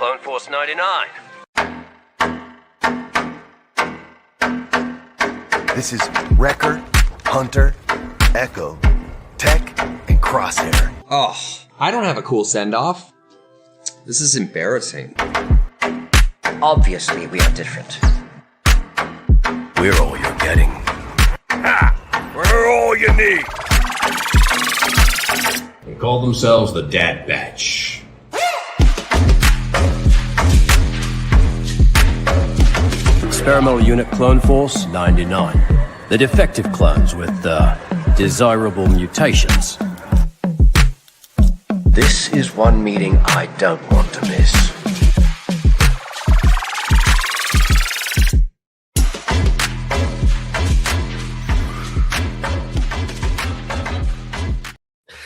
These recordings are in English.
Clone Force 99. This is Wrecker, Hunter, Echo, Tech, and Crosshair. Oh, I don't have a cool send-off. This is embarrassing. Obviously, we are different. We're all you're getting. Ha! We're all you need! They call themselves the Dad Batch. Experimental Unit Clone Force 99. The defective clones with desirable mutations. This is one meeting I don't want to miss.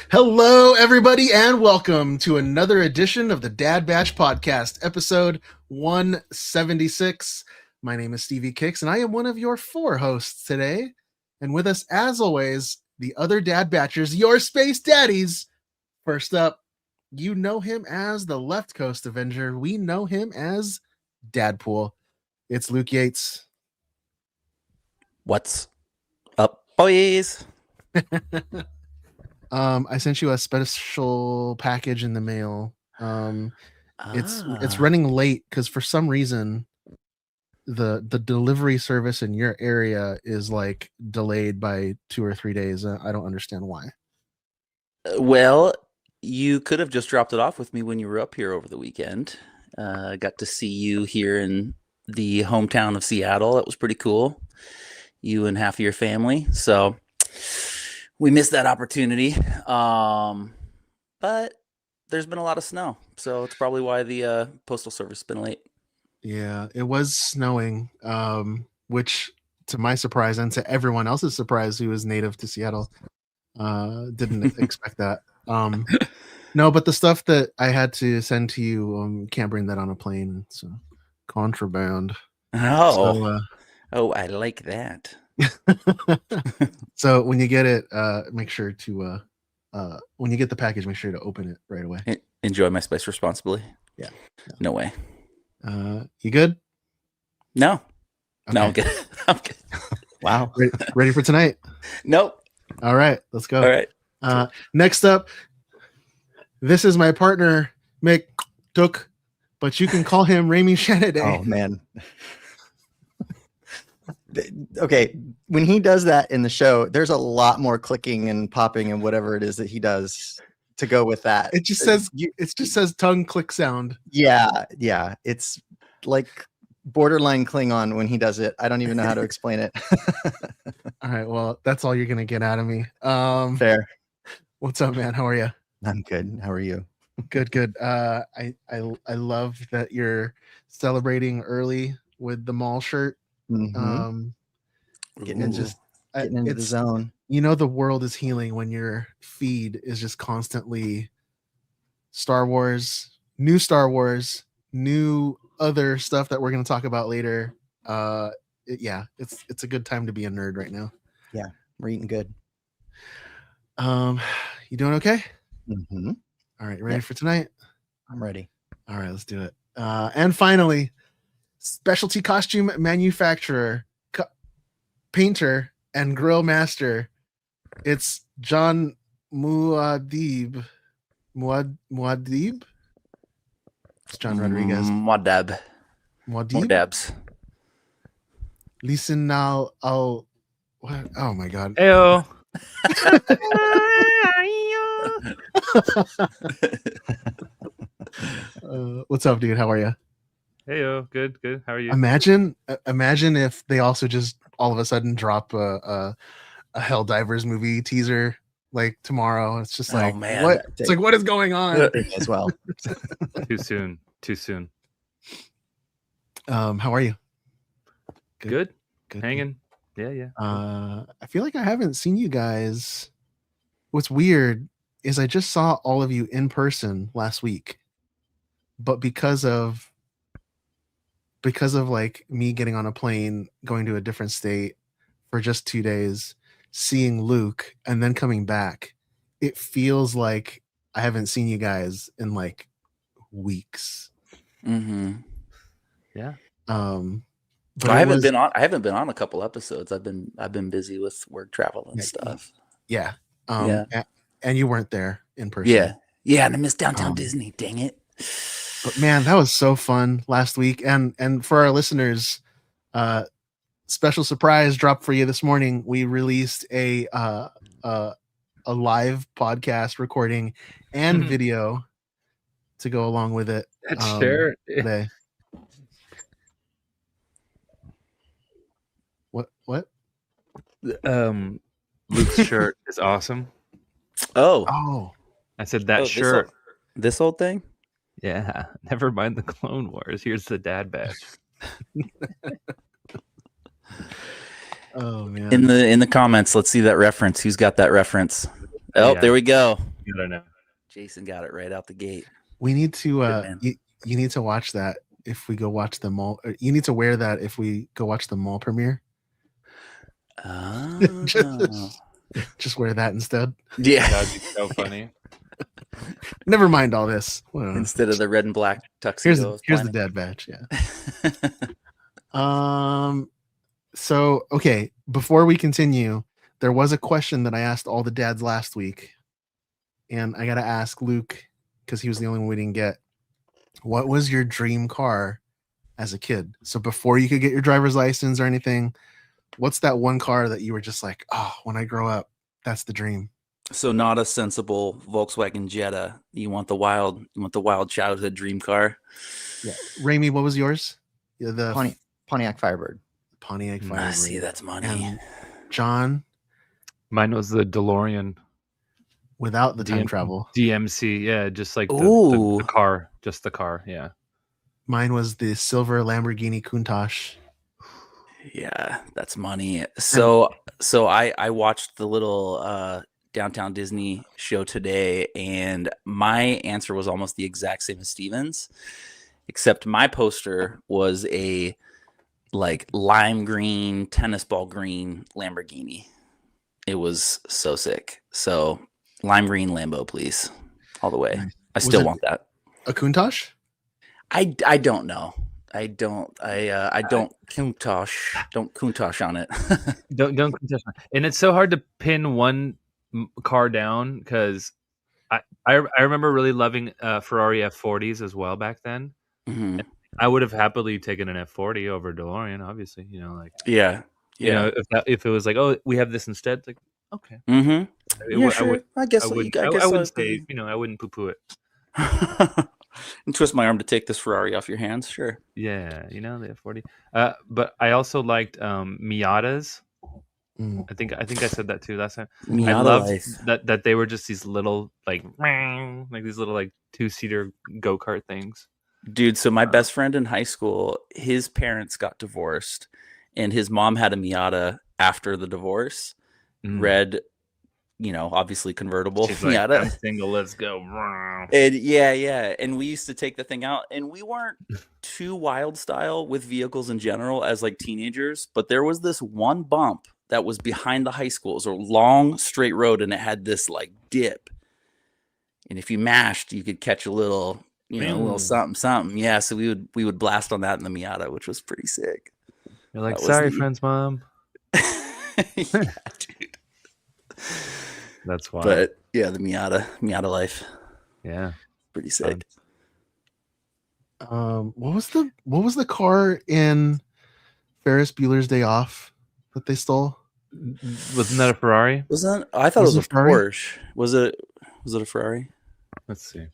Hello, everybody, and welcome to another edition of the Dad Batch Podcast, episode 176. My name is Stevie Kicks, and I am one of your 4 hosts today. And with us, as always, the other Dad Batchers, your space daddies. First up, you know him as the Left Coast Avenger. We know him as Dadpool. It's Luke Yates. What's up, boys? I sent you a special package in the mail. It's running late because for some reason the delivery service in your area is like delayed by 2 or 3 days. I don't understand why. Well, you could have just dropped it off with me when you were up here over the weekend. Got to see you here in the hometown of Seattle. That was pretty cool. You and half of your family. So we missed that opportunity. But there's been a lot of snow. So it's probably why the postal service has been late. Yeah, it was snowing, which to my surprise and to everyone else's surprise who is native to Seattle, didn't expect that. No, but the stuff that I had to send to you, can't bring that on a plane. It's contraband. Oh, I like that. So when you get it, make sure to when you get the package, make sure to open it right away. Enjoy my space responsibly. Yeah. No way. You good? No. Okay. No, I'm good. I'm good. Wow. Ready for tonight? Nope. All right, let's go. All right. Next up, this is my partner, Mick Took, but you can call him Rami Shanaday. Oh, man. Okay, when he does that in the show, there's a lot more clicking and popping and whatever it is that he does to go with that. It just says tongue click sound. Yeah. It's like borderline Klingon when he does it. I don't even know how to explain it. All right, well, that's all you're gonna get out of me. Fair. What's up, man? How are you? I'm good. How are you? Good. I love that you're celebrating early with the Maul shirt. Mm-hmm. Getting into the zone. You know, the world is healing when your feed is just constantly Star Wars, new other stuff that we're going to talk about later. It's a good time to be a nerd right now. Yeah, we're eating good. You doing okay? Mm-hmm. All right, ready for tonight? I'm ready. All right, let's do it. And finally, specialty costume manufacturer, painter, and grill master. It's John Muad'Dib. Muad'Dib? It's John Rodriguez. Muad'Dibs. Listen now. What? Oh my God. Heyo. What's up, dude? How are you? Heyo. Good. How are you? Imagine if they also just all of a sudden drop a Helldivers movie teaser like tomorrow. It's just like, man. What? It's like, what is going on? As well. Too soon. How are you? Good. Hanging. Yeah. I feel like I haven't seen you guys. What's weird is I just saw all of you in person last week, but because of like me getting on a plane, going to a different state for just 2 days, seeing Luke, and then coming back, it feels like I haven't seen you guys in like weeks. Mm-hmm. Yeah. But I it haven't was, been on. I haven't been on a couple episodes. I've been busy with work travel and Yeah, stuff. yeah. Yeah. And you weren't there in person. Yeah. Yeah. And I missed Downtown Um, Disney. Dang it. But man, that was so fun last week. And for our listeners, special surprise drop for you this morning. We released a live podcast recording and video to go along with it Sure. today. What? Luke's shirt is awesome. Oh, I said that Oh, shirt. This old thing. Yeah. Never mind the Clone Wars. Here's the dad badge. oh man. In the comments, let's see that reference. Who's got that reference? Oh, Yeah. there we go. You don't know. Jason got it right out the gate. We need to man. you need to watch that if we go watch the mall. You need to wear that if we go watch the mall premiere. Oh. Just wear that instead. Yeah. That'd be so funny. Never mind all this. Instead of the red and black tuxedo. Here's the dad badge. Yeah. So okay, before we continue, there was a question that I asked all the dads last week, and I gotta ask Luke because he was the only one we didn't get. What was your dream car as a kid? So before you could get your driver's license or anything, what's that one car that you were just like, oh, when I grow up, that's the dream? So not a sensible Volkswagen Jetta. You want the wild childhood dream car. Yeah. Raimi, what was yours? Yeah, the Pontiac Firebird. Pontiac Firebird. See, that's money. And John, Mine was the DeLorean. without the time travel. DMC. Yeah, just like Ooh. the car. Just the car. Yeah. Mine was the silver Lamborghini Countach. Yeah, that's money. So I watched the little Downtown Disney show today, and my answer was almost the exact same as Steven's, except my poster was a like lime green, tennis ball green Lamborghini. It was so sick. So lime green Lambo, please, all the way. Nice. I still want that. A Countach? I don't know. I don't Countach on it. Don't contest. And it's so hard to pin one car down because I remember really loving Ferrari F40s as well back then. Mhm. I would have happily taken an F40 over DeLorean, obviously. You know, like Yeah. you know, if it was like, oh, we have this instead, like okay. Mm-hmm. Yeah, sure. I guess I so. wouldn't, I guess I wouldn't so. say, you know, I wouldn't poo-poo it. And twist my arm to take this Ferrari off your hands. Sure. Yeah, you know, the F40. But I also liked Miatas. I think I said that too last time. I Miata loved life. that they were just these little like these little like 2-seater go-kart things. Dude, so my best friend in high school, his parents got divorced, and his mom had a Miata after the divorce. Red, you know, obviously convertible She's like, Miata. I'm single, let's go. And yeah. And we used to take the thing out, and we weren't too wild style with vehicles in general as like teenagers, but there was this one bump that was behind the high school. It was a long straight road, and it had this like dip. And if you mashed, you could catch a little, you know, a little something. Yeah, so we would blast on that in the Miata, which was pretty sick. You're like, That was sorry, neat. friends, mom. Yeah, dude. That's wild. But yeah, the Miata life, Yeah. pretty sick. What was the car in Ferris Bueller's Day Off that they stole? Wasn't that a Ferrari? I thought Was it was it a Ferrari? Porsche. Was it a Ferrari? Let's see.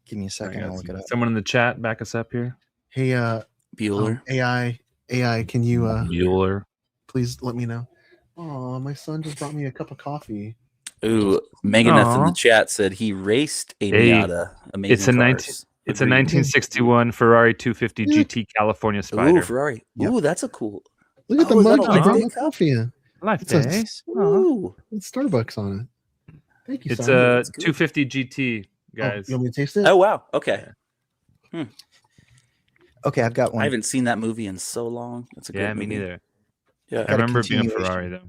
Give me a second. I'll look it up. Someone in the chat, back us up here. Hey, Bueller. AI, can you Bueller. please let me know? Oh, my son just brought me a cup of coffee. Ooh, Meganeth in Aw. the chat said he raced a Hey, Miata. Amazing It's a cars. It's a 1961 Ferrari 250 GT California Spider. Ooh, Ferrari. Ooh, that's a cool. Look at the Oh, is that mug a I brought Life my Day coffee in. Life It's a- Day. Ooh. It's Starbucks on it. Thank you, It's son. a that's good. 250 GT, Oh, guys. you want me to taste it? Oh wow. Okay. Okay, I've got I one. haven't seen that movie in so long. That's a good Yeah, me movie. neither. Yeah. I Got a remember it being a continuation. Ferrari though.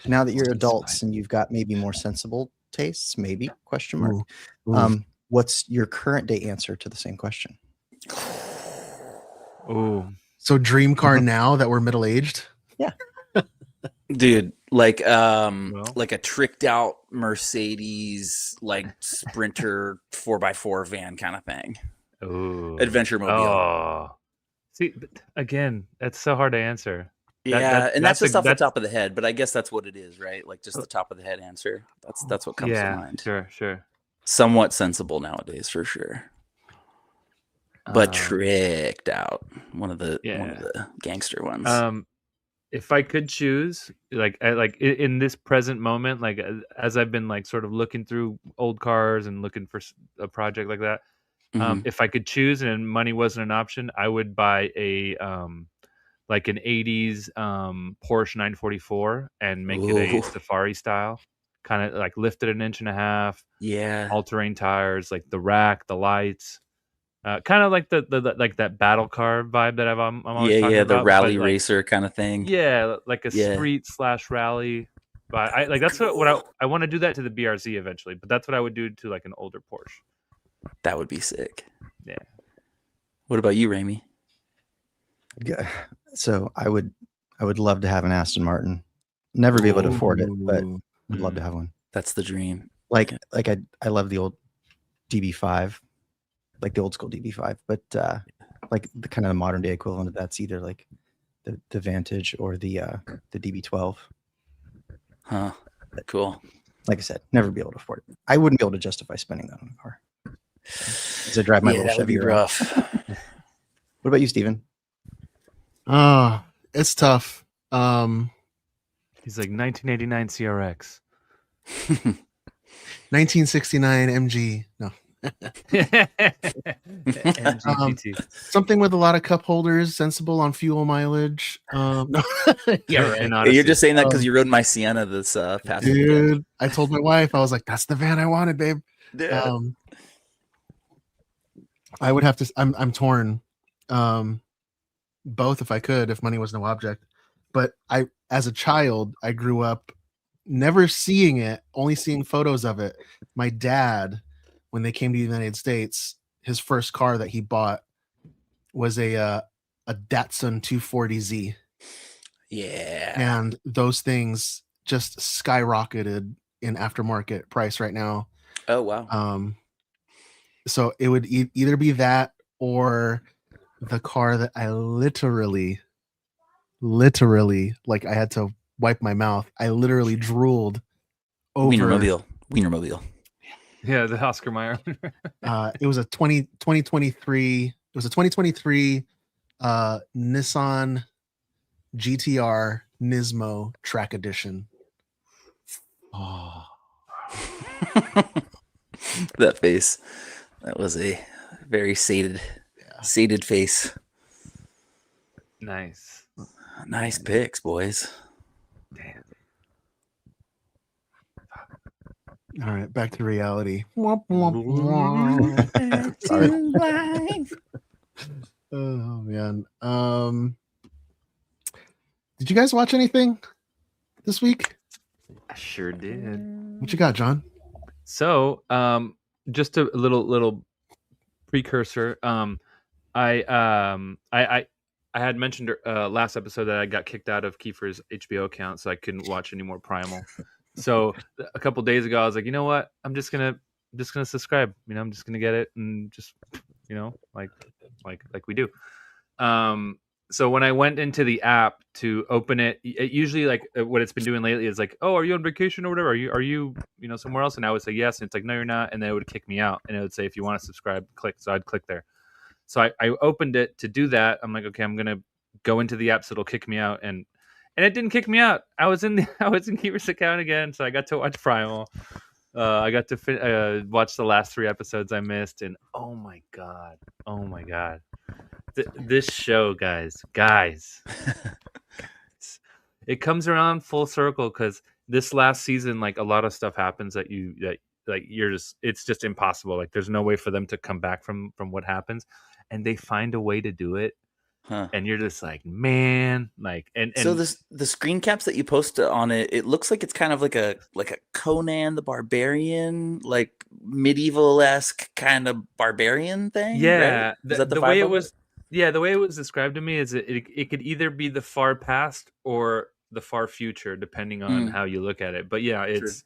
Now that you're adults and you've got maybe more sensible tastes, maybe question mark. Ooh. What's your current day answer to the same question? Ooh. So dream car now that we're middle aged. Dude, like Well. like a tricked out Mercedes like Sprinter 4x4 van kind of thing. Ooh. Adventure mobile. Oh. See, but again, that's so hard to answer. Yeah, and that's just off the that's top of the head, but I guess that's what it is, right? Like just the top of the head answer. That's what comes to mind. Sure. Somewhat sensible nowadays for sure. But Um, tricked out. One of the gangster ones. If I could choose, like in this present moment, like as I've been like sort of looking through old cars and looking for a project like that, if I could choose and money wasn't an option, I would buy a like an 80s Porsche 944 and make it a Ooh. safari style, kind of like lifted an inch and a half, Yeah. all-terrain tires, like the rack, the lights, kind of like the like that battle car vibe that I'm always talking The about, rally but like, racer kind of thing. yeah, like a Yeah. street / rally. But I like that's what I want to do that to the BRZ eventually, but that's what I would do to like an older Porsche. That would be sick. Yeah. What about you, Ramey? Yeah. So I would love to have an Aston Martin. Never be able to afford it, but I'd love to have one. That's the dream. Like I love the old DB5, like the old school DB5, but like the kind of the modern day equivalent of that's either like the Vantage or the DB12. Huh. Cool. Like I said, never be able to afford it. I wouldn't be able to justify spending that on a car. As I drive my little that would be Chevy around. rough. What about you, Steven? It's tough. He's like 1989 CRX. 1969 MG. No. MGPT. Something with a lot of cup holders, sensible on fuel mileage. No. Yeah, right. And You're just saying that Um, because you rode my Sienna this past weekend. Dude, I told my wife, I was like, that's the van I wanted, babe. Yeah. I would have to, I'm torn. Both if I could, if money was no object. But as a child, I grew up never seeing it, only seeing photos of it. My dad, when they came to the United States, his first car that he bought was a Datsun 240Z. Yeah. And those things just skyrocketed in aftermarket price right now. Oh, wow. So it would either be that or the car that I literally, like I had to wipe my mouth. I literally drooled over. Wienermobile. Yeah, the Oscar Mayer. It was a 2023. It was a 2023 Nissan GTR Nismo Track Edition. Oh, That face. That was a very sated face. Nice. Nice picks, boys. Damn. all right, back to reality. Oh man. Did you guys watch anything this week? I sure did. What you got, John? So, just a little precursor. I had mentioned last episode that I got kicked out of Kiefer's HBO account, so I couldn't watch any more Primal. So a couple days ago, I was like, you know what? I'm just gonna subscribe. You know, I'm just gonna get it and just, you know, like we do. So when I went into the app to open it, it usually like what it's been doing lately is like, oh, are you on vacation or whatever? Are you somewhere else? And I would say yes, and it's like, no, you're not. And then it would kick me out, and it would say, if you want to subscribe, click. So I'd click there. So I opened it to do that. I'm like, okay, I'm gonna go into the app so it'll kick me out, and it didn't kick me out. I was in Kiefer's account again, so I got to watch Primal. I got to watch the last 3 episodes I missed, and oh my god, this show, guys, it comes around full circle because this last season, like a lot of stuff happens that you're just, it's just impossible. Like there's no way for them to come back from what happens, and they find a way to do it. Huh. And you're just like, man, like, and so the screen caps that you post on it looks like it's kind of like a Conan the Barbarian, like medieval-esque kind of barbarian thing. yeah, right? Is that the way it was, Yeah, the way it was described to me is it could either be the far past or the far future, depending on how you look at it. But yeah, True. it's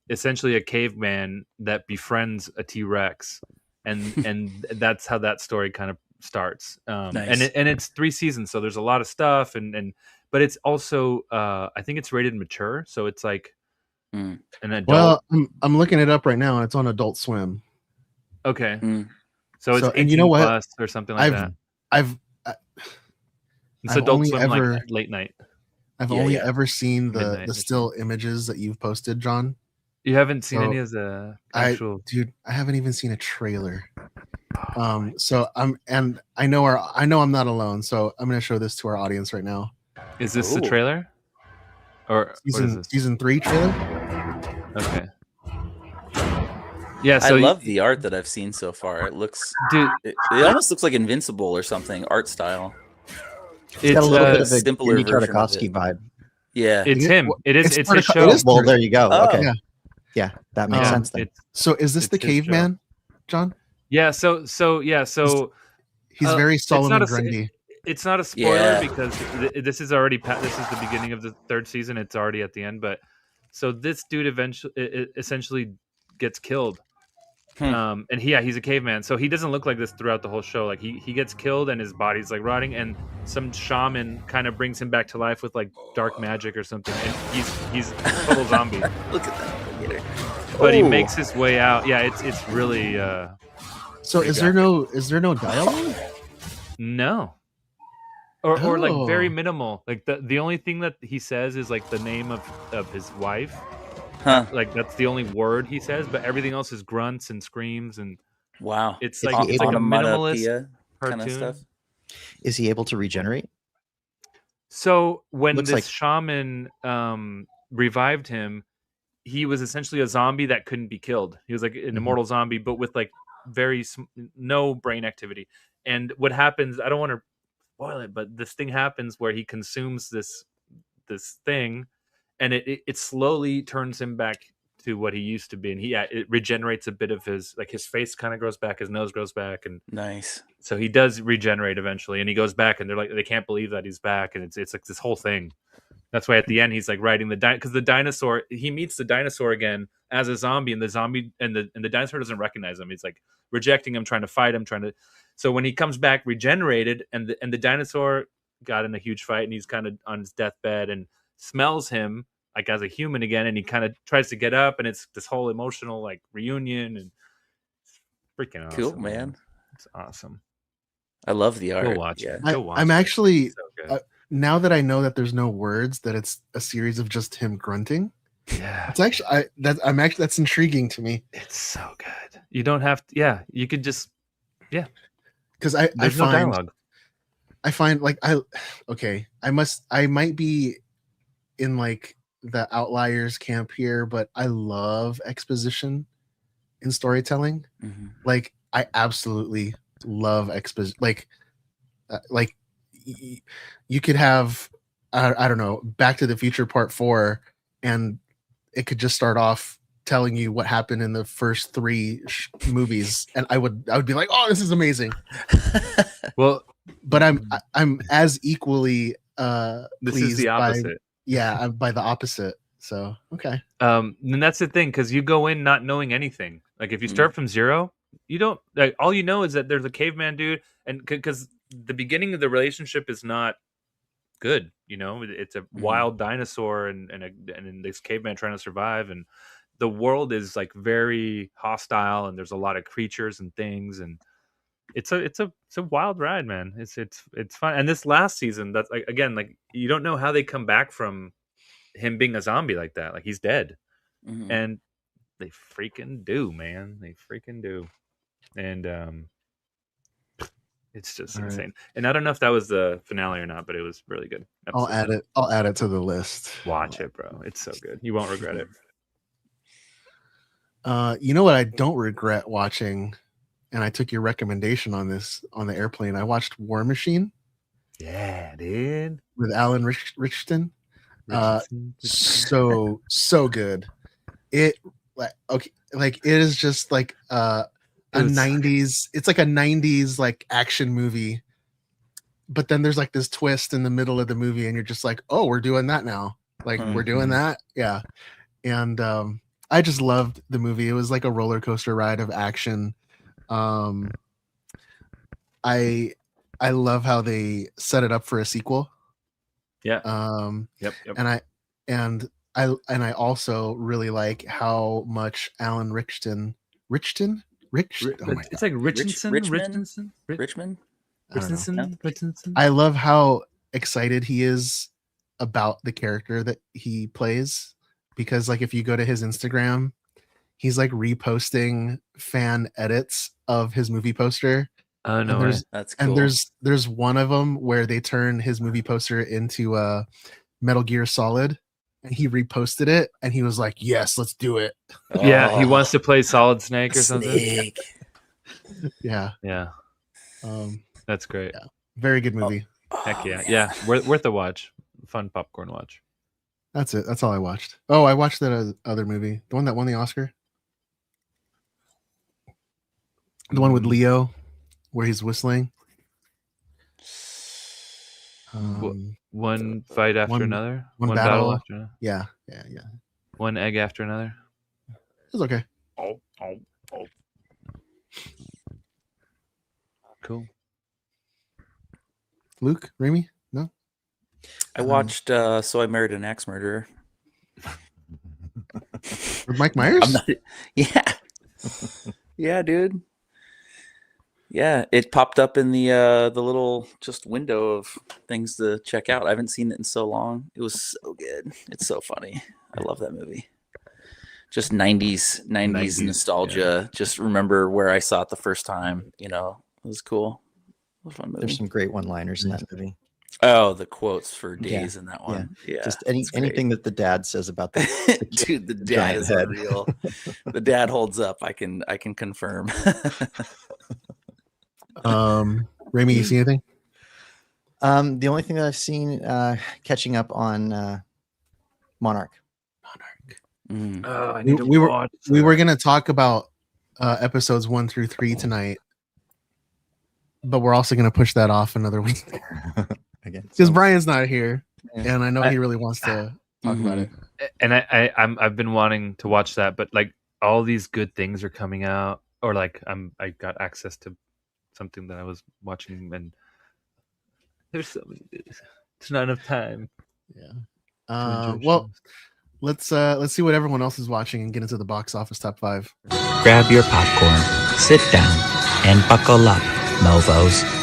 essentially a caveman that befriends a T-Rex, and that's how that story kind of starts. Nice. And it's 3 seasons, so there's a lot of stuff, and but it's also I think it's rated mature, so it's like an adult. Well, I'm looking it up right now, and it's on Adult Swim. Okay. Mm. So it's So, 18 and you know what? plus or something like that. It's I've Adult only Swim ever- like late night. I've Yeah, only yeah. ever seen Midnight the or still images that you've posted, John. You haven't seen So, any of the actual. Dude, I haven't even seen a trailer. So I know I'm not alone, so I'm gonna show this to our audience right now. Is this the Ooh. trailer? Or what is this? Season 3 trailer. Okay. Yeah, so I love the art that I've seen so far. It looks, dude. it almost looks like Invincible or something, art style. It's got a little bit of a simpler Jimmy version of Tartakovsky it. vibe. Yeah. It's him. It's his Tartakov- show. it is Well, there you go. Oh. Okay. Yeah. Yeah, that makes sense then. So is this It's the his show. caveman, John? Yeah. So He's very it's Solomon not a- Grundy. it's not a spoiler Yeah. because this is already this is the beginning of the 3rd season. It's already at the end, but so this dude essentially gets killed. And he's a caveman, so he doesn't look like this throughout the whole show. Like he gets killed and his body's like rotting, and some shaman kind of brings him back to life with like dark magic or something, and he's a total zombie. Look at that alligator. But he Oh. makes his way out. Yeah, it's really So pretty is there no dialogue? no. Or like very Oh. minimal. Like the only thing that he says is like the name of his wife. Huh. Like that's the only word he says, but everything else is grunts and screams, and Wow. it's Is like he it's like a Onomatopoeia minimalist kind cartoon. of stuff. Is he able to regenerate? So when Looks this like- shaman revived him, he was essentially a zombie that couldn't be killed. He was like an immortal zombie, but with like no brain activity. And what happens? I don't want to spoil it, but this thing happens where he consumes this thing, and it slowly turns him back to what he used to be, and it regenerates a bit of his face kind of grows back, his nose grows back, and Nice. so he does regenerate eventually, and he goes back, and they can't believe that he's back, and it's like this whole thing. That's why at the end he's like riding because the dinosaur, he meets the dinosaur again as a zombie, and the zombie and the dinosaur doesn't recognize him. He's like rejecting him, trying to fight him, So when he comes back regenerated, and the dinosaur got in a huge fight, and he's kind of on his deathbed and smells him like as a human again, and he kind of tries to get up, and it's this whole emotional like reunion, and it's freaking awesome. Cool, man. It's awesome. I love the art. Go watch Yeah. it. Go watch I'm it. actually It's so good. now that I know that there's no words, that it's a series of just him grunting. Yeah, It's actually that's intriguing to me it's so good. You don't have to. Yeah, you could just. because I There's no find dialogue. I find like I might be in like the outliers camp here, but I love exposition in storytelling. Mhm. Like I absolutely love exposition. You could have I don't know, Back to the Future Part 4, and it could just start off telling you what happened in the first 3 movies, and I would be like, oh, this is amazing. Well, But I'm as equally this pleased is the opposite. I'm by the opposite. So okay. And that's the thing, because you go in not knowing anything. Like if you Mm. start from zero, you don't like. All you know is that there's a caveman dude, and because the beginning of the relationship is not good. You know, it's a wild dinosaur and this caveman trying to survive, and the world is like very hostile, and there's a lot of creatures and things, and it's a wild ride, man. It's fun. And this last season, that's like again, like you don't know how they come back from him being a zombie like that. Like he's dead, Mhm. and they freaking do, man. They freaking do, and it's just All right. insane. And I don't know if that was the finale or not, but it was really good. I'll episode. add it to the list. Watch it, bro. It's so good. You won't regret it. You know what I don't regret watching, and I took your recommendation on this on the airplane. I watched War Machine Yeah, dude. with Alan Richardson. Richardson. So good. It like it is just like a 90s, it's like a 90s like action movie. But then there's like this twist in the middle of the movie and you're just like, "Oh, we're doing that now." Like we're doing that. Yeah. And I just loved the movie. It was like a roller coaster ride of action. I love how they set it up for a sequel. Yeah. Yep. And I also really like how much Alan Richton. Oh my It's God. like Richardson. Richmond. I don't know. Richardson. I love how excited he is about the character that he plays, because like if you go to his Instagram, he's like reposting fan edits of his movie poster. Oh no, And there's That's cool. and there's one of them where they turn his movie poster into a Metal Gear Solid, and he reposted it and he was like, "Yes, let's do it." yeah, he wants to play Solid Snake or something. Snake. Yeah. Yeah, that's great. Yeah. Very good movie. Heck yeah, yeah, worth a watch. Fun popcorn watch. That's it. That's all I watched. Oh, I watched that other movie, the one that won the Oscar, the one with Leo, where he's whistling. One fight after another. One battle after another. Yeah. One egg after another. It was okay. Oh. Cool. Luke, Remy, no. I watched So I Married an Axe Murderer. With Mike Myers. Yeah. Yeah, dude. Yeah, it popped up in the little just window of things to check out. I haven't seen it in so long. It was so good. It's so funny. I love that movie. Just 90s nostalgia. Yeah. Just remember where I saw it the first time. You know, it was cool. It was a fun movie. There's some great one-liners in that movie. Oh, the quotes for days in that one. Yeah. Just anything that the dad says about the dude, the dad is unreal. The dad holds up. I can confirm. Remy, you see anything? The only thing that I've seen catching up on Monarch. Oh, I need to watch. We were gonna talk about episodes 1 through 3 tonight, but we're also gonna push that off another week Again, because Brian's not here, and I know he really wants to talk about it. And I've been wanting to watch that, but like all these good things are coming out, or like I got access to something that I was watching, and there's so many. It's not enough time. Yeah. Well, let's see what everyone else is watching and get into the box office top 5. Grab your popcorn, sit down, and buckle up, mofos.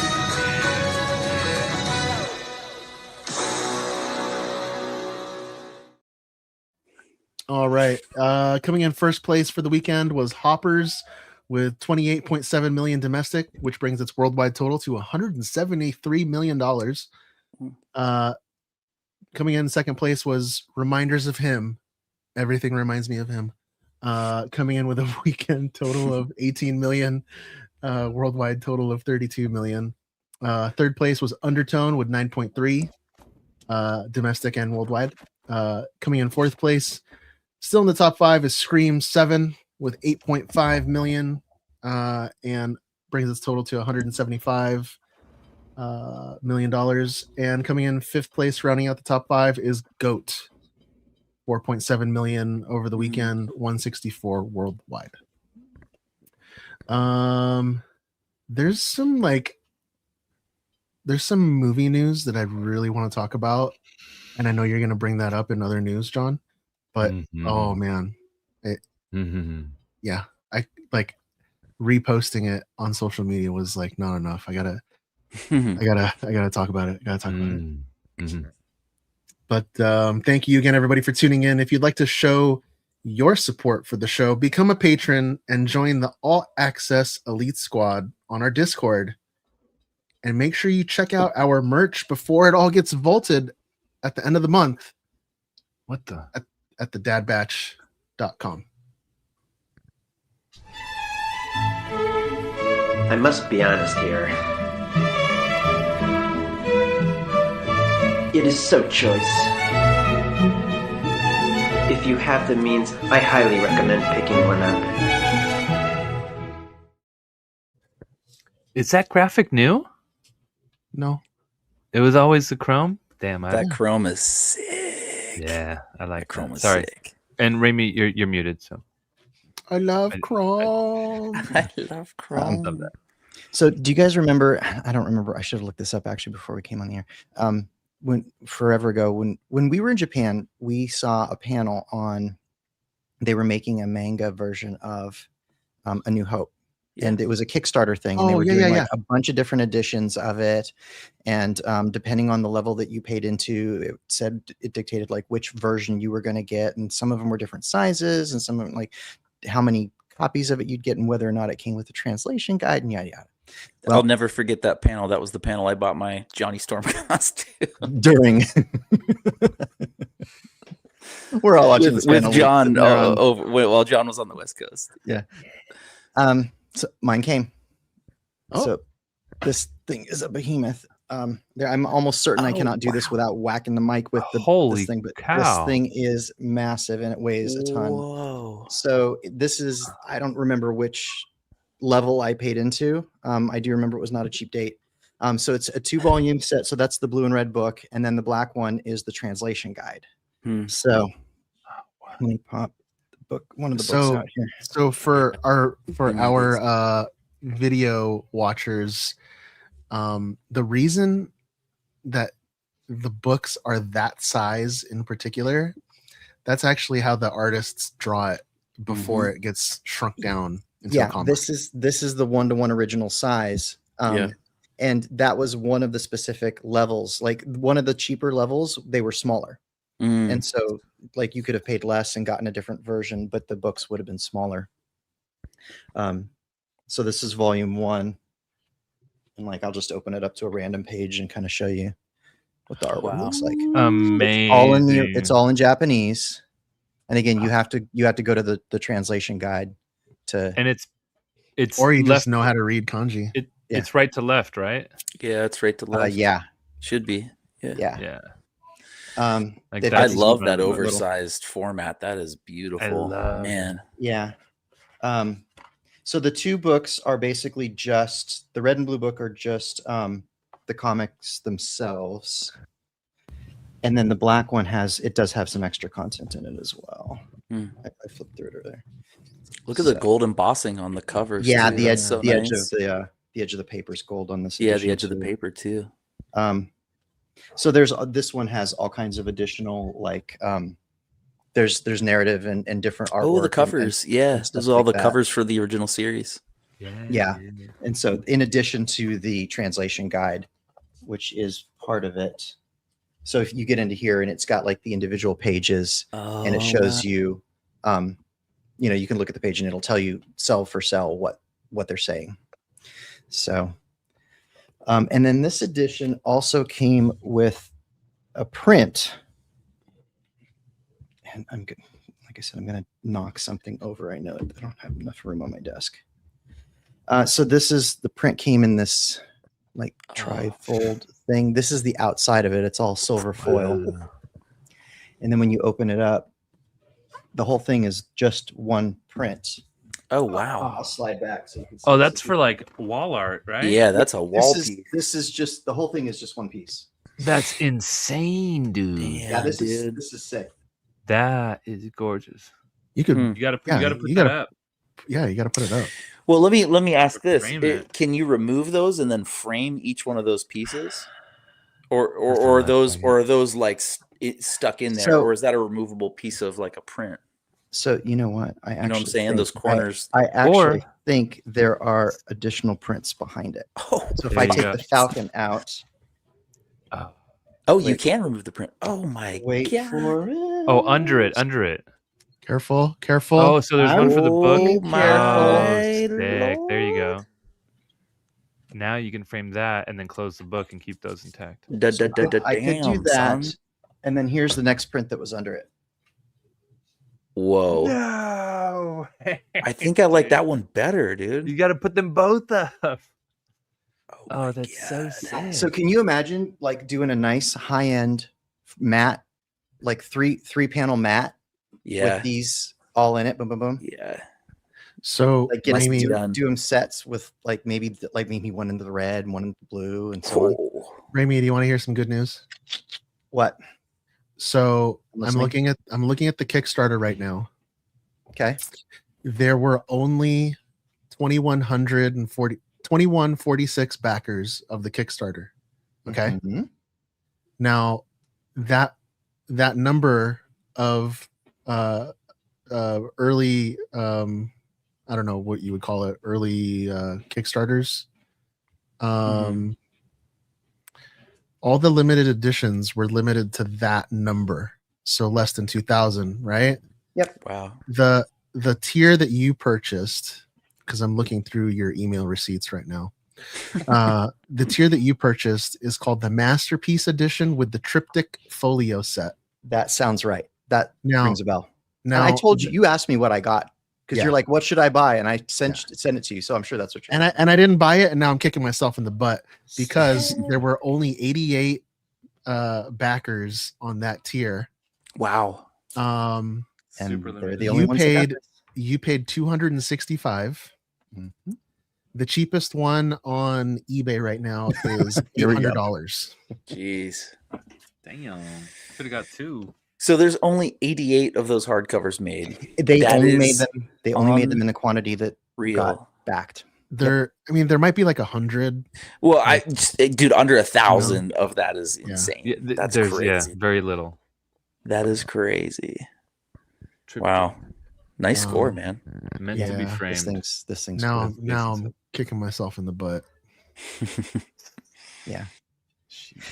All right. Coming in first place for the weekend was Hoppers with 28.7 million domestic, which brings its worldwide total to $173 million. Coming in second place was Reminders of Him. Everything reminds me of him. Coming in with a weekend total of 18 million, worldwide total of 32 million. Third place was Undertone with 9.3, domestic and worldwide. Coming in fourth place, still in the top 5, is Scream 7 with 8.5 million, and brings its total to $175 million. And coming in fifth place, rounding out the top 5, is Goat, 4.7 million over the weekend, 164 worldwide. There's some movie news that I really want to talk about, and I know you're going to bring that up in other news, John. But oh man, yeah, I like reposting it on social media was like not enough. I gotta talk about it. But thank you again, everybody, for tuning in. If you'd like to show your support for the show, become a patron and join the All Access Elite Squad on our Discord. And make sure you check out our merch before it all gets vaulted at the end of the month. What the? At thedadbatch.com. I must be honest here. It is so choice. If you have the means, I highly recommend picking one up. Is that graphic new? No. It was always the chrome. Damn, That chrome is sick. yeah, I like That chrome that. is Sorry, sick. and Raimi, you're muted. So I love Chrome. I love chrome. love that. So do you guys remember? I don't remember. I should have looked this up actually before we came on the air. When forever ago, when we were in Japan, we saw a panel on. They were making a manga version of A New Hope, and it was a Kickstarter thing. And they were doing a bunch of different editions of it, and depending on the level that you paid into, it dictated like which version you were going to get, and some of them were different sizes, and some of them like how many copies of it you'd get, and whether or not it came with a translation guide, and yada yada. Well, I'll never forget that panel. That was the panel I bought my Johnny Storm costume during. We're all watching this with panel John while John was on the West Coast. Yeah. So mine came. Oh. So this thing is a behemoth. I'm almost certain I cannot do this without whacking the mic with Holy this thing, but cow. this thing is massive and it weighs a ton. Whoa. So this is, I don't remember which level I paid into. I do remember it was not a cheap date. So it's a 2-volume set. So that's the blue and red book. And then the black one is the translation guide. So let me pop the book, one of the books out here. So for our video watchers, the reason that the books are that size in particular, that's actually how the artists draw it before it gets shrunk down into a comic. This is the 1-to-1 original size. And that was one of the specific levels. Like one of the cheaper levels, they were smaller. And so like you could have paid less and gotten a different version, but the books would have been smaller. So this is volume 1. And like I'll just open it up to a random page and kind of show you what the artwork looks like. Amazing. It's all in Japanese. And again, you have to go to the translation guide to, and it's or you just know how to read kanji. It's right to left, right? Yeah, it's right to left. yeah. Should be. Yeah. Like I love that oversized format. That is beautiful, man. Yeah. So the 2 books are basically just the red and blue book are just the comics themselves, and then the black one does have some extra content in it as well. I flipped through it over there. Look at the gold embossing on the covers. Yeah, too. the edge Nice. of the paper is gold on this. Yeah, the edge of the paper too. So this one has all kinds of additional like there's narrative and different artwork. Oh, the covers. And those are all the covers for the original series. Yeah. And so in addition to the translation guide, which is part of it. So if you get into here and it's got like the individual pages and it shows you, you can look at the page and it'll tell you cell for cell what they're saying. So, and then this edition also came with a print. And I'm good. Like I said, I'm going to knock something over. I know I don't have enough room on my desk. So the print came in this like trifold thing. This is the outside of it. It's all silver foil. And then when you open it up, the whole thing is just one print. Oh, wow. I'll slide back so you can see. That's for like wall art, right? Yeah, that's a wall piece. This is just the whole thing is just one piece. That's insane, dude. Yeah, this is sick. That is gorgeous. You could you gotta put that up. Yeah, you gotta put it up. Well, let me ask this: Can you remove those and then frame each one of those pieces, or are those like stuck in there, or is that a removable piece of like a print? So you know what? I actually know what I'm saying? Those corners. I actually think there are additional prints behind it. Oh, so if I take the Falcon out. You can remove the print. Oh my god! For it. Oh, under it. Careful. Oh, so there's one for the book. Sick. There you go. Now you can frame that and then close the book and keep those intact. I could do that, and then here's the next print that was under it. Whoa! No, I think I like that one better, dude. You got to put them both up. Oh, that's so sick. So can you imagine like doing a nice high-end mat, like three panel mat with these all in it? Boom, boom, boom. Yeah. So Like get us Raimi, do them sets with like maybe one in the red and one in the blue and so on. Oh, Raimi, do you want to hear some good news? What? So I'm I'm listening. looking at the Kickstarter right now. Okay. There were only 2146 backers of the Kickstarter. Okay. Mhm. Now that number of early I don't know what you would call it, early Kickstarters. All the limited editions were limited to that number, so less than 2,000, right? Yep. wow. The tier that you purchased, because I'm looking through your email receipts right now. The tier that you purchased is called the Masterpiece Edition with the Triptych Folio Set. That sounds right. That Now- rings a bell. Now And I told you asked me what I got because Yeah. you're like, what should I buy? And I sent it to you. So I'm sure that's what you're and I didn't buy it, and now I'm kicking myself in the butt because there were only 88 backers on that tier. Wow. and Super they're limited. the only You ones that got paid this. you paid 265. Mhm. The cheapest one on eBay right now is Here we go. $800. Jeez. Damn. Could have got 2. So there's only 88 of those hardcovers made. They That only made is them. They only made them in the quantity that real. got backed. There might be like 100. Well, dude, under 1,000 of that is insane. Yeah, That's there's crazy. very little. That is crazy. Trip- Wow. Nice Wow. score, man. Meant to be Yeah, framed. This thing's Now cool. I'm kicking myself in the butt. Yeah.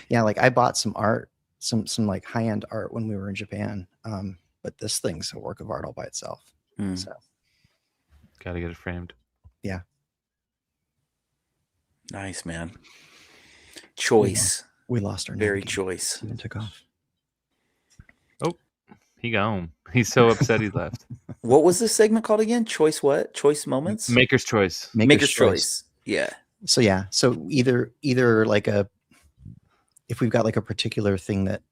Yeah, like I bought some art, some like high-end art when we were in Japan. But this thing's a work of art all by itself. Hmm. So Gotta get it framed. Nice, man. Choice. we lost our Very navigator. choice. Even took off. He got home. He's so upset he left. What was this segment called again? Choice what? Choice moments? Maker's choice. Maker's choice. Yeah. So yeah, so either like if we've got like a particular thing that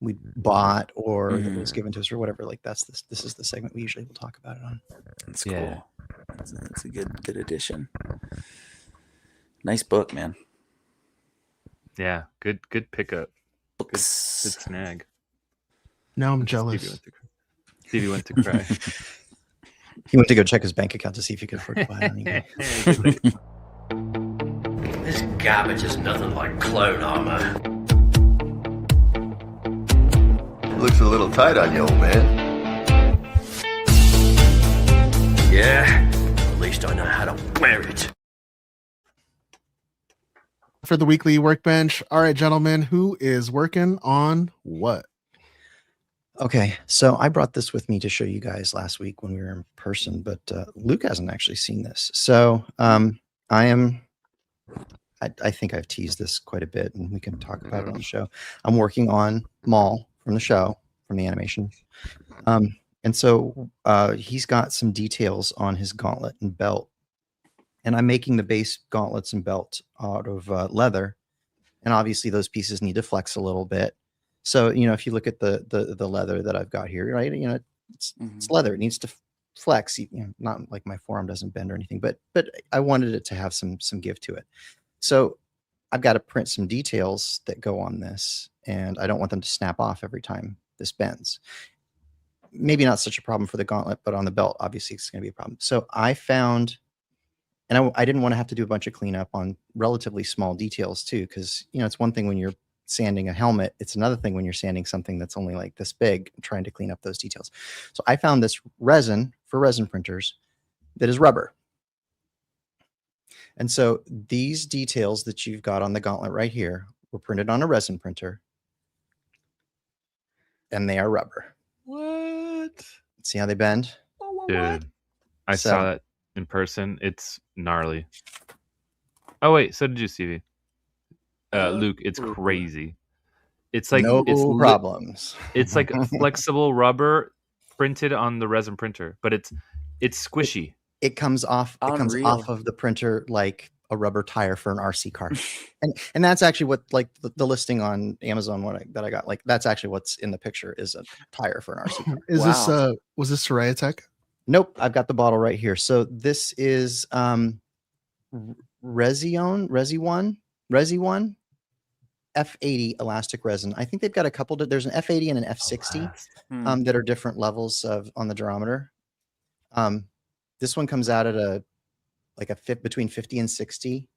we bought or that was given to us or whatever, like this is the segment we usually will talk about it on. That's Yeah. cool. That's a good addition. Nice book, man. Yeah. Good pickup. Good Books. snag. Now I'm jealous. Stevie went to cry. He went to go check his bank account to see if he could afford to buy it on eBay. This garbage is nothing like clone armor. Looks a little tight on you, old man. Yeah, at least I know how to wear it. For the weekly workbench. All right, gentlemen, who is working on what? Okay, so I brought this with me to show you guys last week when we were in person, but Luke hasn't actually seen this. So I think I've teased this quite a bit, and we can talk about it on the show. I'm working on Maul from the show, from the animation. And so he's got some details on his gauntlet and belt. And I'm making the base gauntlets and belt out of leather. And obviously those pieces need to flex a little bit. So, if you look at the leather that I've got here, right, it's leather. It needs to flex, not like my forearm doesn't bend or anything, but I wanted it to have some give to it. So I've got to print some details that go on this, and I don't want them to snap off every time this bends. Maybe not such a problem for the gauntlet, but on the belt, obviously it's going to be a problem. So I found, and I didn't want to have to do a bunch of cleanup on relatively small details too, because, it's one thing when you're sanding a helmet, it's another thing when you're sanding something that's only like this big, trying to clean up those details. So I found this resin for resin printers that is rubber. And so these details that you've got on the gauntlet right here were printed on a resin printer, and they are rubber. What? See how they bend? Dude, I So- saw that in person. It's gnarly. Oh wait, so did you, Stevie? Luke, it's crazy. It's like no it's problems. It's like flexible rubber printed on the resin printer, but it's squishy. It comes off. It comes Unreal. off of the printer like a rubber tire for an RC car, and that's actually what, like, the listing on Amazon that I got. Like, that's actually what's in the picture is a tire for an RC car. Is Wow. this was this Soraya Tech? Nope, I've got the bottle right here. So this is Resi One F80 elastic resin. I think they've got a couple. There's an F80 and an F60 that are different levels of on the durometer. This one comes out at a between 50 and 60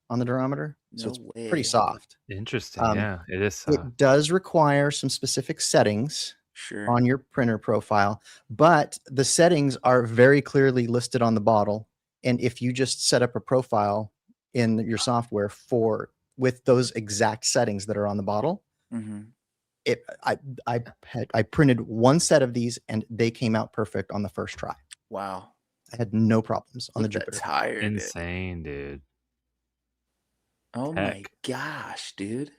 on the durometer, so it's pretty soft. Interesting. Yeah, it is soft. It does require some specific settings on your printer profile, but the settings are very clearly listed on the bottle. And if you just set up a profile in your software with those exact settings that are on the bottle, I printed one set of these and they came out perfect on the first try. Wow. I had no problems on the Jupiter. Insane, dude. Oh my gosh, dude.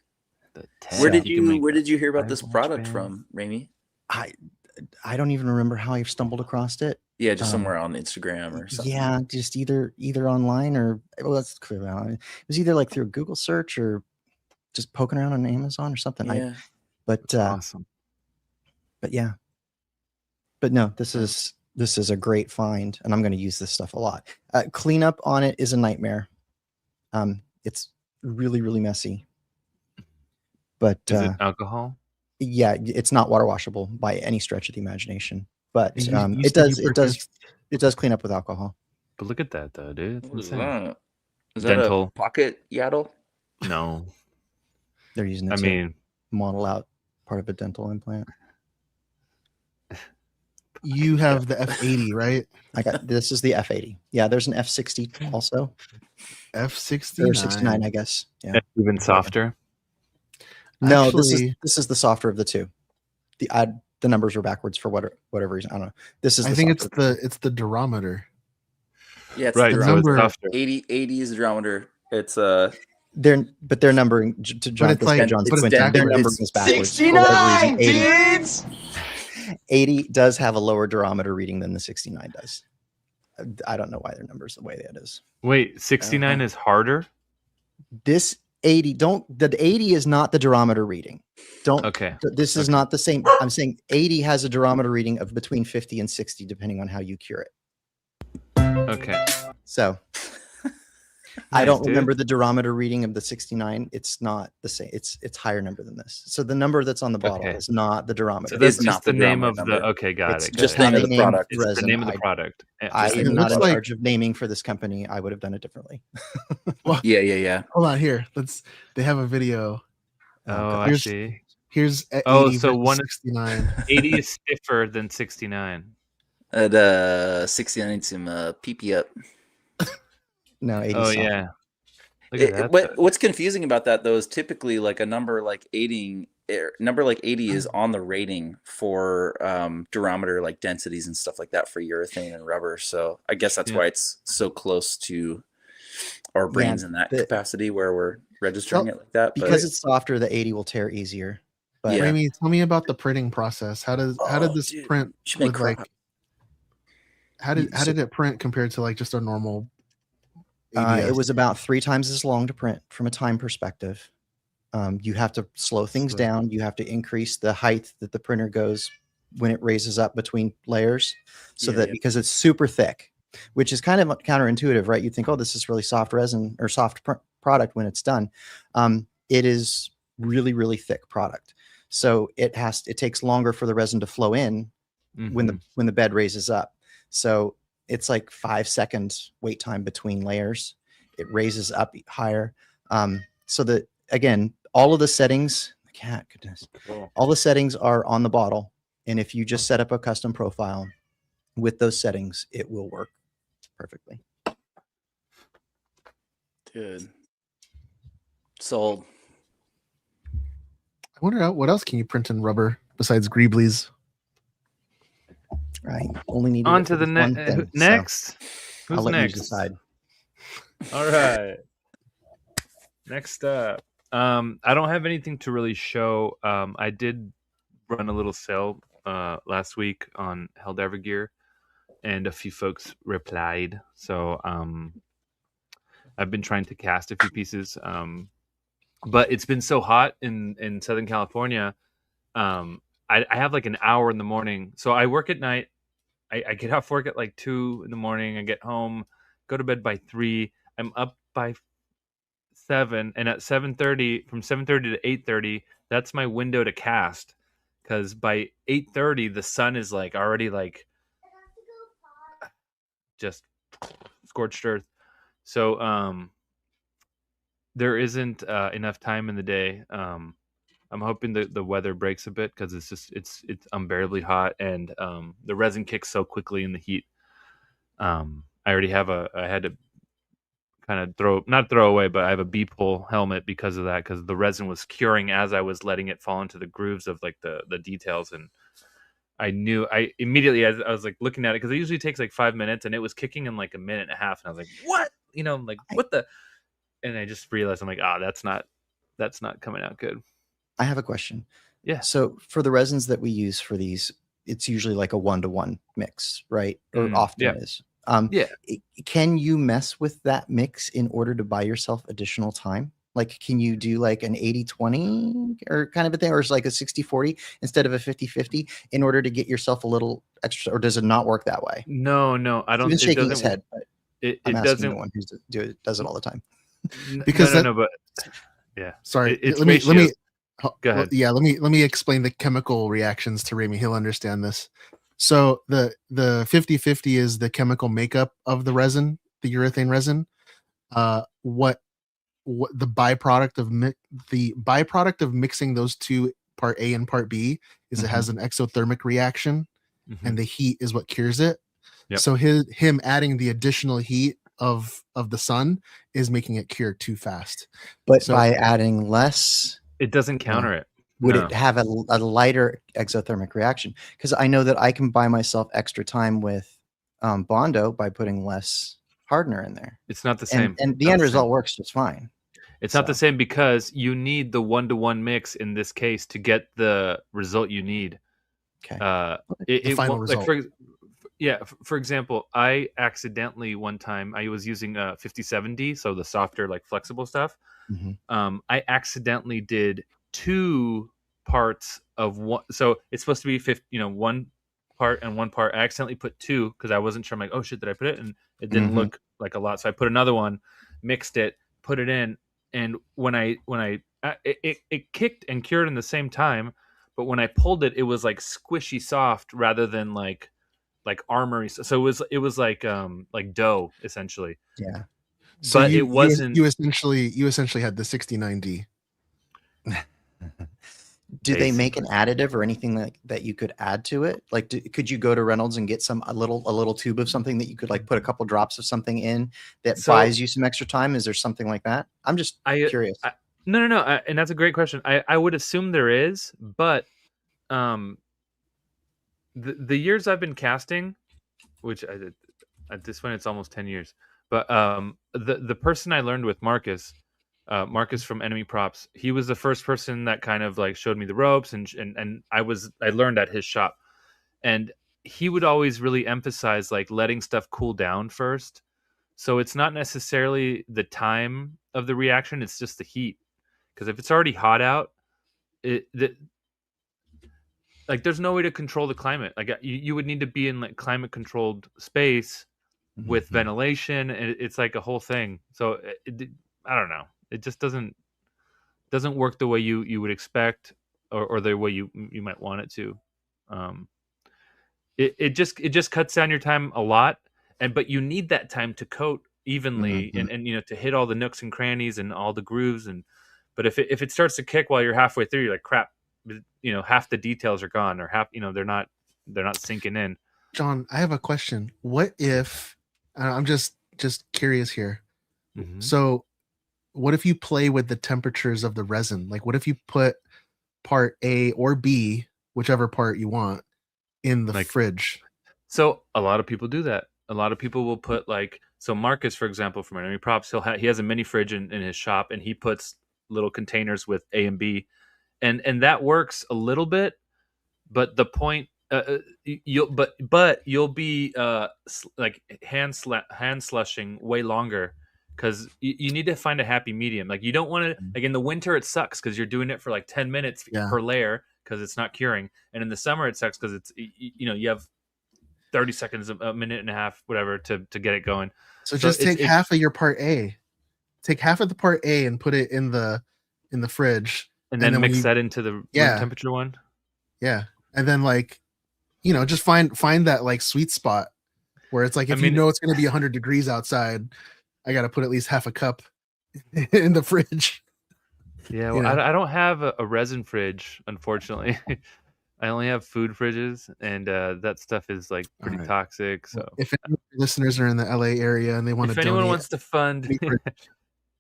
Tech. Where did you hear about this product from, Ramey? I don't even remember how I stumbled across it. Yeah, just somewhere on Instagram or something. Yeah, just either online or that's clear. It was either like through a Google search or just poking around on Amazon or something. Yeah. Awesome. But yeah. But no, this is a great find, and I'm going to use this stuff a lot. Cleanup on it is a nightmare. It's really, really messy. But is it alcohol? Yeah, it's not water washable by any stretch of the imagination. But it does clean up with alcohol. But look at that though, dude. It's What is insane. that? Is Dental. that a pocket yaddle? No. They're using it to model out part of a dental implant. You have the F80, right? This is the F80. Yeah, there's an F60 also. F69 or 69, I guess. Yeah, That's even softer. No, Actually, this is the softer of the two. The numbers were backwards for whatever reason. I don't know. This is. I think it's the durometer. Yeah, it's right. the So it's number- softer. 80 is the durometer. It's they're numbering to John. it's like- John's but it's point, their backwards. numbering is backwards. For whatever reason, 80 does have a lower durometer reading than the 69 does. I don't know why their numbers the way that is. Wait, 69 is harder? This 80 the 80 is not the durometer reading. Okay. This is not the same. I'm saying 80 has a durometer reading of between 50 and 60 depending on how you cure it. Okay. So I don't dude. remember the durometer reading of the 69. It's not the same. It's higher number than this. So the number that's on the bottle is not the durometer. So that's It's not just the the name durometer of the. number. Okay, got It's it. just got the it. name of the product. It's the resin. name of the product. I It am not looks in like- charge of naming for this company. I would have done it differently. yeah. Hold on here. They have a video. Oh, I Here's- see. Here's 80 Oh, so versus one- 69. 80 is stiffer than 69. At 69 needs some PP up. No, 80. Oh, yeah. Look at that. But what's confusing about that though is typically like a number like 80 is on the rating for durometer like densities and stuff like that for urethane and rubber. So I guess that's why it's so close to our brains in that capacity where we're registering it like that. Because it's softer, the 80 will tear easier. But Yeah. Amy, tell me about the printing process. How did this dude, print you should make with, like? crap. How did it print compared to like just a normal? It was about 3 times as long to print from a time perspective. You have to slow things down. You have to increase the height that the printer goes when it raises up between layers, so because it's super thick, which is kind of counterintuitive, right? You'd think, oh, this is really soft resin or soft product when it's done. It is really, really thick product. So it takes longer for the resin to flow in when the bed raises up. So it's like 5 seconds wait time between layers. It raises up higher. So that again, all of the settings, all the settings are on the bottle. And if you just set up a custom profile with those settings, it will work perfectly. Dude. Sold. I wonder what else can you print in rubber besides Greeblies? Right. Only need On to the next. Who's I'll let next? you decide. All right. Next up. I don't have anything to really show. I did run a little sale last week on Helldiver gear, and a few folks replied. So I've been trying to cast a few pieces. But it's been so hot in Southern California. I have like an hour in the morning. So I work at night I get off work at like 2 in the morning. I get home, go to bed by 3. I'm up by 7, and at 7:30, from 7:30 to 8:30, that's my window to cast. Because by 8:30, the sun is like already like just scorched earth. So there isn't enough time in the day. I'm hoping that the weather breaks a bit because it's unbearably hot, and the resin kicks so quickly in the heat. I already have I had to kind of not throw away, but I have a B-pole helmet because of that, because the resin was curing as I was letting it fall into the grooves of like the details. And I immediately, as I was like looking at it, because it usually takes like 5 minutes, and it was kicking in like a minute and a half, and I was like, what? I'm like, what the? And I just realized, I'm like, that's not coming out good. I have a question. Yeah. So for the resins that we use for these, it's usually like a 1-to-1 mix, right? Or often is. Yeah. Can you mess with that mix in order to buy yourself additional time? Like, can you do like an 80-20 or kind of a thing, or it's like a 60-40 instead of a 50-50 in order to get yourself a little extra, or does it not work that way? No, I don't. He's It shaking his doesn't. head, but It I'm asking doesn't. the one who does it all the time. Because no, but yeah. Sorry, It's let me Go ahead. Yeah, let me explain the chemical reactions to Remy. He'll understand this. So the 50-50 is the chemical makeup of the resin, the urethane resin. What the byproduct of mixing those two, part A and part B, is it has an exothermic reaction, and the heat is what cures it. Yep. So him adding the additional heat of the sun is making it cure too fast. But So by adding less, it doesn't counter it. Would No. it have a lighter exothermic reaction? Because I know that I can buy myself extra time with Bondo by putting less hardener in there. It's not the same. And the end result works just fine. It's not the same, because you need the 1-to-1 mix in this case to get the result you need. Okay. The final result. For example, I accidentally one time, I was using 57D, so the softer, like flexible stuff. I accidentally did 2 parts of one. So it's supposed to be 1 part and 1 part. I accidentally put 2 because I wasn't sure. I'm like, oh shit, did I put it? And it didn't look like a lot. So I put another one, mixed it, put it in, and when I it kicked and cured in the same time. But when I pulled it, it was like squishy soft rather than like armory. So it was like dough essentially. Yeah. So but it wasn't. You essentially had the 69D. Do they make an additive or anything that you could add to it? Like, could you go to Reynolds and get a little tube of something that you could like put a couple drops of something in that buys you some extra time? Is there something like that? I'm just curious. No. And that's a great question. I would assume there is, but the years I've been casting, which at this point it's almost 10 years, but the person I learned with, Marcus from Enemy Props, he was the first person that kind of like showed me the ropes, and I learned at his shop, and he would always really emphasize like letting stuff cool down first. So it's not necessarily the time of the reaction, it's just the heat. Because if it's already hot out, like there's no way to control the climate. Like you would need to be in like climate controlled space with ventilation, and it's like a whole thing. So I don't know. It just doesn't work the way you would expect, or the way you might want it to. It just cuts down your time a lot, but you need that time to coat evenly and to hit all the nooks and crannies and all the grooves. But if it starts to kick while you're halfway through, you're like, crap, half the details are gone, or half, they're not sinking in. John, I have a question. What if I'm just curious here. So what if you play with the temperatures of the resin? Like, what if you put part A or B, whichever part you want, in the fridge? So a lot of people do that. A lot of people will put so Marcus, for example, from Enemy Props, he has a mini fridge in his shop, and he puts little containers with A and B, and that works a little bit. But the point, you'll be like hand slushing way longer, because you need to find a happy medium. Like, you don't want to, like in the winter it sucks because you're doing it for like 10 minutes per layer because it's not curing, and in the summer it sucks because it's you have 30 seconds, a minute and a half, whatever, to get it going. So just take half of your part A. Take half of the part A and put it in the fridge, and then mix when that into the room temperature one. Yeah, and then like, just find that like sweet spot where it's like, if you know it's going to be 100 degrees outside, I got to put at least half a cup in the fridge. Yeah, well, I don't have a resin fridge, unfortunately. I only have food fridges, and that stuff is like pretty toxic. So if any listeners are in the LA area and they want to donate, if anyone wants to fund, and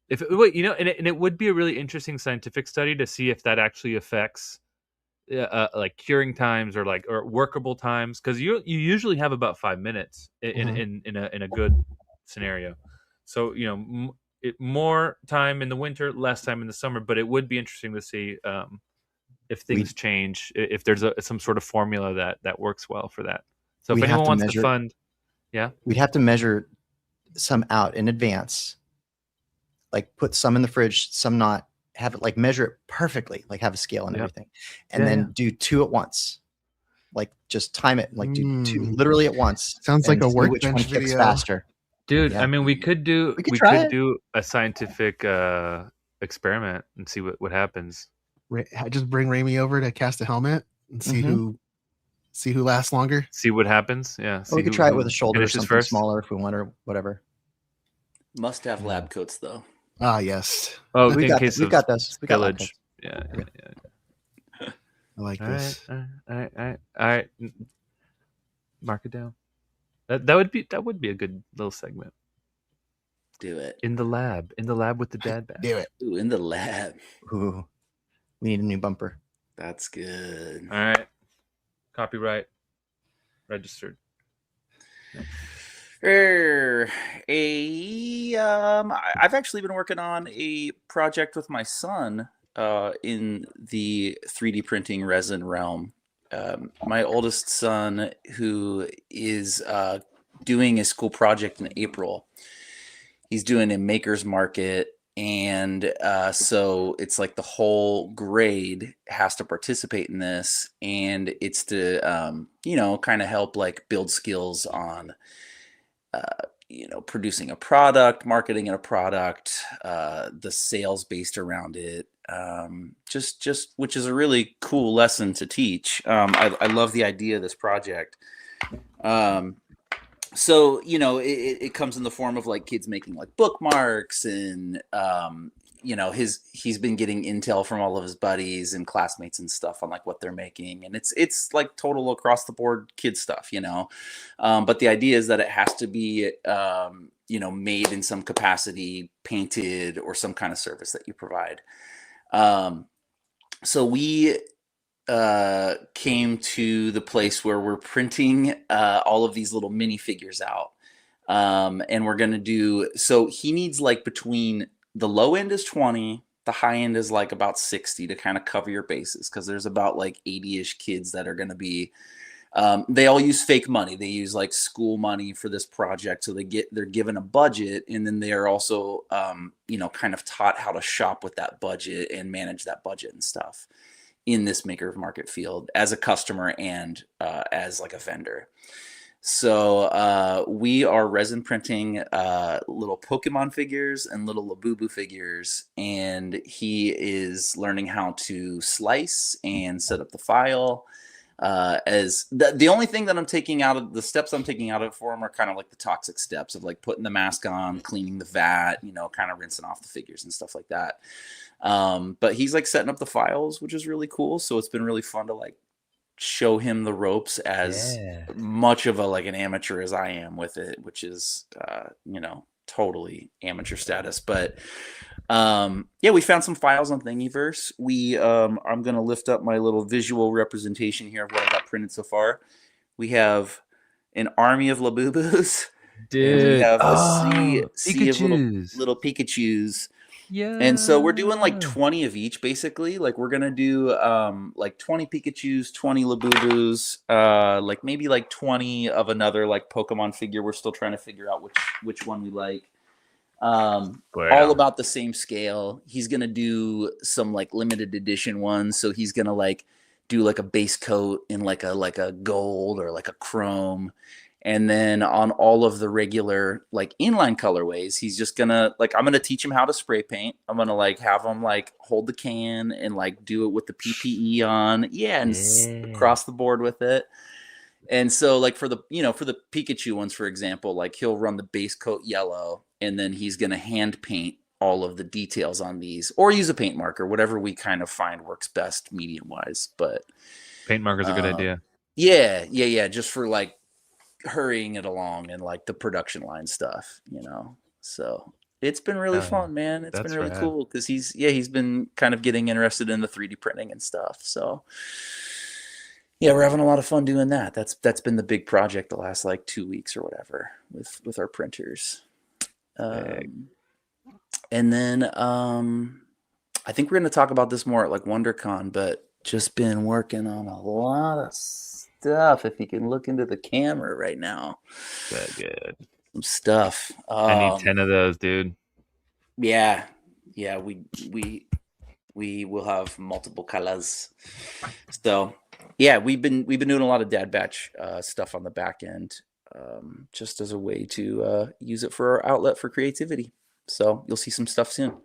it would be a really interesting scientific study to see if that actually affects like curing times or workable times, because you usually have about 5 minutes in a good scenario. So more time in the winter, less time in the summer, but it would be interesting to see if things change, if there's some sort of formula that works well for that. So if anyone wants to fund, we'd have to measure some out in advance, like put some in the fridge, some not, have it like measure it perfectly, like have a scale and everything, and then do 2 at once, like just time it, like do 2 literally at once. Sounds like a workbench video. Kicks faster, dude. I mean, we could do a scientific experiment and see what happens. Just bring Raimi over to cast a helmet and see who lasts longer. See what happens. Yeah. We could try it with a shoulder or something smaller if we want, or whatever. Must have lab coats though. Ah, yes. Oh, we've got this. Spillage. Yeah. I like this. All right. Mark it down. That would be a good little segment. Do it. In the lab with the dad bag. Do it. Ooh, in the lab. Ooh, we need a new bumper. That's good. All right. Copyright registered. I've actually been working on a project with my son in the 3D printing resin realm. My oldest son, who is doing a school project in April, he's doing a maker's market, and so it's like the whole grade has to participate in this, and it's to kind of help like build skills on producing a product, marketing a product, the sales based around it, just which is a really cool lesson to teach. I love the idea of this project. So it comes in the form of like kids making like bookmarks, and he's been getting intel from all of his buddies and classmates and stuff on like what they're making, and it's like total across the board kid stuff, but the idea is that it has to be made in some capacity, painted, or some kind of service that you provide. So we came to the place where we're printing all of these little minifigures out, and we're gonna do, so he needs like between the low end is 20, the high end is like about 60 to kind of cover your bases, because there's about like 80-ish kids that are going to be they all use fake money. They use like school money for this project, so they're given a budget, and then they are also kind of taught how to shop with that budget and manage that budget and stuff in this maker of market field as a customer and as like a vendor. So we are resin printing little Pokemon figures and little Labubu figures, and he is learning how to slice and set up the file. As the only thing that I'm taking out of the steps I'm taking out of it for him are kind of like the toxic steps of like putting the mask on, cleaning the vat, kind of rinsing off the figures and stuff like that. But he's like setting up the files, which is really cool. So it's been really fun to like show him the ropes as much of an amateur as I am with it, which is totally amateur status. But we found some files on Thingiverse. I'm gonna lift up my little visual representation here of what I got printed so far. We have an army of Labubus. Dude, we have a sea of Pikachus. little Pikachus. Yeah. And so we're doing like 20 of each, basically. Like we're gonna do like 20 Pikachus, 20 Labubus, like maybe like 20 of another like Pokemon figure. We're still trying to figure out which one we like. All about the same scale. He's gonna do some like limited edition ones. So he's gonna like do like a base coat in like a gold or like a chrome. And then on all of the regular like inline colorways, he's just gonna like, I'm gonna teach him how to spray paint. I'm gonna like have him like hold the can and like do it with the PPE on, and across the board with it. And so like for the Pikachu ones, for example, like he'll run the base coat yellow, and then he's gonna hand paint all of the details on these, or use a paint marker, whatever we kind of find works best medium wise. But Paint marker's a good idea. Yeah, just for like hurrying it along and like the production line stuff, So it's been really fun, man. It's been really cool because he's been kind of getting interested in the 3D printing and stuff. So yeah, we're having a lot of fun doing that. That's been the big project the last like 2 weeks or whatever with our printers. And then I think we're going to talk about this more at like WonderCon, but just been working on a lot of stuff. If you can look into the camera right now. That good. Some stuff. I need 10 of those, dude. Yeah, we will have multiple colors. So yeah, we've been doing a lot of Dad Batch stuff on the back end, just as a way to use it for our outlet for creativity. So you'll see some stuff soon.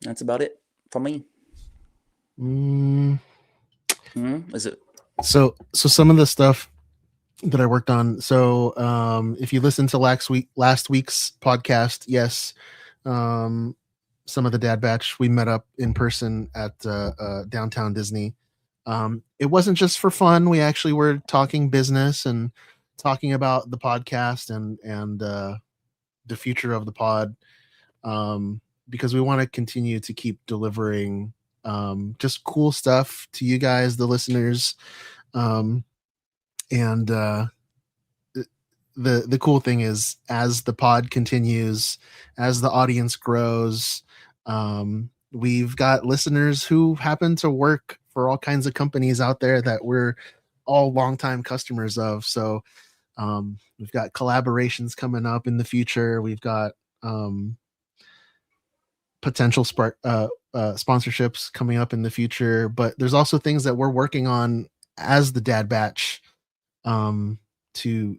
That's about it for me. Is it? So some of the stuff that I worked on. So if you listen to last week's podcast, yes, some of the Dad Batch, we met up in person at downtown Disney. It wasn't just for fun. We actually were talking business and talking about the podcast and the future of the pod, because we want to continue to keep delivering just cool stuff to you guys, the listeners. And the cool thing is, as the pod continues, as the audience grows, we've got listeners who happen to work for all kinds of companies out there that we're all longtime customers of. So we've got collaborations coming up in the future. We've got potential sponsorships coming up in the future, but there's also things that we're working on as the Dad Batch to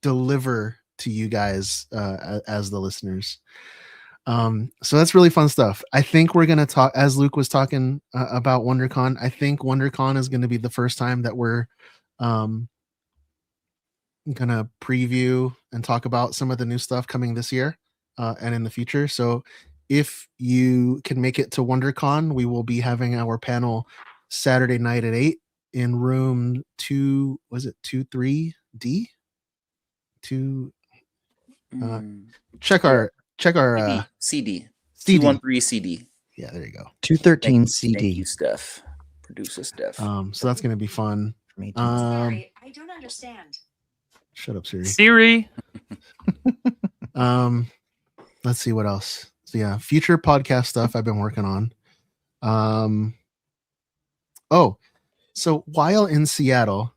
deliver to you guys as the listeners. So that's really fun stuff. I think we're going to talk, as Luke was talking about WonderCon, I think WonderCon is going to be the first time that we're going to preview and talk about some of the new stuff coming this year and in the future. So if you can make it to WonderCon, we will be having our panel Saturday night at 8 in room 23D? Check our CD. 213 CD. Yeah, there you go. 213 CD. Thank you, Steph. Producer Steph. So that's gonna be fun. Sorry, I don't understand. Shut up, Siri. Siri. Let's see what else. So yeah, future podcast stuff I've been working on. So while in Seattle,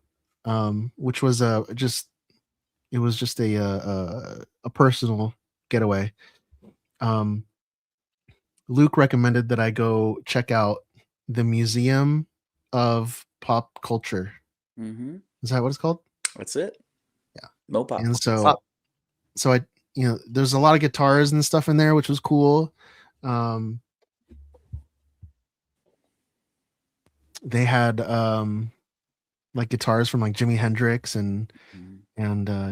which was just a personal getaway. Luke recommended that I go check out the Museum of Pop Culture. Mm-hmm. Is that what it's called? That's it. Yeah. Mopop. And so I, there's a lot of guitars and stuff in there, which was cool. They had like guitars from like Jimi Hendrix and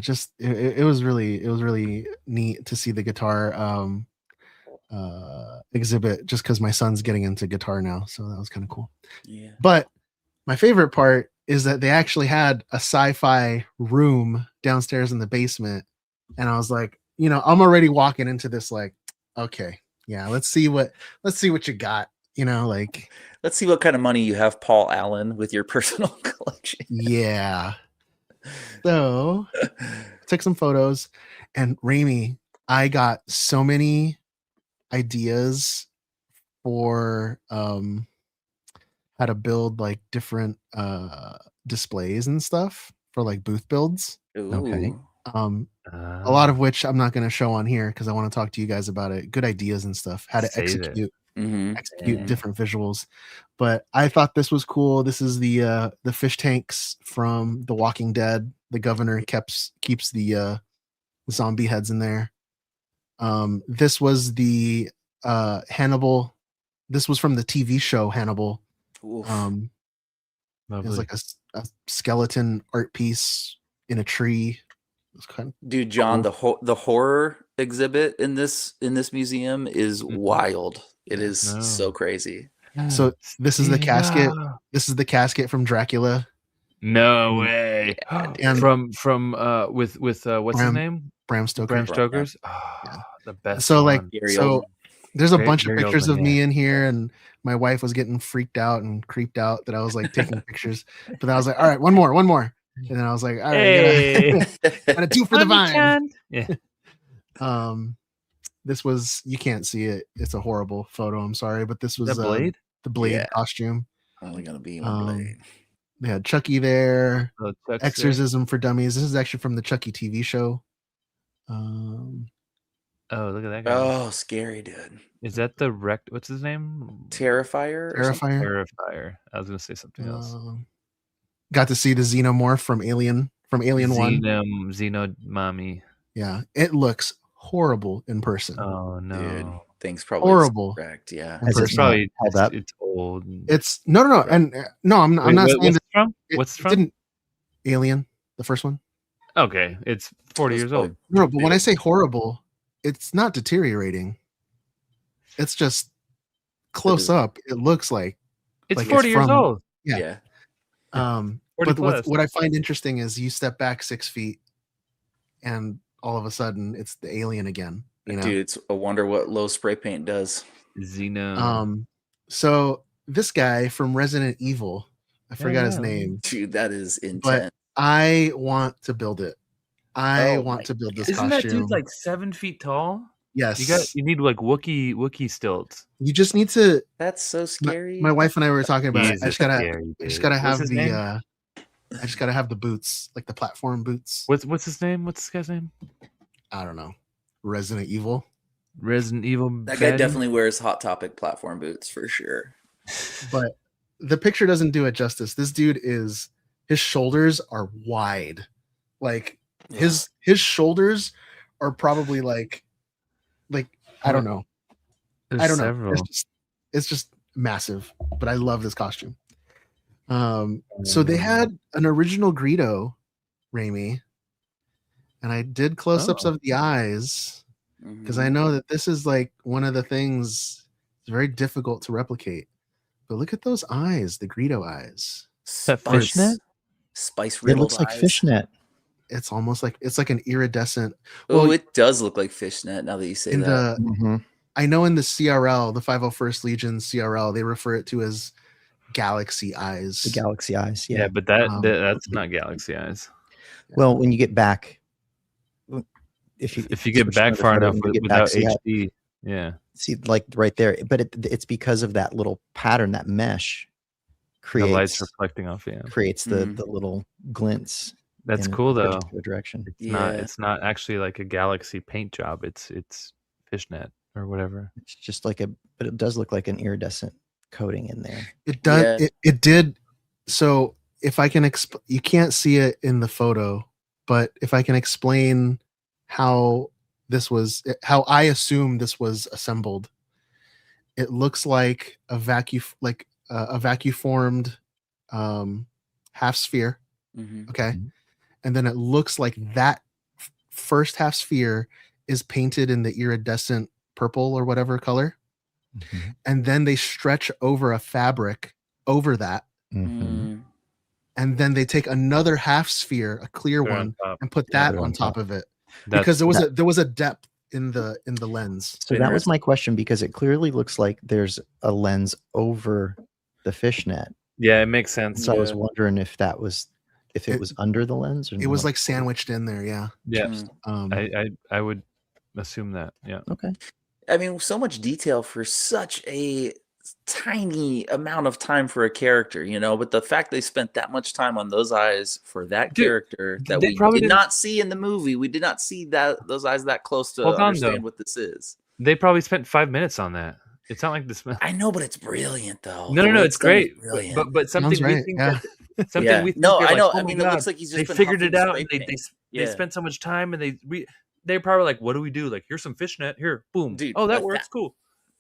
just it was really neat to see the guitar exhibit, just because my son's getting into guitar now, so that was kind of cool. Yeah. But my favorite part is that they actually had a sci-fi room downstairs in the basement, and I was like, I'm already walking into this like, okay, yeah, let's see what you got, like, let's see what kind of money you have, Paul Allen, with your personal collection. Yeah. So took some photos, and Rami, I got so many ideas for how to build like different displays and stuff for like booth builds. Ooh. Okay. A lot of which I'm not going to show on here because I want to talk to you guys about it. Good ideas and stuff, how to execute execute different visuals. But I thought this was cool. This is the fish tanks from The Walking Dead. The governor keeps the zombie heads in there. This was the Hannibal. This was from the TV show Hannibal. It was like a skeleton art piece in a tree. It was kind of Dude, John, cool. the horror exhibit in this museum is wild. It is so crazy. So this is the casket. This is the casket from Dracula. No way. And from with what's his name? Bram Stoker. Bram Stoker's. The best. So like one. there's a bunch of Gary pictures Oldman, of me in here, and my wife was getting freaked out and creeped out that I was like taking pictures. But then I was like, all right, one more. And then I was like, all right, gotta do for the vine. Yeah. This was, you can't see it. It's a horrible photo. I'm sorry, but this was The Blade? The Blade costume. Only gonna be one Blade. They had Chucky there. Oh, Chuck's Exorcism for Dummies. This is actually from the Chucky TV show. Oh, look at that guy. Oh, scary, dude. Is that what's his name? Terrifier? Terrifier. I was gonna say something else. Got to see the Xenomorph from Alien 1. Xeno mommy. Yeah, it looks horrible in person. Oh no, dude, things probably horrible. Correct, yeah. It's probably held up. It's old. It's no, and no, I'm not saying what's it from? What's it from? Didn't Alien, the first one? Okay, it's 40 years old. No, but when I say horrible, it's not deteriorating. It's just close up. It looks like it's 40 years old. Yeah. But what I find interesting is you step back 6 feet, and all of a sudden it's the alien again. You know? Dude, it's a wonder what low spray paint does. Xeno. So this guy from Resident Evil, I forgot his name. Dude, that is intense. But I want to build it. I want to build this Isn't costume. that dude like 7 feet tall? Yes. You need like Wookiee stilts. You just need to. That's so scary. My wife and I were talking about it. I just gotta have What's his name? I just gotta have the boots, like the platform boots. What's his name? What's this guy's name? I don't know. Resident Evil. That guy definitely wears Hot Topic platform boots for sure. But the picture doesn't do it justice. This dude his shoulders are wide. Like his shoulders are probably like I don't know. I don't know. It's just massive. But I love this costume. So they had an original Greedo, Raimi, and I did close-ups of the eyes because I know that this is like one of the things it's very difficult to replicate. But look at those eyes, the Greedo eyes. Fishnet? Spice riddled. It looks like fishnet. It's almost like it's like an iridescent. Oh, it does look like fishnet now that you say that. I know in the CRL, the 501st Legion CRL, they refer it to as galaxy eyes. The galaxy eyes, yeah, but that's not galaxy eyes. Well, when you get back, if you get back far enough without HD, yeah. See, like right there, but it's because of that little pattern, that mesh creates the lights reflecting off. Yeah, creates the little glints. That's cool though. Direction. It's not actually like a galaxy paint job. It's fishnet or whatever. It's just like but it does look like an iridescent coating in there. It does. Yeah. It did. So if I can you can't see it in the photo, but if I can explain how I assume this was assembled, it looks like a vacuum formed half sphere. Okay. And then it looks like that first half sphere is painted in the iridescent purple or whatever color. And then they stretch over a fabric over that. And then they take another half sphere, a clear one, and put that on top of it. Because there was a depth in the lens. So that was my question, because it clearly looks like there's a lens over the fishnet. Yeah, it makes sense. So I was wondering if it was under the lens, or it was like sandwiched in there. Yeah. I would assume that. Yeah. Okay. I mean, so much detail for such a tiny amount of time for a character, you know, but the fact they spent that much time on those eyes for that character that we did not see in the movie, we did not see those eyes that close to understand what this is. They probably spent 5 minutes on that. It's not like the smell. I know, but it's brilliant though. No, The no, way no, it's done is great. brilliant. But something Sounds we right, think yeah. something Yeah. we think No, are I like, know. oh I my mean, it God, looks like he's just they been figured huffing it out spray and they paint. they spent so much time and they're probably like, what do we do? Like, here's some fishnet. Here, boom. Dude, Oh, that works. Cool.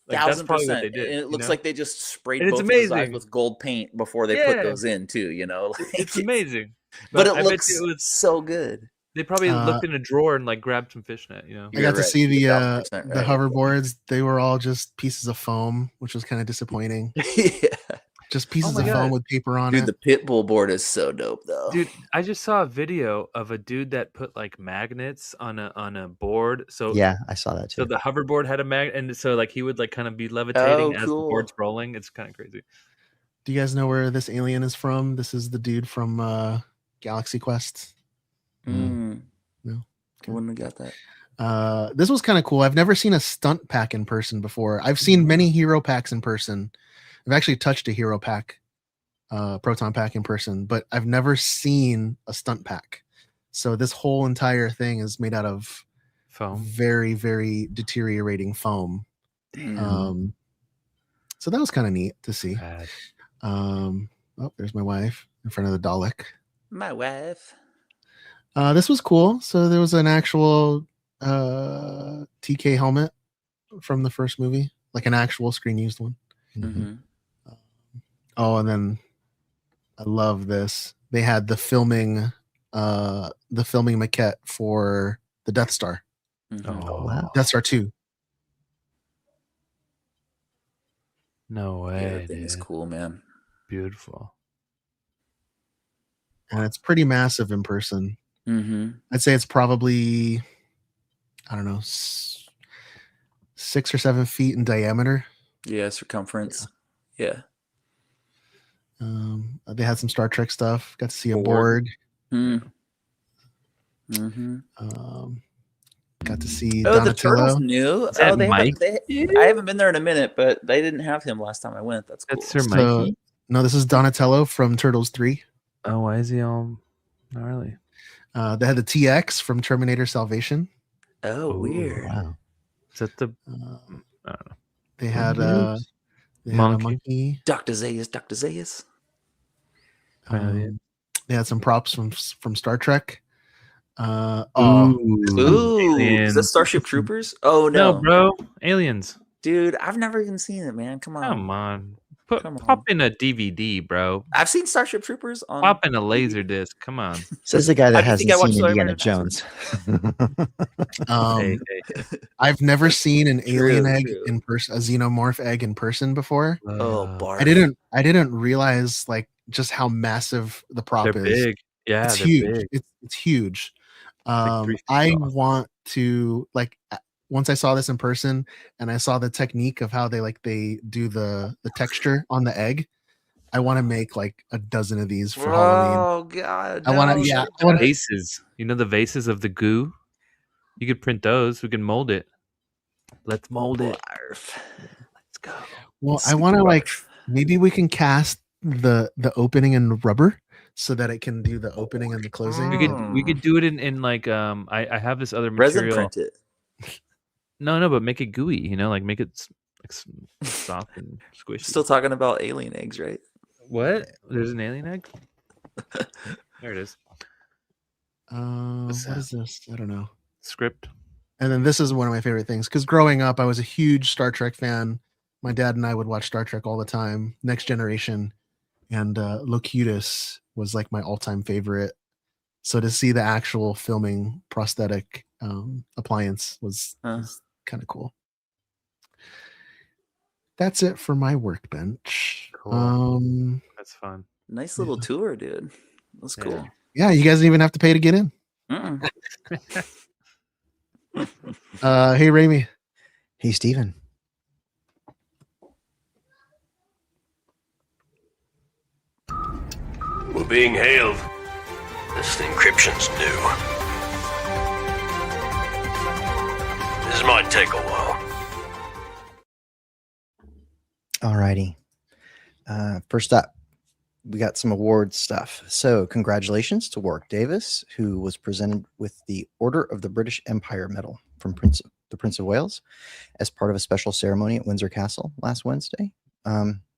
Like that's probably what 1,000%. they did. And it looks like they just sprayed And it's both of his eyes amazing. with gold paint before they put Yeah. those in too. You know, It's amazing. But it I bet looks you it was so good. they probably looked in a drawer and like grabbed some fishnet, you know. I got to see the 1,000% the right. hoverboards. They were all just pieces of foam, which was kind of disappointing. Yeah. Just pieces my of God. foam with paper on Dude, it. the pit bull board is so dope though. Dude, I just saw a video of a dude that put like magnets on a board. So Yeah, I saw that so too. the hoverboard had a magnet, and so like he would like kind of be levitating as the cool. board's rolling. It's kind of crazy. Do you guys know where this alien is from? This is the dude from Galaxy Quest. No, Okay. I wouldn't have got that. This was kind of cool. I've never seen a stunt pack in person before. I've seen many hero packs in person. I've actually touched a hero pack, proton pack in person, but I've never seen a stunt pack. So this whole entire thing is made out of Foam. very, very deteriorating foam. So that was kind of neat to see. Bad. Oh, there's my wife in front of the Dalek. My wife. This was cool. So there was an actual TK helmet from the first movie, like an actual screen used one. Mm-hmm. Oh, and then I love this. They had the filming maquette for the Death Star. Mm-hmm. Oh wow. Death Star 2. No Yeah, way. that thing is Dude. cool, man. Beautiful. And it's pretty massive in person. Mm-hmm. I'd say it's probably, I don't know, 6 or 7 feet in diameter. Yeah, circumference. Yeah. They had some Star Trek stuff. Got to see a Borg. Borg. Mm-hmm. Got to see Oh, the Donatello. turtle's new. Is that They Mike? I haven't been there in a minute, but they didn't have him last time I went. That's cool. That's Sir So, Mikey. no, this is Donatello from Turtles 3. Oh, why is he all gnarly? They had the TX from Terminator Salvation. Oh, weird. Wow. Is that the Uh, I don't know. they had Oops. they had a Monkey. monkey. Dr. Zayas. They had some props from Star Trek. Ooh, Aliens. is that Starship Troopers? Oh no, No, bro. Aliens. dude, I've never even seen it, man. Come on. Come on. Come Pop on. in a DVD, bro. I've seen Starship Troopers on. Pop in a laser disc. Come on. Says the guy that How do you think hasn't I watched seen the Indiana Librarian Jones. Hey. I've never seen an alien egg true. in person, a xenomorph egg in person before. Oh, Bart. I didn't realize like just how massive the prop They're is. big. Yeah, It's they're huge. big. It's huge. Like 3 feet I tall. want to like once I saw this in person and I saw the technique of how they do the texture on the egg. I want to make like a dozen of these for Halloween. Oh God. I want no, to, yeah. don't I wanna, Vases. You know the vases of the goo? You could print those. We can mold it. Let's mold it. Barf. Let's go. well, I want to like maybe we can cast the opening in rubber so that it can do the opening and the closing. We could do it in like I have this other Resin material. print it. No, but make it gooey. You know, like make it soft and squishy. Still talking about alien eggs, right? What? There's an alien egg. There it is. What that? is this? I don't know. Script. And then this is one of my favorite things because growing up, I was a huge Star Trek fan. My dad and I would watch Star Trek all the time. Next Generation, and Locutus was like my all-time favorite. So to see the actual filming prosthetic appliance was kind of cool. That's it for my workbench. Cool. That's fun. Nice little tour, dude. That's cool. Yeah, you guys didn't even have to pay to get in. Mm-mm. Hey, Raimi. Hey, Steven. We're being hailed. This encryption's new. This might take a while. Alrighty. First up, we got some award stuff. So congratulations to Warwick Davis, who was presented with the Order of the British Empire Medal from Prince the Prince of Wales, as part of a special ceremony at Windsor Castle last Wednesday,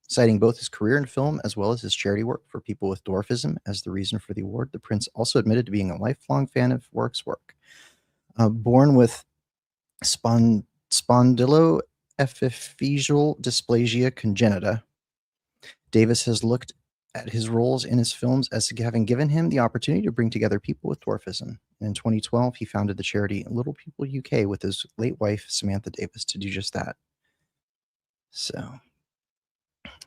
citing both his career in film as well as his charity work for people with dwarfism as the reason for the award. The Prince also admitted to being a lifelong fan of Warwick's work. Born with spondyloepiphyseal dysplasia congenita, Davis has looked at his roles in his films as having given him the opportunity to bring together people with dwarfism. In 2012, he founded the charity Little People UK with his late wife, Samantha Davis, to do just that. So,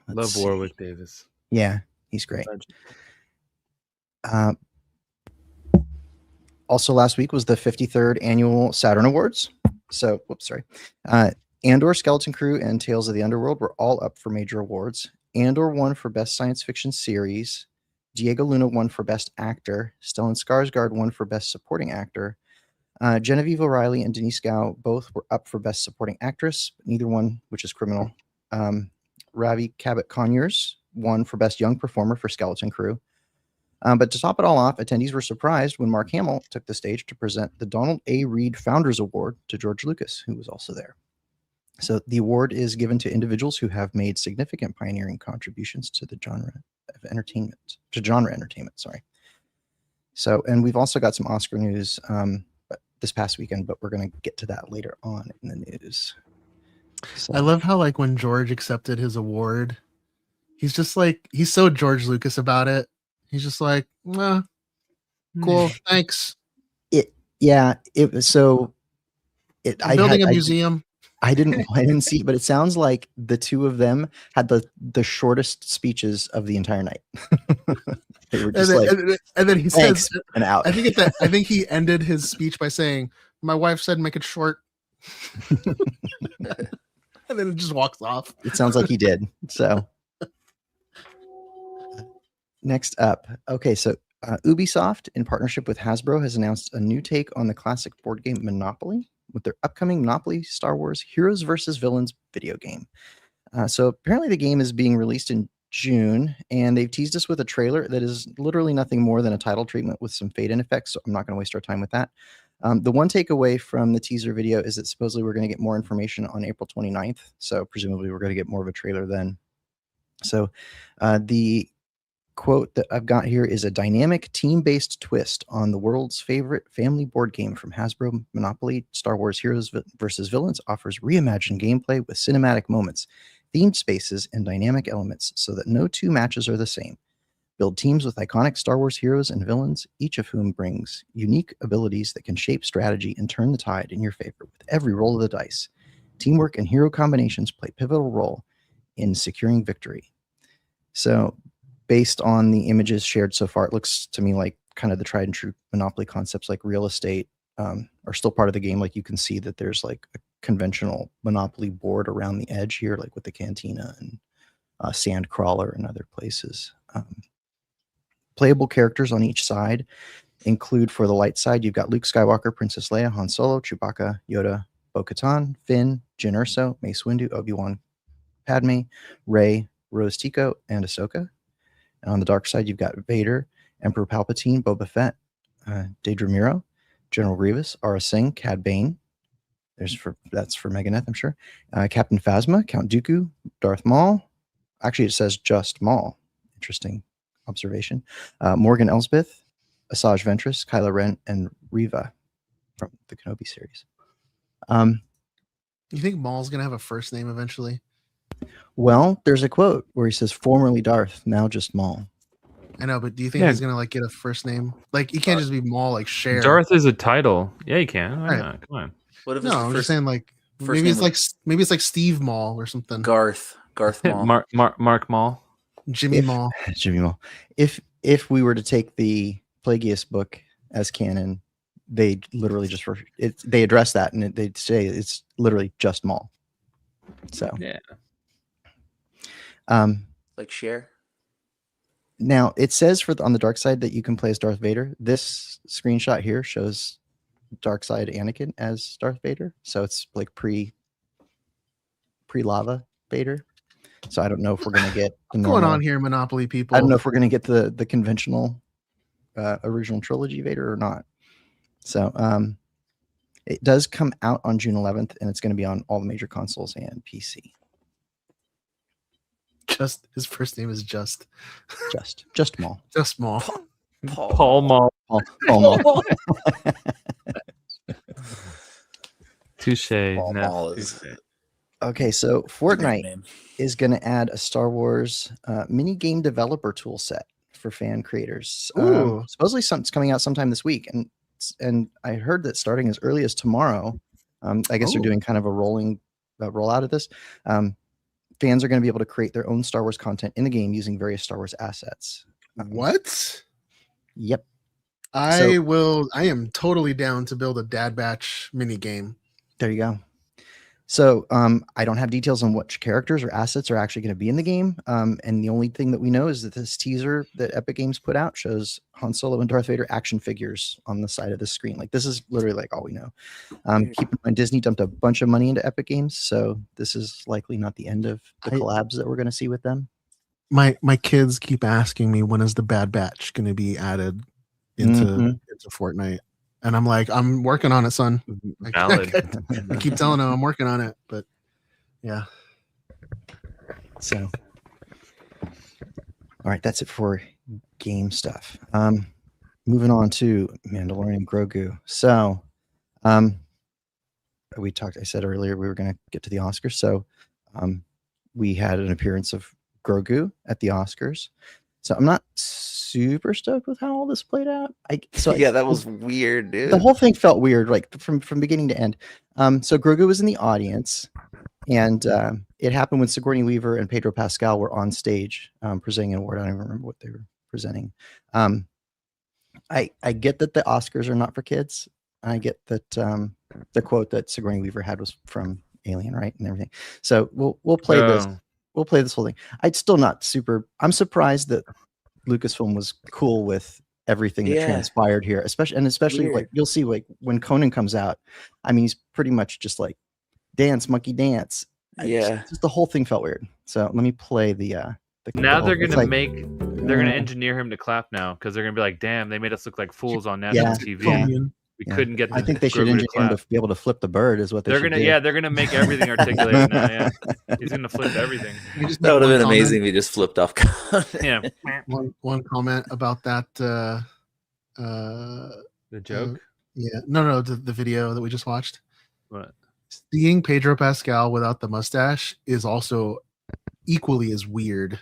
Love Warwick Davis. Yeah, he's great. Also, last week was the 53rd annual Saturn Awards. So, Andor, Skeleton Crew, and Tales of the Underworld were all up for major awards. Andor won for Best Science Fiction Series. Diego Luna won for Best Actor. Stellan Skarsgård won for Best Supporting Actor. Genevieve O'Reilly and Denise Gow both were up for Best Supporting Actress, but neither one, which is criminal. Ravi Cabot-Conyers won for Best Young Performer for Skeleton Crew. But to top it all off, attendees were surprised when Mark Hamill took the stage to present the Donald A. Reed Founders Award to George Lucas, who was also there. So the award is given to individuals who have made significant pioneering contributions to the genre entertainment. Sorry. So, and we've also got some Oscar news this past weekend, but we're going to get to that later on in the news. So. I love how like when George accepted his award, he's just like, he's so George Lucas about it. He's just like, cool, thanks. I'm building a museum. I didn't see, but it sounds like the two of them had the shortest speeches of the entire night. They were just and then he says, and out. I think he ended his speech by saying, "My wife said make it short," and then it just walks off. It sounds like he did. So next up, so Ubisoft, in partnership with Hasbro, has announced a new take on the classic board game Monopoly with their upcoming Monopoly Star Wars Heroes vs. Villains video game. So apparently the game is being released in June, and they've teased us with a trailer that is literally nothing more than a title treatment with some fade-in effects, so I'm not going to waste our time with that. The one takeaway from the teaser video is that supposedly we're going to get more information on April 29th, so presumably we're going to get more of a trailer then. So the quote that I've got here is a dynamic team-based twist on the world's favorite family board game from Hasbro. Monopoly Star Wars Heroes vs. Villains offers reimagined gameplay with cinematic moments, themed spaces, and dynamic elements so that no two matches are the same. Build teams with iconic Star Wars heroes and villains, each of whom brings unique abilities that can shape strategy and turn the tide in your favor with every roll of the dice. Teamwork and hero combinations play a pivotal role in securing victory. So, based on the images shared so far, it looks to me like kind of the tried and true Monopoly concepts like real estate are still part of the game. Like you can see that there's like a conventional Monopoly board around the edge here, like with the cantina and sand crawler and other places. Playable characters on each side include, for the light side, you've got Luke Skywalker, Princess Leia, Han Solo, Chewbacca, Yoda, Bo-Katan, Finn, Jyn Erso, Mace Windu, Obi-Wan, Padme, Rey, Rose Tico, and Ahsoka. And on the dark side, you've got Vader, Emperor Palpatine, Boba Fett, Dedra Meero, General Grievous, Aurra Singh, Cad Bane. That's for Megadeth, I'm sure. Captain Phasma, Count Dooku, Darth Maul. Actually, it says just Maul. Interesting observation. Morgan Elsbeth, Asajj Ventress, Kylo Ren, and Reva from the Kenobi series. You think Maul's gonna have a first name eventually? Well, there's a quote where he says, "Formerly Darth, now just Maul." I know, but do you think he's gonna like get a first name? Like he can't just be Maul, like Cher. Darth is a title. Yeah, you can. Why Right. not? Come on. What if No, I'm just saying like maybe it's like Steve Maul or something. Garth Maul. Mark Maul. Jimmy Maul. Jimmy Maul. If we were to take the Plagueis book as canon, they literally just they address that and they'd say it's literally just Maul. So yeah. Like Cher. Now it says on the dark side that you can play as Darth Vader. This screenshot here shows dark side Anakin as Darth Vader, so it's like pre lava Vader. So I don't know if we're gonna get what's going on here, Monopoly people. I don't know if we're gonna get the conventional original trilogy Vader or not. So It does come out on June 11th, and it's going to be on all the major consoles and PC. Just his first name is Just Maul. Just Maul. Paul Maul. Paul Maul. Touche. Paul No, Maul is- touche. Okay, so Great Fortnite name. is going to add a Star Wars mini game developer tool set for fan creators. Ooh. Supposedly something's coming out sometime this week, and I heard that starting as early as tomorrow. I guess they're Oh. doing kind of a rolling rollout of this. Fans are going to be able to create their own Star Wars content in the game using various Star Wars assets. What? Yep. I So- am totally down to build a Dad Batch mini game. There you go. So I don't have details on which characters or assets are actually going to be in the game. And the only thing that we know is that this teaser that Epic Games put out shows Han Solo and Darth Vader action figures on the side of the screen. Like, this is literally like all we know. Keep in mind, Disney dumped a bunch of money into Epic Games, so this is likely not the end of the collabs that we're going to see with them. My kids keep asking me, when is the Bad Batch going to be added into Fortnite? And I'm like, I'm working on it, son. Valid. I keep telling them I'm working on it, but yeah. So, all right, that's it for game stuff. Moving on to Mandalorian Grogu. So, I said earlier we were going to get to the Oscars. So, we had an appearance of Grogu at the Oscars. So I'm not super stoked with how all this played out. Yeah, that was weird, dude. The whole thing felt weird, like from beginning to end. So Grogu was in the audience, and it happened when Sigourney Weaver and Pedro Pascal were on stage presenting an award. I don't even remember what they were presenting. I get that the Oscars are not for kids. I get that the quote that Sigourney Weaver had was from Alien, right, and everything. So we'll play this. We'll play this whole thing. I'm surprised that Lucasfilm was cool with everything that transpired here, especially Weird. like you'll see like when Conan comes out. I mean, he's pretty much just like dance, monkey dance. Just the whole thing felt weird. So let me play the Now they're it's gonna like- they're gonna engineer him to clap now because they're gonna be like, damn, they made us look like fools on national TV. Yeah. We couldn't get. I think they should Grogu engineer him clap. to be able to flip the bird. Is what They're should gonna. do. Yeah, they're gonna make everything articulated now. Yeah, he's gonna flip everything. That would have been amazing if he just flipped off. Yeah. One comment about that. The joke. Yeah. No. The video that we just watched. What? Seeing Pedro Pascal without the mustache is also equally as weird.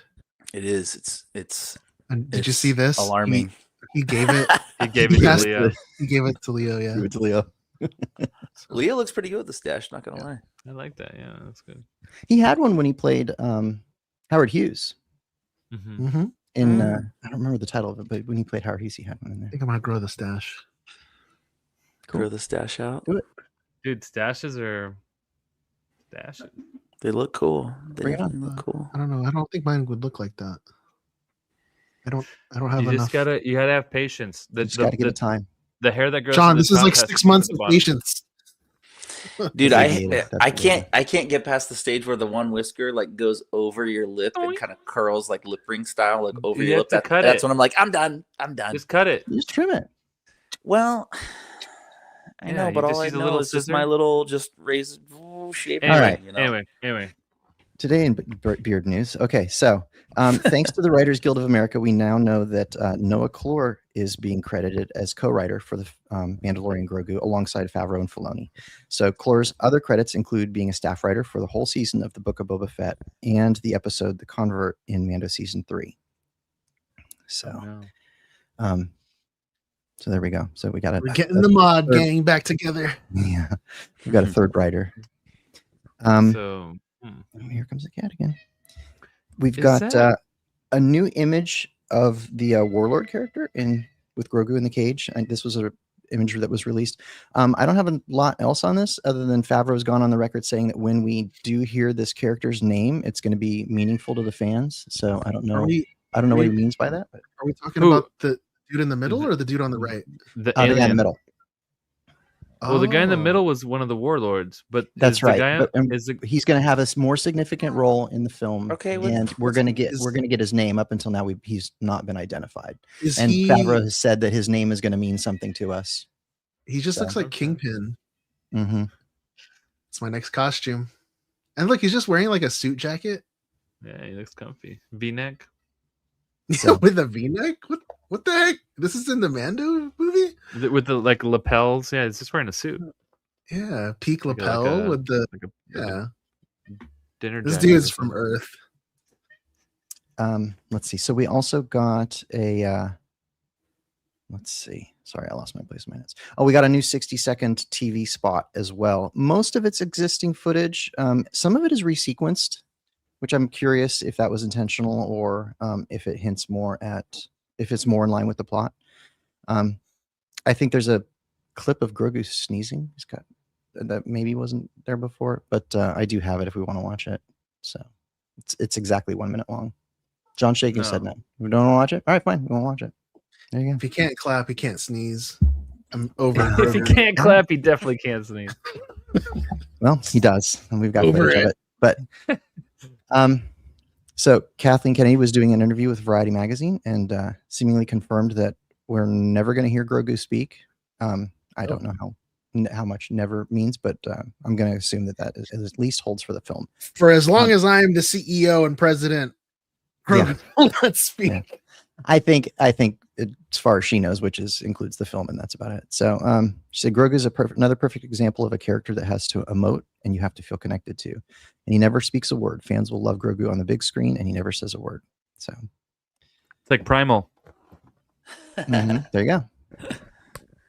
It is. It's. And did you see this? Alarming. He gave it. He gave it to Leo. He gave it to Leo. Yeah. Give it to Leo. Leo looks pretty good with the stash. Not gonna lie. I like that. Yeah, that's good. He had one when he played Howard Hughes. Mm-hmm. In I don't remember the title of it, but when he played Howard Hughes, he had one in there. I think I'm gonna grow the stash. Cool. Grow the stash out. Do it. Dude, stashes are stashes. They look cool. They Bring it on. definitely look cool. I don't know. I don't think mine would look like that. I don't have You enough. just gotta have patience. You just gotta give it time. The hair that grows. John, to the this is top like has 6 to go months to of the bottom. patience. Dude, That's I can't get past the stage where the one whisker like goes over your lip and kind of curls like lip ring style, like over You your have lip. to cut That's it. when I'm like, I'm done. I'm done. Just cut it. Just trim it. Well, I Yeah, know, you but just all I use a know little is just my scissor. little just razor shape. Anyway, right. You know? anyway. Today in Beard News. Okay, so thanks to the Writers Guild of America, we now know that Noah Clore is being credited as co-writer for the Mandalorian Grogu alongside Favreau and Filoni. So Clore's other credits include being a staff writer for the whole season of the Book of Boba Fett and the episode The Convert in Mando Season 3. So, so there we go. So we got We're getting the mod gang back together. Yeah, we got a third writer. So Here comes the cat again. We've Is got that- a new image of the Warlord character with Grogu in the cage. And this was an image that was released. I don't have a lot else on this other than Favreau's gone on the record saying that when we do hear this character's name, it's going to be meaningful to the fans. So I don't know. Are we what he means by that. But are we talking Who? about the dude in the middle or the dude on the right? the the guy in the alien. middle. Well, the guy in the Oh. middle was one of the warlords, but That's is the right. guy- But, is the- he's going to have a more significant role in the film. Okay, and we're what's- going to get is- his name. Up until now, he's not been identified. Is And he? Favreau has said that his name is going to mean something to us. He just looks So- like Kingpin. Mm-hmm. It's my next costume. And look, he's just wearing like a suit jacket. Yeah, he looks comfy. V-neck. So- With a V-neck. What the heck? This is in the Mando movie. With the like lapels. Yeah, he's just wearing a suit. Yeah, peak Like a- lapel with the like yeah. dinner This jacket dude's or from something. Earth. Let's see. So we also got a let's see. Sorry, I lost my place in my notes. Oh, we got a new 60-second TV spot as well. Most of it's existing footage. Some of it is resequenced, which I'm curious if that was intentional or if it hints more at if it's more in line with the plot. I think there's a clip of Grogu sneezing. He's got that maybe wasn't there before, but I do have it if we want to watch it. So it's exactly 1 minute long. John Shaking said no. We don't want to watch it. All right, fine. We won't watch it. There you go. If he can't clap, he can't sneeze. I'm over. If he can't clap, he definitely can't sneeze. Well, he does, and we've got Over footage of it. But so Kathleen Kennedy was doing an interview with Variety Magazine and seemingly confirmed that we're never going to hear Grogu speak. I don't know how much never means, but I'm going to assume that at least holds for the film. For as long as I'm the CEO and president, Grogu will not speak. Yeah. I think as far as she knows, which includes the film, and that's about it. So she said Grogu is another perfect example of a character that has to emote and you have to feel connected to. And he never speaks a word. Fans will love Grogu on the big screen, and he never says a word. So It's like Primal. there you go.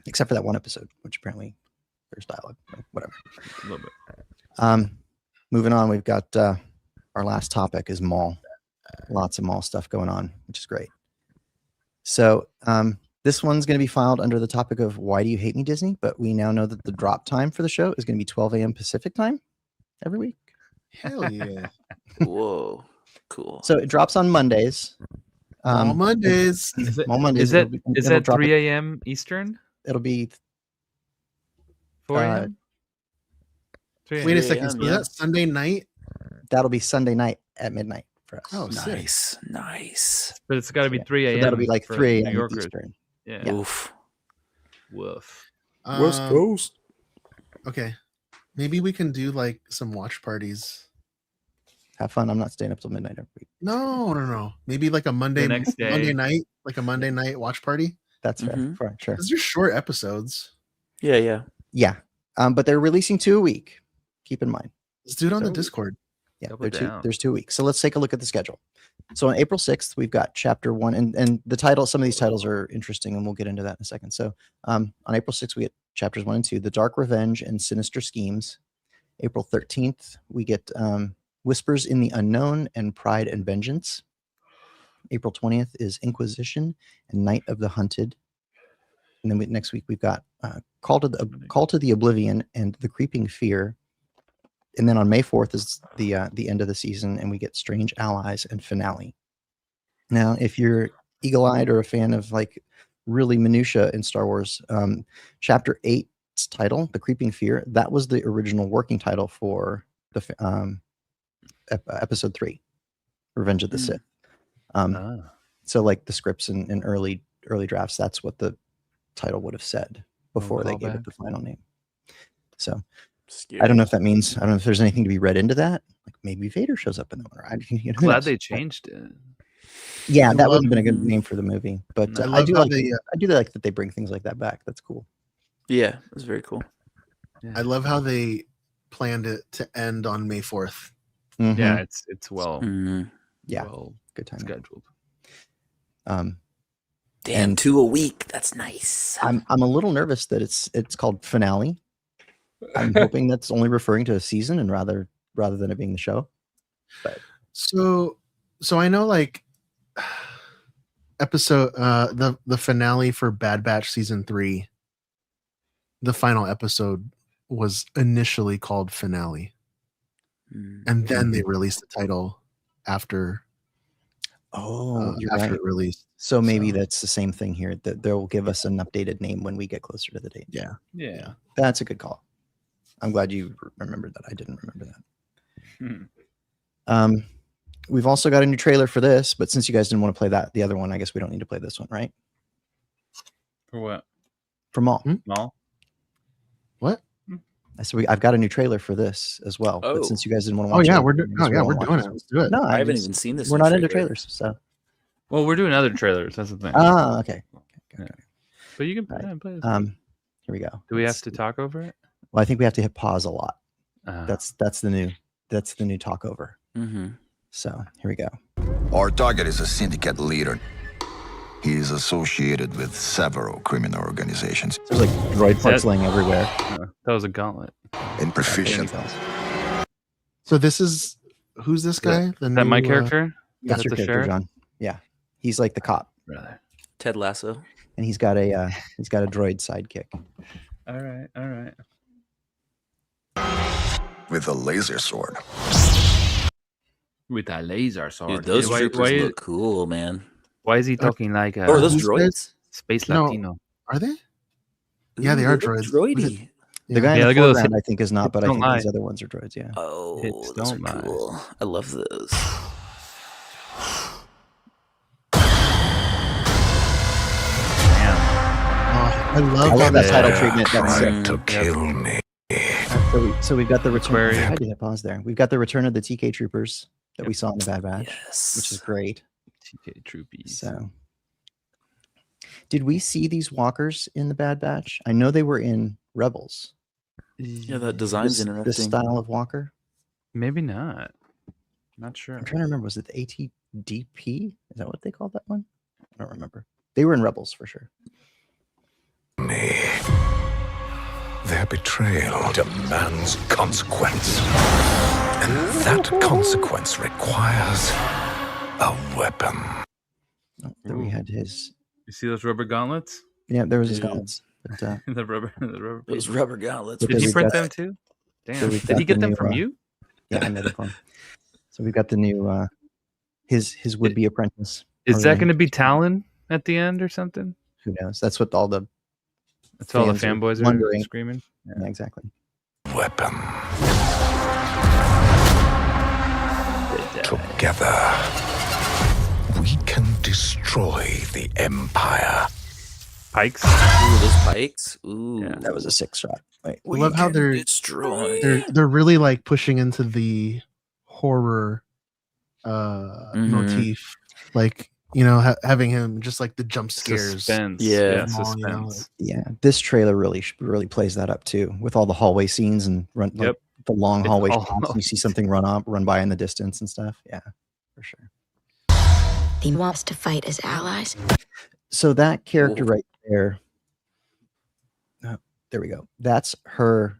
Except for that one episode, which apparently there's dialogue. Whatever. A little bit. Moving on, we've got our last topic is Maul. Lots of Maul stuff going on, which is great. So this one's going to be filed under the topic of why do you hate me, Disney? But we now know that the drop time for the show is going to be 12 a.m. Pacific time every week. Hell yeah. Whoa. Cool. So it drops on Mondays. All Mondays. Maul Mondays. Is that 3 a.m. Eastern? It'll be 4 a.m. Wait a second. So that's Sunday night? That'll be Sunday night at midnight for us. Oh, nice. But it's got to be 3 a.m. So that'll be like for 3 New a.m. Yorkers. Eastern. Yeah. Oof. Woof. West Coast. Okay. Maybe we can do like some watch parties. Have fun. I'm not staying up till midnight every week. No. Maybe like a Monday next day. Monday night, like a Monday night watch party. That's fair. Sure. These are short episodes. Yeah. But they're releasing 2 a week. Keep in mind. Let's do it on the Discord. Yeah, Double there's 2 weeks. So let's take a look at the schedule. So on April 6th, we've got chapter 1, and the title, some of these titles are interesting, and we'll get into that in a second. So on April 6th, we get chapters 1 and 2, The Dark Revenge and Sinister Schemes. April 13th, we get Whispers in the Unknown and Pride and Vengeance. April 20th is Inquisition and Night of the Hunted. And then next week, we've got Call to the Oblivion and The Creeping Fear. And then on May 4th is the end of the season, and we get Strange Allies and Finale. Now, if you're eagle-eyed or a fan of like really minutia in Star Wars, Chapter 8's title, The Creeping Fear, that was the original working title for the Episode 3, Revenge of the Sith. So like the scripts and early drafts, that's what the title would have said before they gave it the final name. So I don't know if that means, I don't know if there's anything to be read into that. Like maybe Vader shows up in the one. Glad they changed it. Yeah, that would have been a good name for the movie. But I do like that they bring things like that back. That's cool. Yeah, that's very cool. I love how they planned it to end on May 4th. Mm-hmm. Yeah, it's well, good time scheduled. Damn, 2 a week. That's nice. I'm a little nervous that it's called Finale. I'm hoping that's only referring to a season and rather than it being the show. But so I know like episode the finale for Bad Batch season 3, the final episode was initially called Finale. And then they released the title after you're after right. it released. So maybe that's the same thing here, that they'll give us an updated name when we get closer to the date. Yeah. That's a good call. I'm glad you remembered that. I didn't remember that. We've also got a new trailer for this, but since you guys didn't want to play the other one, I guess we don't need to play this one, right? For what? For Maul. Maul? What? So I've got a new trailer for this as well. Oh. But since you guys didn't want to Oh watch yeah, it, we're doing it. Let's do it. No, I haven't even seen this. We're new not into trailer. trailers, so. Well, we're doing other trailers. That's the thing. Ah, okay. Yeah. But you can Right. play this. Here we go. Do we have to talk over it? Well, I think we have to hit pause a lot. Uh, That's the new talk over. Mm-hmm. So here we go. Our target is a syndicate leader. He is associated with several criminal organizations. There's like droid parts laying everywhere. that was a gauntlet. And proficient. So this is who's this guy? Is that my character? That's your the character, sheriff? John. Yeah, he's like the cop, Brother. Ted Lasso. and he's got a droid sidekick. All right. With a laser sword. With a laser sword. Dude, those Why- troopers why- look cool, man. Why is he talking like a Oh, are those these droids? space No. Latino? Are they? Yeah, they Ooh, are look droids. Droidy. The guy Yeah, in look the at those foreground, hips. I think, is not, but I Don't think lie. these other ones are droids. Yeah. Oh, Hips those are don't lie. cool. I love those. Oh, I love I love that this. title treatment. That's sick. To kill me. So we've got the return. I Aquarium. had to hit pause there. We've got the return of the TK troopers that we saw in the Bad Batch, Yes. which is great. TK Troopies. So, did we see these walkers in the Bad Batch? I know they were in Rebels. Yeah, that design's This interesting. style of walker. Maybe not. Not sure. I'm trying to remember. Was it the ATDP? Is that what they called that one? I don't remember. They were in Rebels for sure. Me. Their betrayal demands consequence. And that consequence requires a weapon. Oh, there we had his. You see those rubber gauntlets? Yeah, there was his Dude. gauntlets. But, the rubber. Those rubber gauntlets. But Did he we've print got- them too? Damn. so we've Did got he get the them new, from you? yeah, I made it for him. So we've got the new his would be apprentice. Is that Orion. going to be Talon at the end or something? Who knows? That's what all the That's all the fans are fanboys are wondering. screaming. yeah, exactly. Weapon. Together, we can destroy the Empire. Pikes. Ooh, those pikes. Ooh, Yeah. That was a 6 shot. Wait, I love how they're destroy. they're really like pushing into the horror motif, like having him just like the jump scares. Suspense. Yeah. Maul, you know, suspense. yeah, this trailer really plays that up too, with all the hallway scenes and Yep. the long It's hallway all- shots, and you see something run by in the distance and stuff. Yeah, for sure. He wants to fight as allies. So that character Ooh. right there, there we go. That's her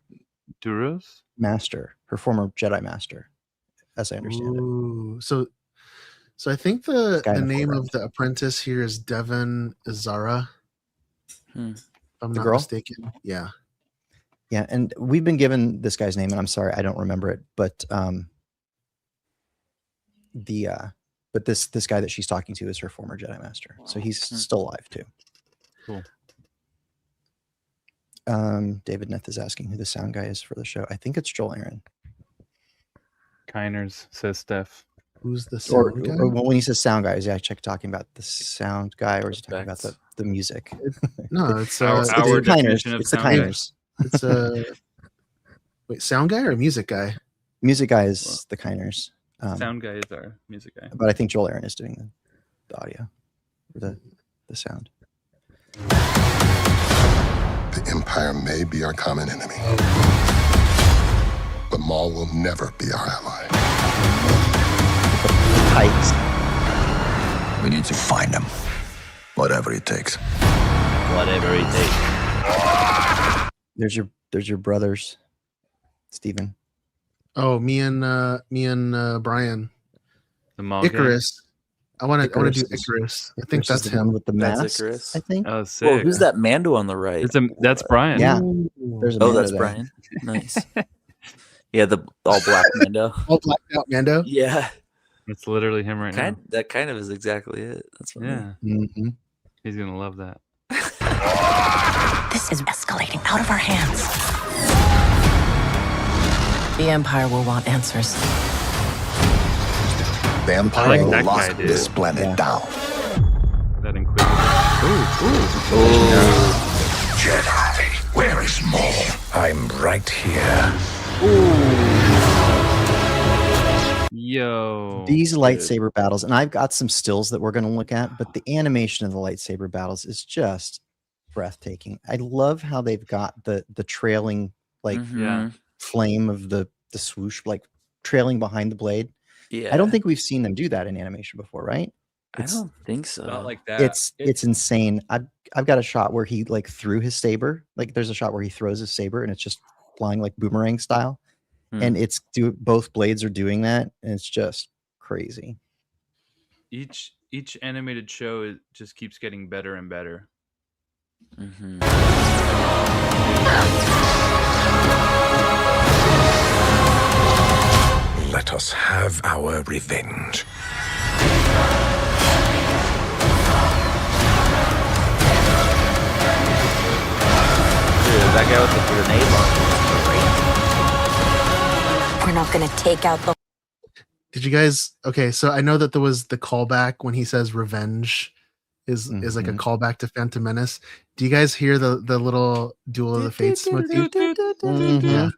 Duros? master, her former Jedi master, as I understand it. Ooh, so I think the Guy in the name foreground. of the apprentice here is Devon Izara. Hmm. If I'm The not girl? mistaken. Yeah. Yeah, and we've been given this guy's name, and I'm sorry I don't remember it, but this guy that she's talking to is her former Jedi master, so he's still alive too. Cool. David Neth is asking who the sound guy is for the show. I think it's Joel Aaron. Kiners, says Steph. Who's the Or, sound guy? or when he says sound guy, is he actually talking about the sound guy, or is he talking about Effects. the music? No, it's Our It's definition the Kiners. of It's the sound guy. Kiners. it's wait, sound guy or music guy? Music guy is the Kiners. Sound guy is our music guy. But I think Joel Aaron is doing the audio, or the sound. The Empire may be our common enemy, but Maul will never be our ally. Pikes. We need to find them. Whatever it takes. Whatever it takes. There's your brothers, Stephen. Oh, me and Brian. The Maul guy? Icarus. I want to do Icarus. Icarus. I think Versus that's the one him. with the That's mask. Icarus. I think. Oh, sick. Whoa, who's that Mando on the right? That's Brian. Yeah. Ooh. There's a Oh, Mando that's there. Brian. Nice. Yeah, the all black Mando. All blacked out Mando. Yeah, It's literally him right now. that kind of is exactly it. That's funny. Yeah. Mhm. He's going to love that. This is escalating out of our hands. The Empire will want answers. The I Empire like will that lock guy, dude. this planet Yeah. down. That Inquisitor. Jedi, where is Maul? I'm right here. Yo. These lightsaber battles, and I've got some stills that we're going to look at, but the animation of the lightsaber battles is just breathtaking. I love how they've got the trailing like flame of the swoosh like trailing behind the blade. I don't think we've seen them do that in animation before, right? I don't think so. Not like that. It's insane. I've got a shot where he like threw his saber. Like there's a shot where he throws his saber and it's just flying like boomerang style. And it's both blades are doing that, and it's just crazy. Each animated show just keeps getting better and better. Let us have our revenge. Dude, that guy with the grenade launcher. We're not gonna take out the. Did you guys? Okay, so I know that there was the callback when he says "revenge" is like a callback to Phantom Menace. Do you guys hear the little Duel of the Fates motif? Yeah.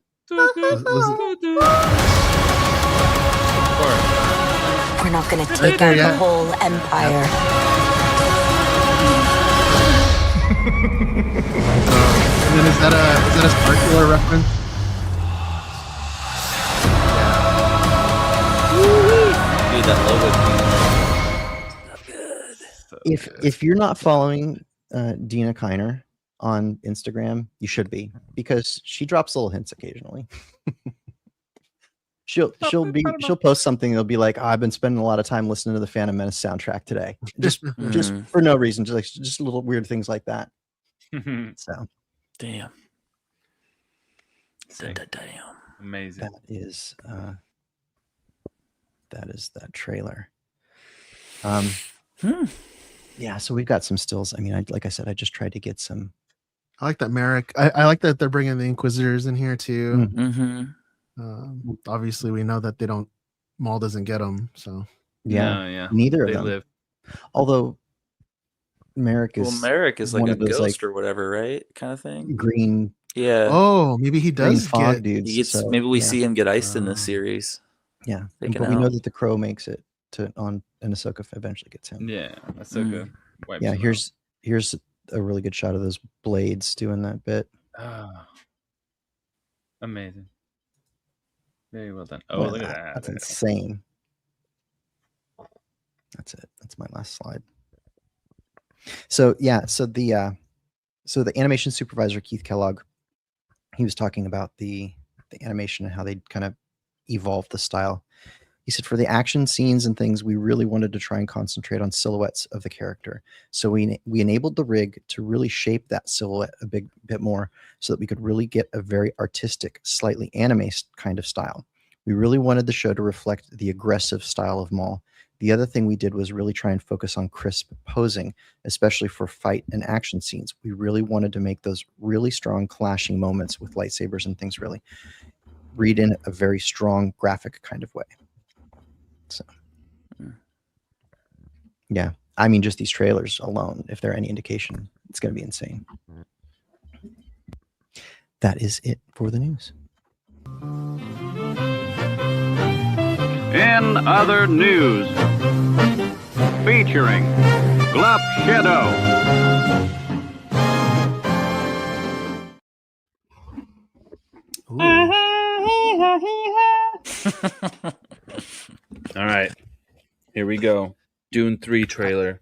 We're not gonna take out the whole empire. And then is that a Starkiller reference? Dude, that logo. If you're not following Dina Kiner on Instagram, you should be, because she drops little hints occasionally. she'll post something that'll be like, I've been spending a lot of time listening to the Phantom Menace soundtrack today. Just for no reason, just little weird things like that. So damn. Amazing. That is that trailer. Yeah, so we've got some stills. I mean, like I said, I just tried to get some. I like that Merrick. I like that they're bringing the Inquisitors in here too. Obviously, we know that Maul doesn't get them. So neither of them live. Although Merrick is like a ghost like, or whatever, right? Kind of thing. Green. Yeah. Oh, maybe he does fog get. Dudes. Maybe we see him get iced in this series. Yeah, but we know that the Crow makes it and Ahsoka eventually gets him. Yeah, Ahsoka. Yeah, here's a really good shot of those blades doing that bit. Amazing. Very well done. Oh, look at that. That's insane. That's it. That's my last slide. So the animation supervisor Keith Kellogg, he was talking about the animation and how they kind of evolved the style. He said, for the action scenes and things, we really wanted to try and concentrate on silhouettes of the character. So we enabled the rig to really shape that silhouette a bit more so that we could really get a very artistic, slightly anime kind of style. We really wanted the show to reflect the aggressive style of Maul. The other thing we did was really try and focus on crisp posing, especially for fight and action scenes. We really wanted to make those really strong clashing moments with lightsabers and things really read in a very strong graphic kind of way. So, yeah, I mean, just these trailers alone, if they're any indication, it's going to be insane. That is it for the news. In other news, featuring Glup Shadow. All right, here we go. Dune 3 trailer.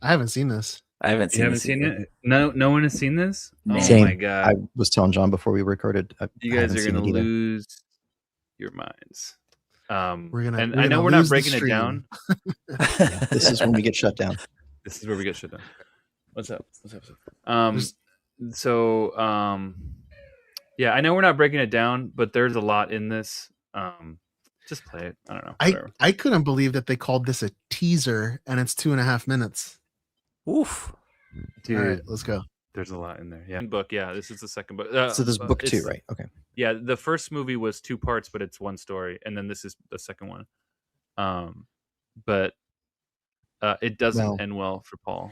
I haven't seen this. I haven't seen. You haven't seen it? No one has seen this. Oh Same. my god! I was telling John before we recorded. You guys are gonna lose your minds. We're gonna. And I know we're not breaking it down. Yeah, this is when we get shut down. This is where we get shut down. What's up? Yeah, I know we're not breaking it down, but there's a lot in this. Just play it. I don't know. I couldn't believe that they called this a teaser and it's 2.5 minutes. Oof. Dude, all right, let's go. There's a lot in there. Yeah. Book. Yeah, this is the second book. So this book 2, right? Okay. Yeah, the first movie was 2 parts, but it's one story, and then this is the second one. But it doesn't end well for Paul.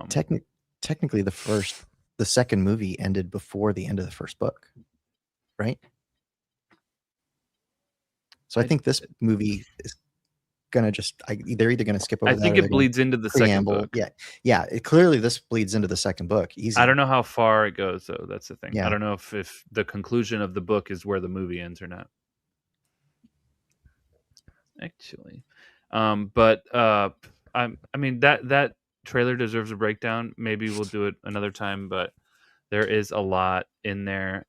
Technically, the first the second movie ended before the end of the first book, right? So I think this movie is gonna they're either gonna skip over. I think it bleeds into the second book. Yeah. Clearly, this bleeds into the second book. Easy. I don't know how far it goes though. That's the thing. Yeah. I don't know if the conclusion of the book is where the movie ends or not. Actually, but I mean that trailer deserves a breakdown. Maybe we'll do it another time, but there is a lot in there.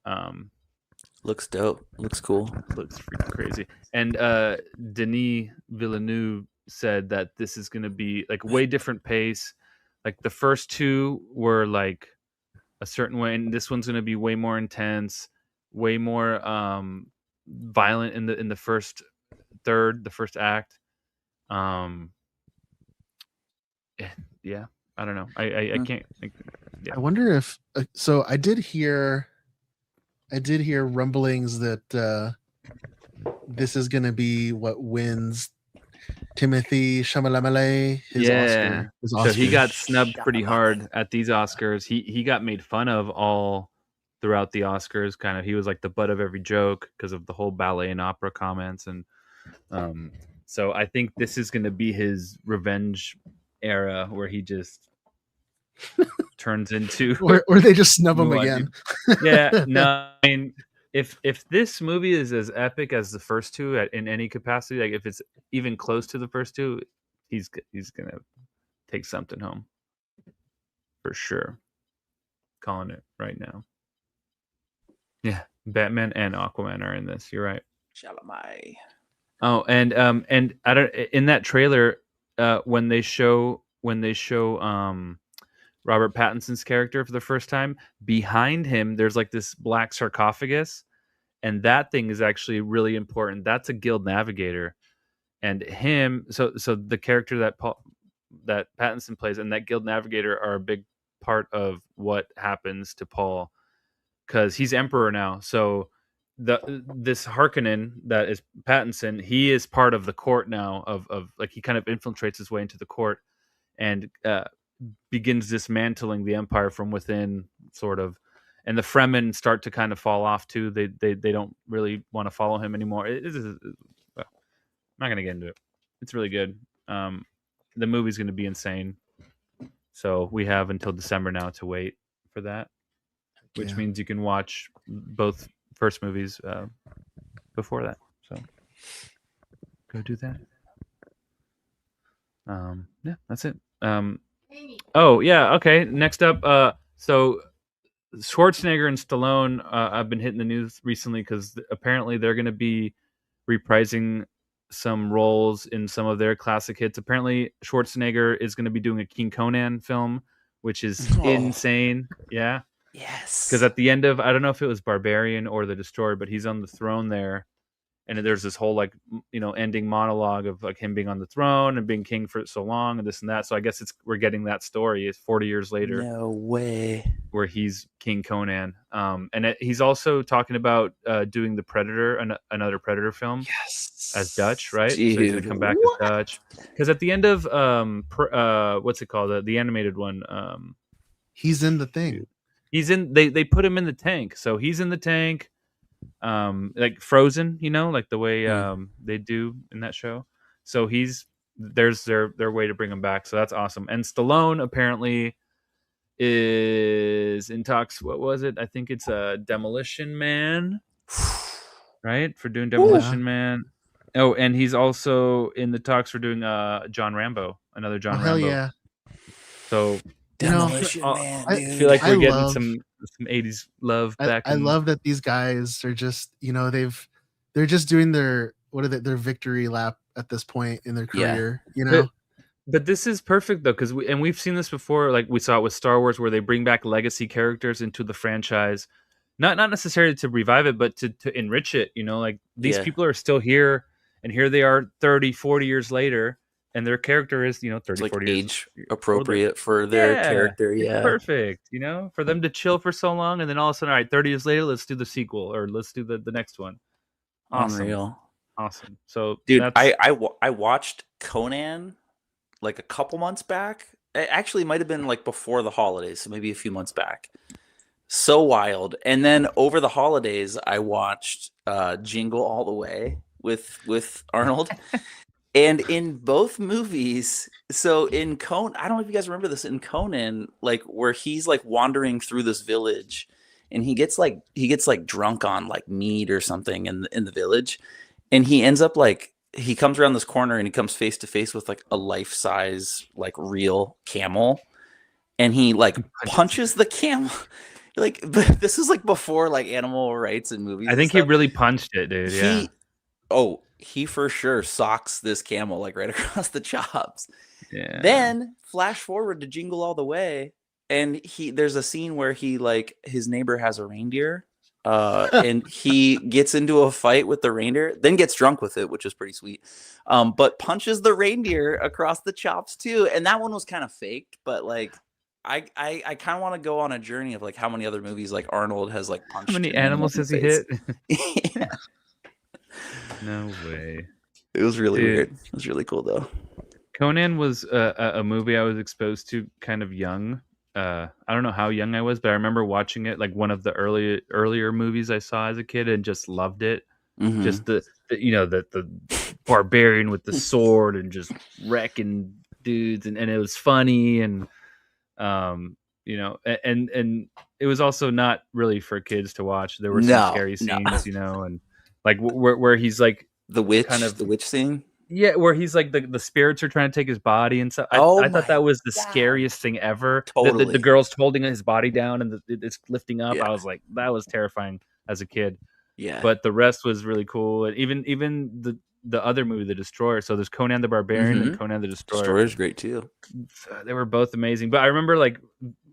Looks dope. Looks cool. Looks freaking crazy. And Denis Villeneuve said that this is going to be like way different pace. Like the first two were like a certain way, and this one's going to be way more intense, way more violent in the first third, the first act. Yeah, I don't know. I can't. Yeah. I wonder if so. I did hear rumblings that this is going to be what wins Timothy Chalamet his Oscar. So he got snubbed pretty hard at these Oscars. He got made fun of all throughout the Oscars. Kind of, he was like the butt of every joke because of the whole ballet and opera comments, and so I think this is going to be his revenge era where he just turns into or they just snub him again. Yeah, no, I mean, if this movie is as epic as the first two in any capacity, like if it's even close to the first two, he's gonna take something home for sure. Calling it right now. Yeah, Batman and Aquaman are in this. You're right. Chalamet. Oh, and I don't in that trailer when they show Robert Pattinson's character for the first time, behind him there's like this black sarcophagus, and that thing is actually really important. That's a guild navigator, and him so the character that Pattinson plays and that guild navigator are a big part of what happens to Paul, because he's emperor now. So this Harkonnen that is Pattinson, he is part of the court now of like he kind of infiltrates his way into the court and begins dismantling the empire from within, sort of. And the Fremen start to kind of fall off too. They don't really want to follow him anymore. I'm not gonna get into it. It's really good. The movie's gonna be insane. So we have until December now to wait for that, which means you can watch both first movies before that. So go do that. Yeah, that's it. Oh yeah, okay. Next up, so Schwarzenegger and Stallone have been hitting the news recently because apparently they're going to be reprising some roles in some of their classic hits. Apparently, Schwarzenegger is going to be doing a King Conan film, which is insane. Yeah. Yes. Because at the end of, I don't know if it was Barbarian or The Destroyer, but he's on the throne there. And there's this whole like, ending monologue of like him being on the throne and being king for so long and this and that. So I guess we're getting that story. It's 40 years later. No way. Where he's King Conan. And he's also talking about doing the Predator, another Predator film. Yes. As Dutch, right? Dude, so he's gonna come back as Dutch. Because at the end of what's it called? The animated one. He's in the thing. He's in. They put him in the tank. So he's in the tank. Like Frozen, like the way they do in that show. So there's their way to bring him back. So that's awesome. And Stallone apparently is in talks. What was it? I think it's a Demolition Man, right? For doing Demolition Man. Oh, and he's also in the talks for doing John Rambo, another John Rambo. Hell yeah! So Demolition Man. I feel like we're getting some 80s love back. I love that these guys are just they're just doing their their victory lap at this point in their career. But this is perfect though, because we've seen this before. Like we saw it with Star Wars, where they bring back legacy characters into the franchise, not necessarily to revive it, but to enrich it. Like these people are still here, and here they are 30, 40 years later. And their character is, 30, like 40 years age appropriate for their character. Yeah. It's perfect. For them to chill for so long. And then all of a sudden, all right, 30 years later, let's do the sequel or let's do the next one. Awesome. Unreal. Awesome. So, dude, I watched Conan like a couple months back. It actually might have been like before the holidays, so maybe a few months back. So wild. And then over the holidays, I watched Jingle All the Way with Arnold. And in both movies, so in Conan, I don't know if you guys remember this, in Conan, like where he's like wandering through this village and he gets like drunk on like mead or something in the village, and he ends up like he comes around this corner and he comes face to face with like a life-size like real camel, and he like punches the camel. Like, but this is like before like animal rights and movies. I think he really punched it, dude. Yeah. He for sure socks this camel like right across the chops. Yeah. Then flash forward to Jingle All the Way, and there's a scene where he like his neighbor has a reindeer, and he gets into a fight with the reindeer, then gets drunk with it, which is pretty sweet. But punches the reindeer across the chops too, and that one was kind of faked, but like. I kind of want to go on a journey of like how many other movies like Arnold has like punched. How many animals has he hit? Yeah. No way. It was really weird. It was really cool though. Conan was a movie I was exposed to kind of young. I don't know how young I was, but I remember watching it like one of the earlier movies I saw as a kid and just loved it. Mm-hmm. Just the barbarian with the sword and just wrecking dudes, and it was funny, and you know, and it was also not really for kids to watch. There were some scary scenes, you know, and like where he's like the witch scene. Yeah, where he's like the spirits are trying to take his body and stuff. I thought that was the scariest thing ever. Totally. The girl's holding his body down and it's lifting up. I was like, that was terrifying as a kid. Yeah. But the rest was really cool. And even the other movie, The Destroyer. So there's Conan the Barbarian and Conan the Destroyer. Destroyer's great too. They were both amazing. But I remember like,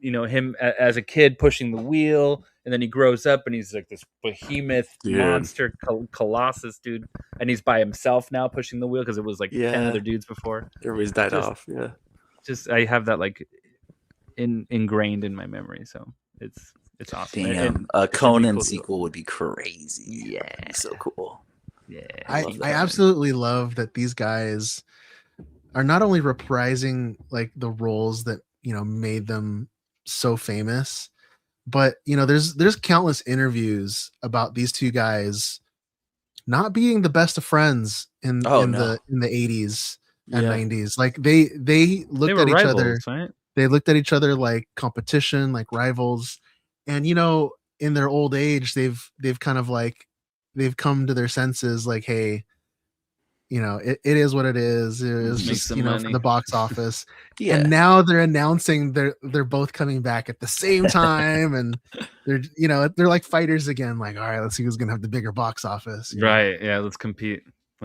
you know, him as a kid pushing the wheel, and then he grows up and he's like this behemoth monster colossus dude, and he's by himself now pushing the wheel because it was like 10 other dudes before. Everybody's died off. Yeah. Just I have that like ingrained in my memory, so it's awesome. Damn, a Conan sequel would be crazy. Yeah, so cool. Yeah, I absolutely love that these guys are not only reprising like the roles that, you know, made them so famous, but you know, there's countless interviews about these two guys not being the best of friends in the 80s and 90s. Like they looked at each rivals, other, right? They looked at each other like competition, like rivals, and you know, in their old age, they've kind of like they've come to their senses, like, hey, you know, it is what it is. It was just, you know, for the box office. And now they're announcing they're both coming back at the same time, and they're, you know, they're like fighters again. Like, all right, let's see who's gonna have the bigger box office. Right? Yeah, let's compete.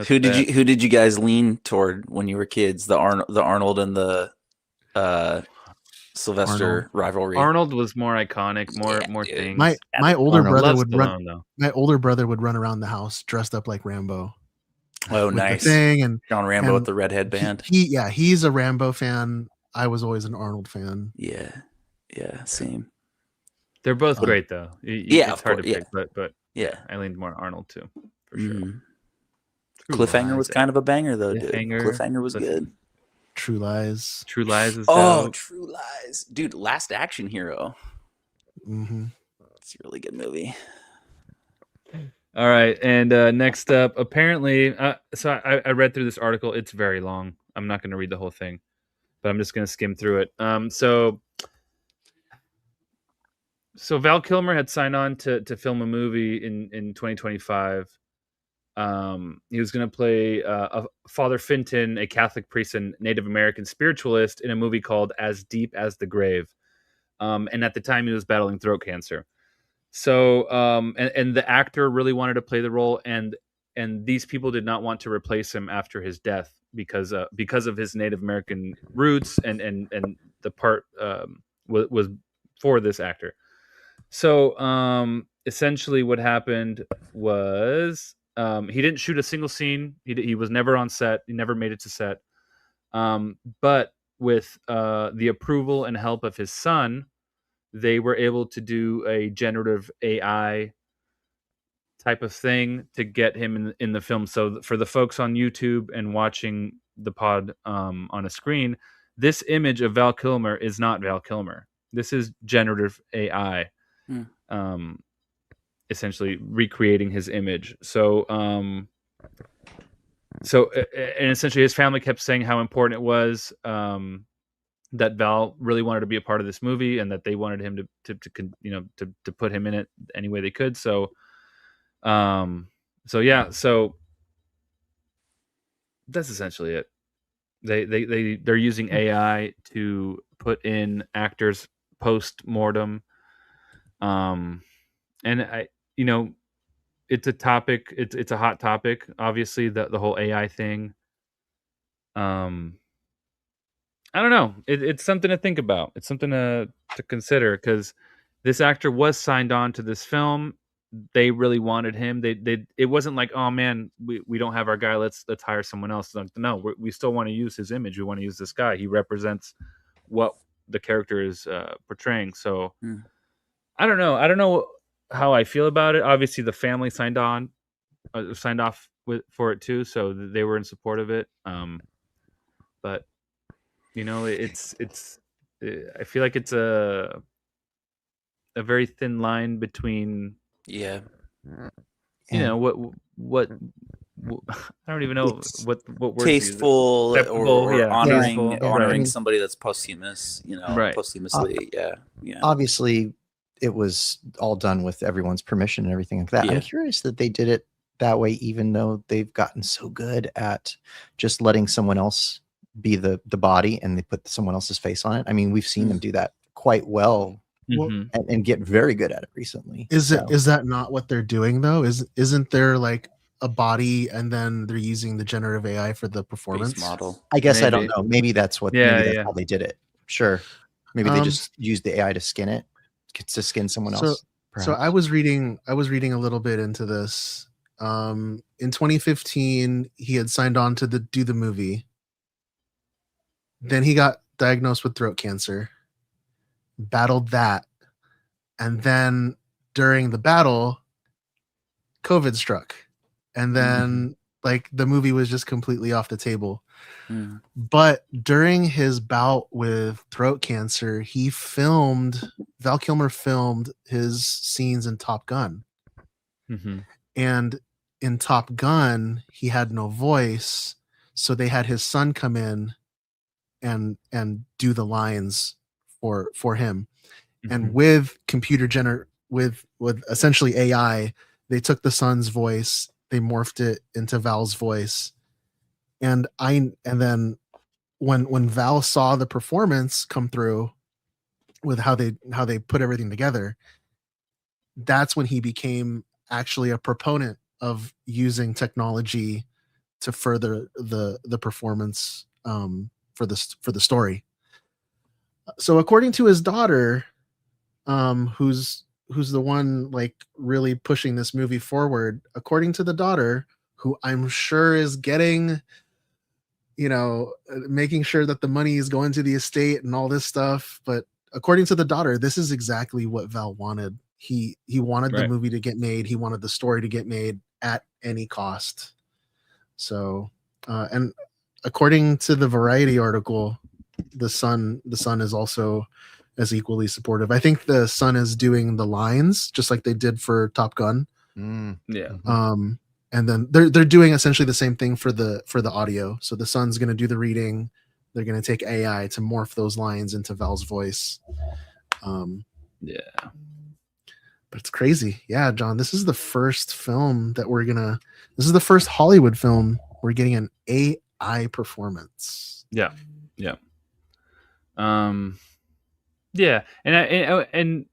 Who did you guys lean toward when you were kids? The Arnold and the Sylvester rivalry. Arnold was more iconic, more things. My older brother would run. My older brother would run around the house dressed up like Rambo. Oh, nice! And John Rambo with the red headband. He's a Rambo fan. I was always an Arnold fan. Yeah, same. They're both great though. It's hard to pick, but yeah, I leaned more Arnold too, for sure. Cliffhanger was kind of a banger though, dude. Cliffhanger was good. True Lies. True Lies is dope. True Lies, dude. Last Action Hero. Mm-hmm. It's a really good movie. All right, and next up, apparently, so I read through this article. It's very long. I'm not going to read the whole thing, but I'm just going to skim through it. So Val Kilmer had signed on to film a movie in 2025. He was going to play Father Fenton, a Catholic priest and Native American spiritualist, in a movie called As Deep as the Grave. And at the time, he was battling throat cancer. So, and the actor really wanted to play the role, and these people did not want to replace him after his death because of his Native American roots, and the part was for this actor. So, essentially, what happened was he didn't shoot a single scene. He was never on set. He never made it to set. But with the approval and help of his son, they were able to do a generative AI type of thing to get him in the film. So for the folks on YouTube and watching the pod on a screen, this image of Val Kilmer is not Val Kilmer. This is generative AI, essentially recreating his image. So, and essentially his family kept saying how important it was that Val really wanted to be a part of this movie, and that they wanted him to put him in it any way they could. So that's essentially it. They're using AI to put in actors post mortem, and it's a topic. It's a hot topic. Obviously, the whole AI thing. I don't know. It's something to think about. It's something to consider, because this actor was signed on to this film. They really wanted him. It wasn't like, oh man, we don't have our guy. Let's hire someone else. Like, no, we still want to use his image. We want to use this guy. He represents what the character is portraying. So I don't know. I don't know how I feel about it. Obviously, the family signed off for it too, so they were in support of it. But it's I feel like it's a very thin line between what I don't even know what word tasteful or honoring right. somebody that's posthumous, right. posthumously. Obviously it was all done with everyone's permission and everything like that. I'm curious that they did it that way, even though they've gotten so good at just letting someone else be the body and they put someone else's face on it. I mean, we've seen them do that quite well and get very good at it recently. Is that not what they're doing though? Isn't there like a body and then they're using the generative AI for the performance model? I guess I don't know. Maybe that's what. Maybe that's how they did it. Sure. Maybe they just used the AI to skin someone else. So I was reading a little bit into this. In 2015, he had signed on to do the movie. Then he got diagnosed with throat cancer, battled that, and then during the battle, COVID struck, and then like the movie was just completely off the table. But during his bout with throat cancer, Val Kilmer filmed his scenes in Top Gun. And in Top Gun, he had no voice, so they had his son come in and do the lines for him. And with with essentially AI, they took the son's voice, they morphed it into Val's voice. And then when Val saw the performance come through with how they put everything together, that's when he became actually a proponent of using technology to further the performance for the story. So according to his daughter, who's the one like really pushing this movie forward, according to the daughter, who I'm sure is getting, making sure that the money is going to the estate and all this stuff, but according to the daughter, this is exactly what Val wanted. He wanted the movie to get made. He wanted the story to get made at any cost. So, and according to the Variety article, the son is also as equally supportive. I think the son is doing the lines just like they did for Top Gun. And then they're doing essentially the same thing for the audio. So the son's going to do the reading. They're going to take AI to morph those lines into Val's voice. But it's crazy. Yeah, John, this is the first film that this is the first Hollywood film we're getting an AI performance. Yeah. And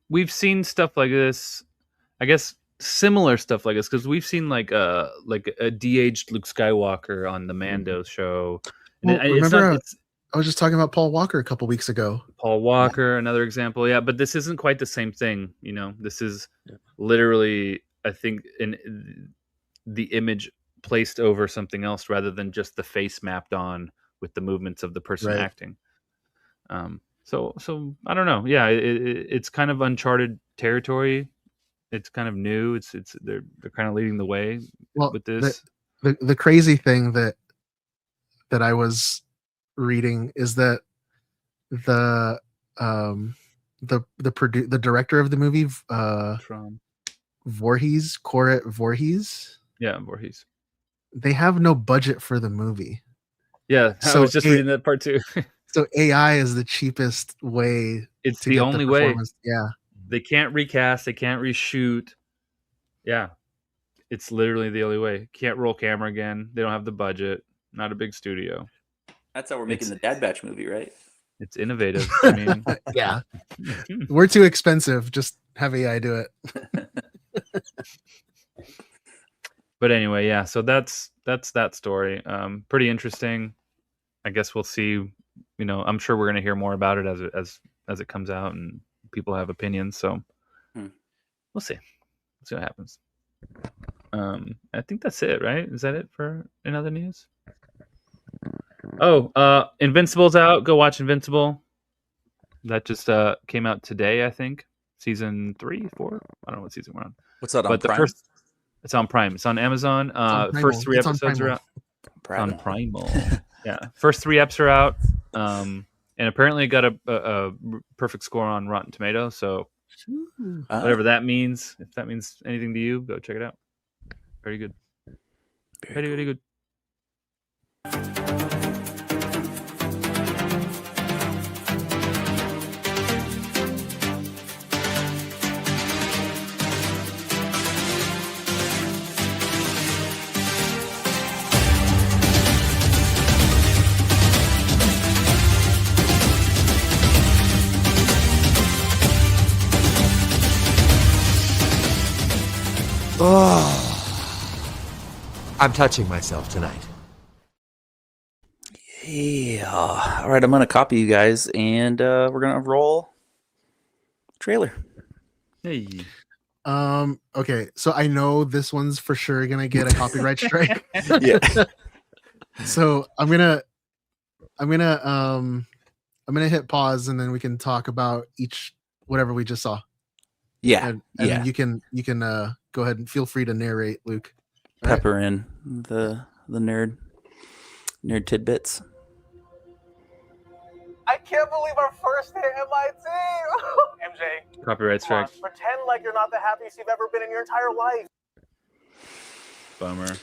we've seen stuff like this, I guess similar stuff like this, because we've seen like a de-aged Luke Skywalker on the Mando show. And remember, I was just talking about Paul Walker a couple weeks ago. Paul Walker, another example. Yeah, but this isn't quite the same thing. This is literally, I think, in the image placed over something else rather than just the face mapped on with the movements of the person acting. So I don't know. Yeah, it's kind of uncharted territory. It's kind of new. They're kind of leading the way with this. The crazy thing that I was reading is that the the director of the movie, Voorhees, Corey Voorhees. Yeah, Voorhees. They have no budget for the movie. Yeah, I was just reading that part too. So AI is the cheapest way. It's to the get only the way. performance. Yeah. They can't recast. They can't reshoot. Yeah. It's literally the only way. Can't roll camera again. They don't have the budget. Not a big studio. That's how we're making the Dad Batch movie, right? It's innovative. I mean, yeah. We're too expensive. Just have AI do it. But anyway, yeah. So that's that story. Pretty interesting. I guess we'll see. You know, I'm sure we're going to hear more about it as it comes out and people have opinions. So we'll see. We'll see what happens. I think that's it, right? Is that it for another news? Oh, Invincible's out. Go watch Invincible. That just came out today, I think. Season 3, 4. I don't know what season we're on. What's that on but Prime? It's on Prime. It's on Amazon. First 3 episodes are out. On Primal. Yeah. First 3 eps are out. And apparently it got a perfect score on Rotten Tomatoes. So whatever that means, if that means anything to you, go check it out. Very good. Very good. I'm touching myself tonight. Yeah. All right, I'm going to copy you guys, and we're going to roll trailer. Hey. Okay, so I know this one's for sure gonna get a copyright strike. Yeah. So I'm gonna hit pause, and then we can talk about each whatever we just saw. Yeah. And yeah. you can go ahead and feel free to narrate, Luke. All Pepper right. In the nerd tidbits. I can't believe our first hit MIT. MJ. Copyright strike. Pretend like you're not the happiest you've ever been in your entire life. Bummer.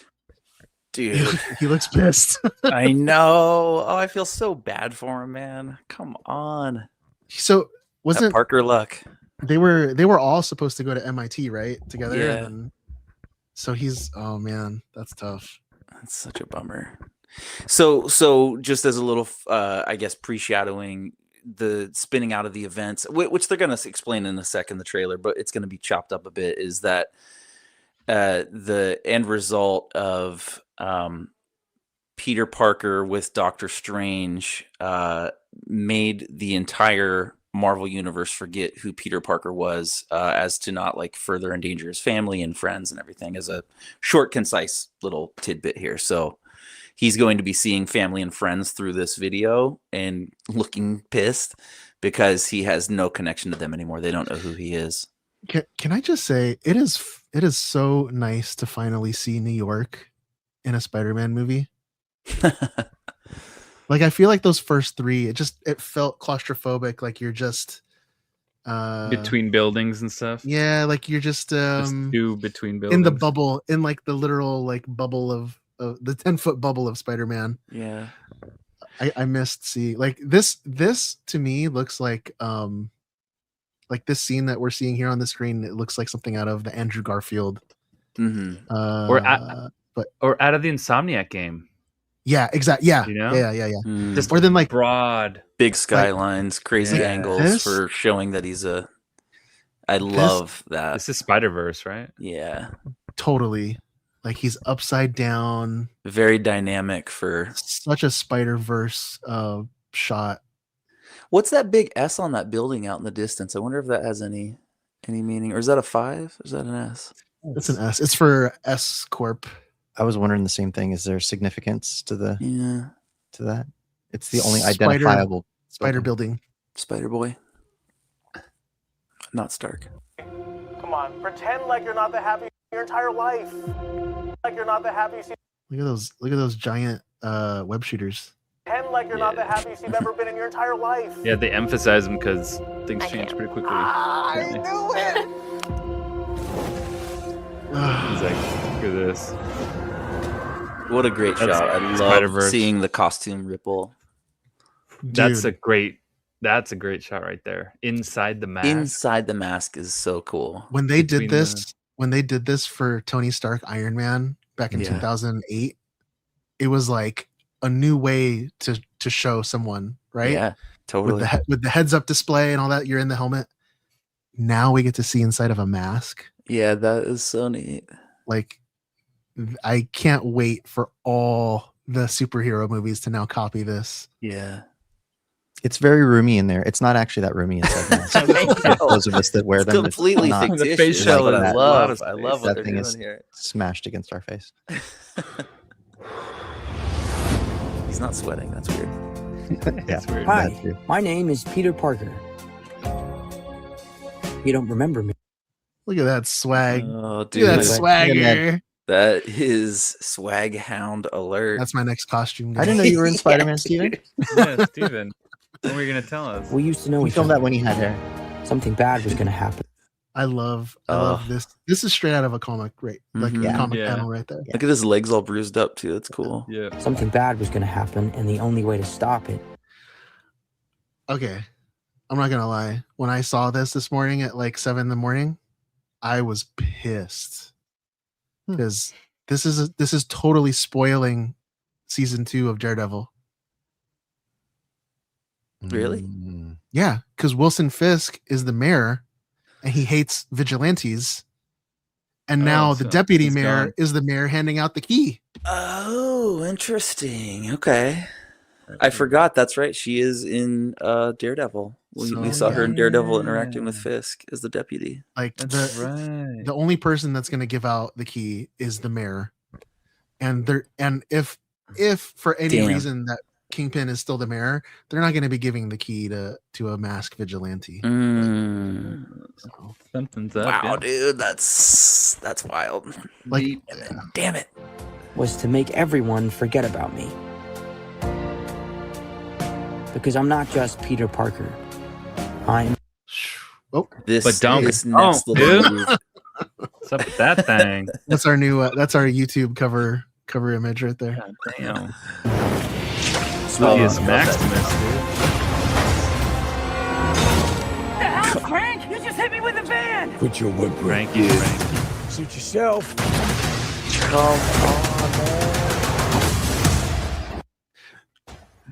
Dude. He looks pissed. I know. Oh, I feel so bad for him, man. Come on. So wasn't that Parker Luck? They were all supposed to go to MIT, right? Together. Yeah. And so he's, oh man, that's tough. That's such a bummer. So just as a little, I guess, pre-shadowing the spinning out of the events, which they're going to explain in a second, the trailer, but it's going to be chopped up a bit, is that the end result of Peter Parker with Doctor Strange made the entire Marvel universe forget who Peter Parker was, as to not like further endanger his family and friends and everything, as a short, concise little tidbit here. So he's going to be seeing family and friends through this video and looking pissed because he has no connection to them anymore. They don't know who he is. Can I just say it is so nice to finally see New York in a Spider-Man movie. Like I feel like those first 3, it felt claustrophobic, like you're just between buildings and stuff. Yeah, like you're just between buildings in the bubble, in like the literal like bubble of the 10-foot bubble of Spider-Man. Yeah. I missed like this to me looks like this scene that we're seeing here on the screen, it looks like something out of the Andrew Garfield. Mm-hmm. Or out of the Insomniac game. Yeah, exactly. Yeah. You know? Yeah. Mm. Just more than like broad, big skylines, crazy angles for showing that he's I love that. This is Spider-Verse, right? Yeah. Totally. Like he's upside down. Very dynamic for such a Spider-Verse shot. What's that big S on that building out in the distance? I wonder if that has any meaning. Or is that a 5? Is that an S? It's an S. It's for S Corp. I was wondering the same thing. Is there significance to that? It's the only Spider, identifiable spider building. Spider Boy. Not Stark. Come on, pretend like you're not the happiest in your entire life. Like you're not the happiest. Look at those giant web shooters. Pretend like you're not the happiest you've ever been in your entire life. Yeah, they emphasize him because things change pretty quickly. I knew it! He's like, look at this. What a great That's shot. I love Spider-Verse. seeing the costume ripple. That's a great shot right there. Inside the mask. Inside the mask is so cool. When they did this for Tony Stark Iron Man back in Yeah. 2008, it was like a new way to show someone, right? Yeah, totally. With the heads up display and all that, you're in the helmet. Now we get to see inside of a mask. Yeah, that is so neat. Like, I can't wait for all the superhero movies to now copy this. Yeah. It's very roomy in there. It's not actually that roomy inside the mask. Those of us that wear It's them, completely not. fictitious. The face shell Like is that. a lot of I space. love what That they're thing doing is here. smashed against our face. He's not sweating. That's weird. Yeah, That's weird. that Hi, too. my name is Peter Parker. You don't remember me. Look at that swag. Oh, Look dude. at that swagger. That is swag hound alert. That's my next costume. I didn't know you were in Spider-Man, Steven. Yeah, Steven. When were you going to tell us? We used to know We each filmed other. that when he had hair. Something bad was going to happen. I love this. This is straight out of a comic, right? Like Mhm. a comic Yeah. panel right there. Look at his legs all bruised up too. That's cool. Yeah. Something bad was going to happen, and the only way to stop it. Okay, I'm not gonna lie. When I saw this morning at like 7 in the morning, I was pissed because this is totally spoiling season 2 of Daredevil. Really? Yeah, because Wilson Fisk is the mayor, and he hates vigilantes. And now the so deputy he's mayor gone. is the mayor handing out the key. Oh, interesting. Okay. I forgot. That's right. She is in Daredevil. We saw her in Daredevil interacting with Fisk as the deputy. Like That's right. the only person that's going to give out the key is the mayor. And if for any Damn. reason that Kingpin is still the mayor, they're not going to be giving the key to a masked vigilante. So, Something's up. Wow, yeah. dude, that's wild. like, Damn it. Was to make everyone forget about me. Because I'm not just Peter Parker. I'm This But don't- this don't, next little dude. move. What's up with that thing? that's our new that's our YouTube cover image right there. God damn. Oh, He is I love Maximus, dude. The hell, Frank? You just hit me with a van! Put your whip Frankie. Suit yourself.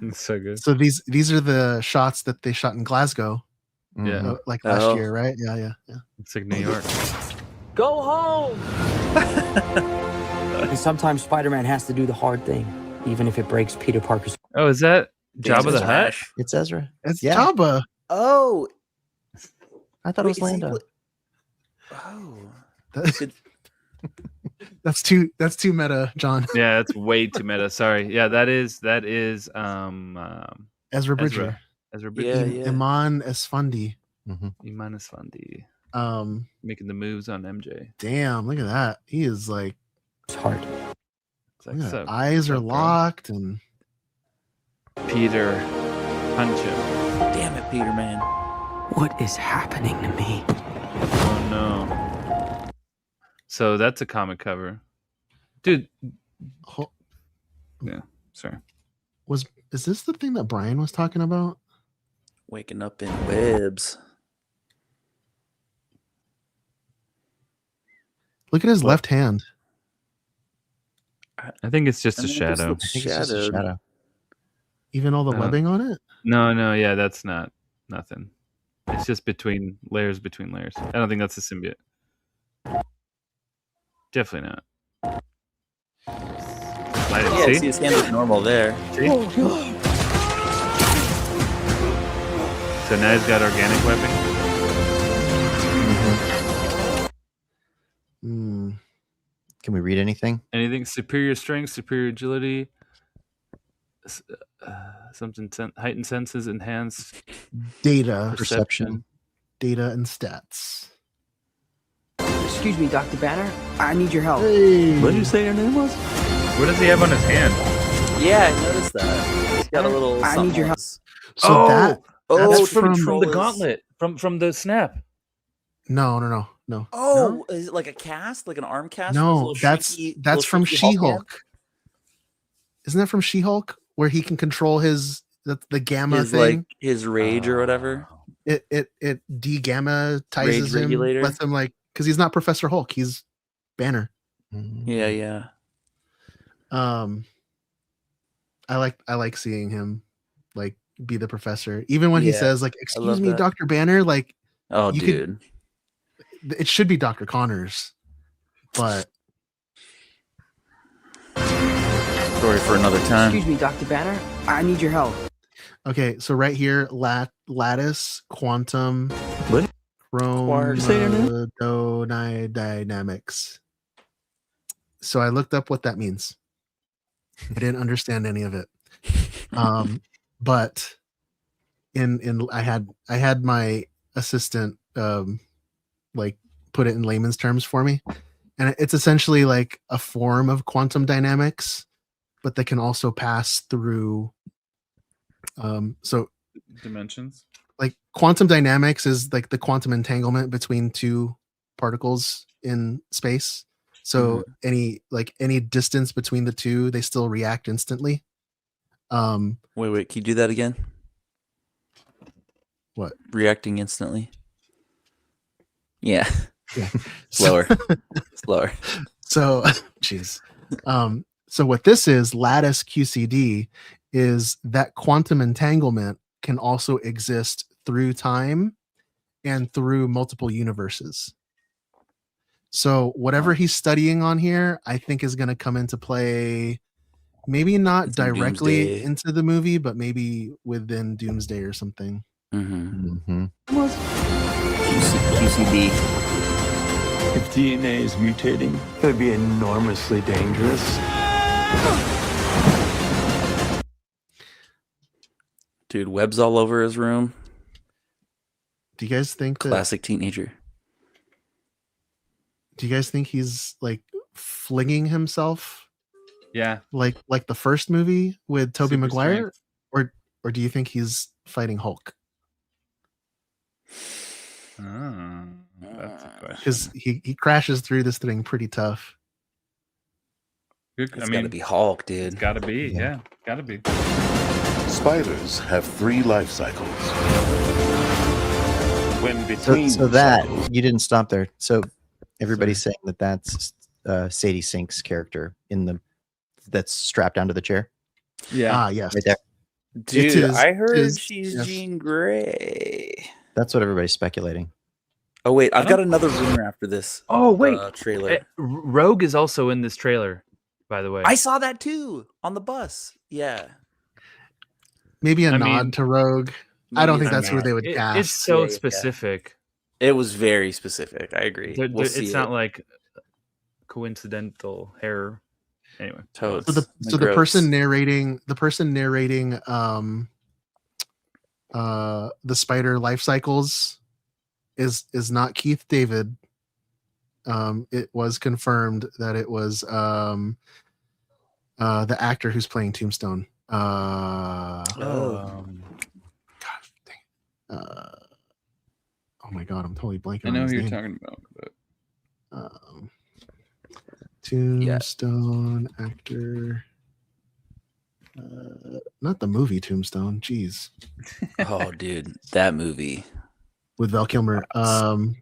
It's so good. So these are the shots that they shot in Glasgow, Yeah. like last Oh. year, right? Yeah. It's like New York. Go home! and sometimes Spider-Man has to do the hard thing, even if it breaks Peter Parker's. Oh, is that Jabba the Hutt? Smash. It's Ezra. It's Yeah. Jabba. Oh. I thought it was Wait, is he Lando. Oh. That- that's too meta, John. Yeah, that's way too meta. Sorry. Yeah, that is Ezra Bridger. Ezra Yeah, Bridger. yeah. Iman Esfandi. Iman Esfandi. Um, Making the moves on MJ. damn, look at that. He is like, heart. It's like, look at so, that. Eyes are so bro. locked, and Peter, punch him. Damn it, Peter, man. What is happening to me? Oh no. So that's a comic cover, dude. ho- Yeah, sorry. is this the thing that Brian was talking about? Waking up in webs. Look at his left hand. I think it's just I a think it just shadow. looks I think it's just a shadowed. shadow. Even all the webbing on it. No, yeah, that's not nothing. It's just between layers. I don't think that's a symbiote. Definitely not. I didn't Yeah, see. see his hand is normal there. See? So now he's got organic webbing. Can we read anything? Anything superior strength, superior agility, heightened senses, enhanced Data, perception. data, and stats. Excuse me, Dr. Banner. I need your help. Hey. What did you say your name was? What does he have on his hand? Yeah, I noticed that. got a little. I need your help. So that's that's from from the gauntlet, from the snap. No. Oh, is it like a cast, like an arm cast? No, that's from She-Hulk. Hand? Isn't that from She-Hulk where he can control the gamma His thing? like his rage or whatever. It de-gammatizes Rage him, regulator? lets him because he's not Professor Hulk, he's Banner. Yeah. I like seeing him like be the professor, even when he says like, "Excuse me, that. Dr. Banner." Like, oh, dude, it should be Dr. Connors, but story for another time. Excuse me, Dr. Banner. I need your help. okay. So right here, lattice, quantum, chromodynamics. So I looked up what that means. I didn't understand any of it. But I had my assistant like put it in layman's terms for me, and it's essentially like a form of quantum dynamics, but that can also pass through so dimensions. Like quantum dynamics is like the quantum entanglement between two particles in space. So any distance between the two, they still react instantly. Wait, can you do that again? What? Reacting instantly? Yeah. Slower. So, jeez. So what this is, lattice QCD, is that quantum entanglement can also exist through time and through multiple universes. So whatever he's studying on here, I think is going to come into play, maybe not directly Doomsday. into the movie, but maybe within Doomsday or something. QCD. If DNA is mutating, it would be enormously dangerous. Dude, webs all over his room. Do you guys think classic teenager? Do you guys think he's like flinging himself? Yeah. Like the first movie with Tobey Super Maguire? Or do you think he's fighting Hulk? That's a question. Because he crashes through this thing pretty tough. It's gotta be Hulk, dude. It's gotta be, yeah. Gotta be. Spiders have 3 life cycles. When between So that cycles, you didn't stop there. So everybody's saying that's Sadie Sink's character that's strapped onto the chair. Yeah. Yes. Right there. Dude, I heard she's Jean Grey. That's what everybody's speculating. Oh wait, I've got another rumor after this. Oh wait, trailer. Rogue is also in this trailer, by the way. I saw that too on the bus. Yeah. Maybe a nod to Rogue. I don't think that's who they would cast. It's so specific. It was very specific. I agree. It's not like coincidental hair. Anyway, so the person narrating the spider life cycles is not Keith David. It was confirmed that it was the actor who's playing Tombstone. Oh my god, I'm totally blanking. I know on his who you're name. talking about, but Tombstone actor. Not the movie Tombstone. Jeez. Oh, dude, that movie with Val Kilmer. Oh,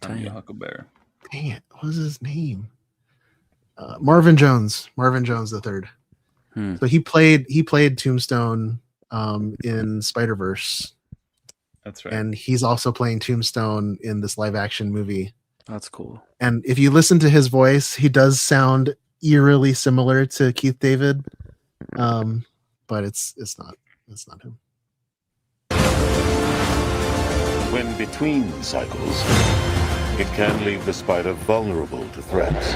tiny Huckleberry. Dang it! What was his name? Marvin Jones. Marvin Jones the third. So he played Tombstone in Spider-Verse. That's right. And he's also playing Tombstone in this live action movie. That's cool. And if you listen to his voice, he does sound eerily similar to Keith David. But it's not him. when between cycles, it can leave the spider vulnerable to threats.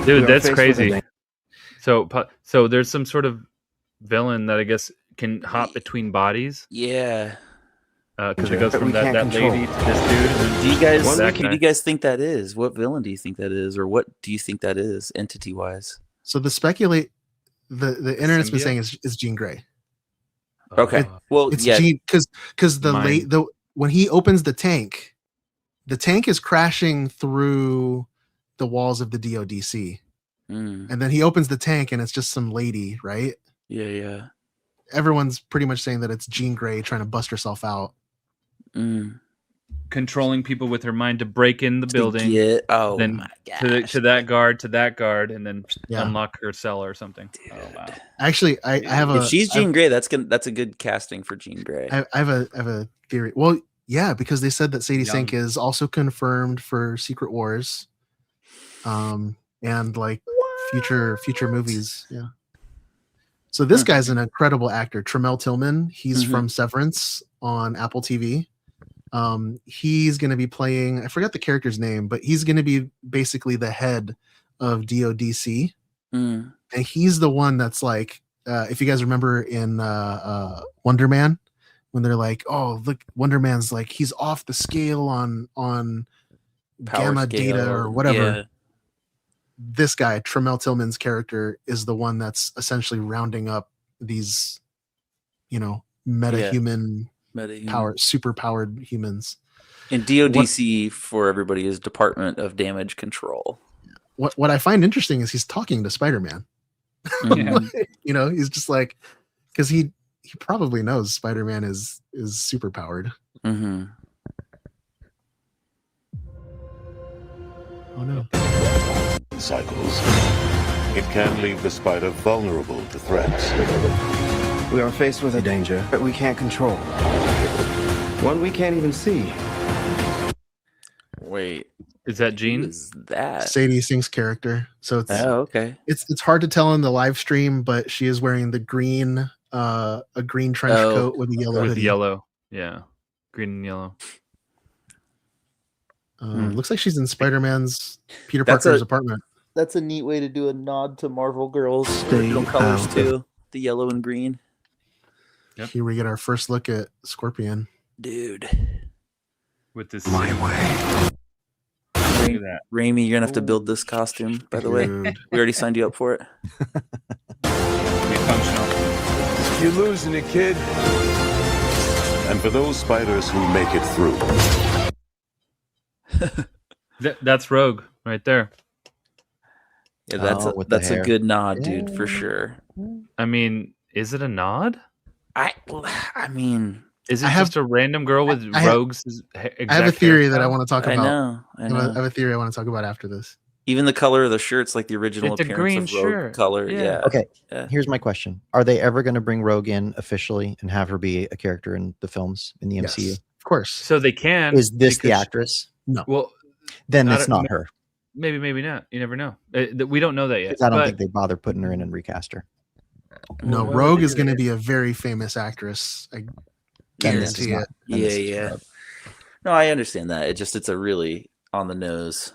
Dude, that's crazy. So there's some sort of villain that I guess can hop between bodies. Yeah. Because it goes from that lady to this dude. Do you guys think that is? What villain do you think that is? Or what do you think that is, entity-wise? So the the internet's been symbiote? saying is Jean Grey. Okay. Well, It's yeah. Jean because when he opens the tank is crashing through the walls of the DODC. Mm. And then he opens the tank and it's just some lady, right? Yeah. Everyone's pretty much saying that it's Jean Grey trying to bust herself out. Controlling people with her mind to break in the building. Then my gosh, to that guard, and then unlock her cell or something. Dude. Oh wow! Actually, I have if she's Jean Grey, that's a good casting for Jean Grey. I have a theory. Well, yeah, because they said that Sadie Sink is also confirmed for Secret Wars, and like future movies. Yeah. So this guy's an incredible actor, Tremel Tillman. He's from Severance on Apple TV. He's going to be playing, I forgot the character's name, but he's going to be basically the head of DODC. And he's the one that's like, if you guys remember in Wonder Man, when they're like, oh, look, Wonder Man's like, he's off the scale on Power gamma scale, data or whatever. yeah. This guy, Tremel Tillman's character, is the one that's essentially rounding up these, meta-human super powered humans. And DODC for everybody is Department of Damage Control. What I find interesting is he's talking to Spider-Man. He's just like, because he probably knows Spider-Man is super powered. Mm-hmm. Oh no. Cycles. It can leave the spider vulnerable to threats. We are faced with a danger that we can't control. One we can't even see. Wait, is that Jean? Is that Sadie Sink's character? So it's okay. It's hard to tell in the live stream, but she is wearing the green a green trench coat with a yellow hoodie. Yellow, yeah, green and yellow. Looks like she's in Spider-Man's Peter Parker's apartment. That's a neat way to do a nod to Marvel Girls' Stay original colors out. too. The yellow and green. Here we get our first look at Scorpion. Dude. With this My way. Look at that. Raimi, you're gonna have to build this costume, by the way. We already signed you up for it. Be functional. You're losing it, kid. And for those spiders who make it through. That's Rogue right there. Yeah, that's a good nod, dude, for sure. I mean, is it a nod? I mean, is it just a random girl with Rogue's exact I have a theory hairstyle? that I want to talk about. I know. I have a theory I want to talk about after this. Even the color of the shirt's like the original It's a appearance green of Rogue shirt. color. Yeah. Okay, Yeah. here's my question: are they ever going to bring Rogue in officially and have her be a character in the films in the MCU? Yes, of course. So they can. Is this the actress? No. Well, then I it's don't- not her. maybe not. You never know. We don't know that yet. 'Cause I don't but- think they bother putting her in and recast her. No, Why would Rogue they is do going to that? be a very famous actress. I Then this is guarantee not- it. then this is Yeah. Rogue. No, I understand that. It's a really on the nose.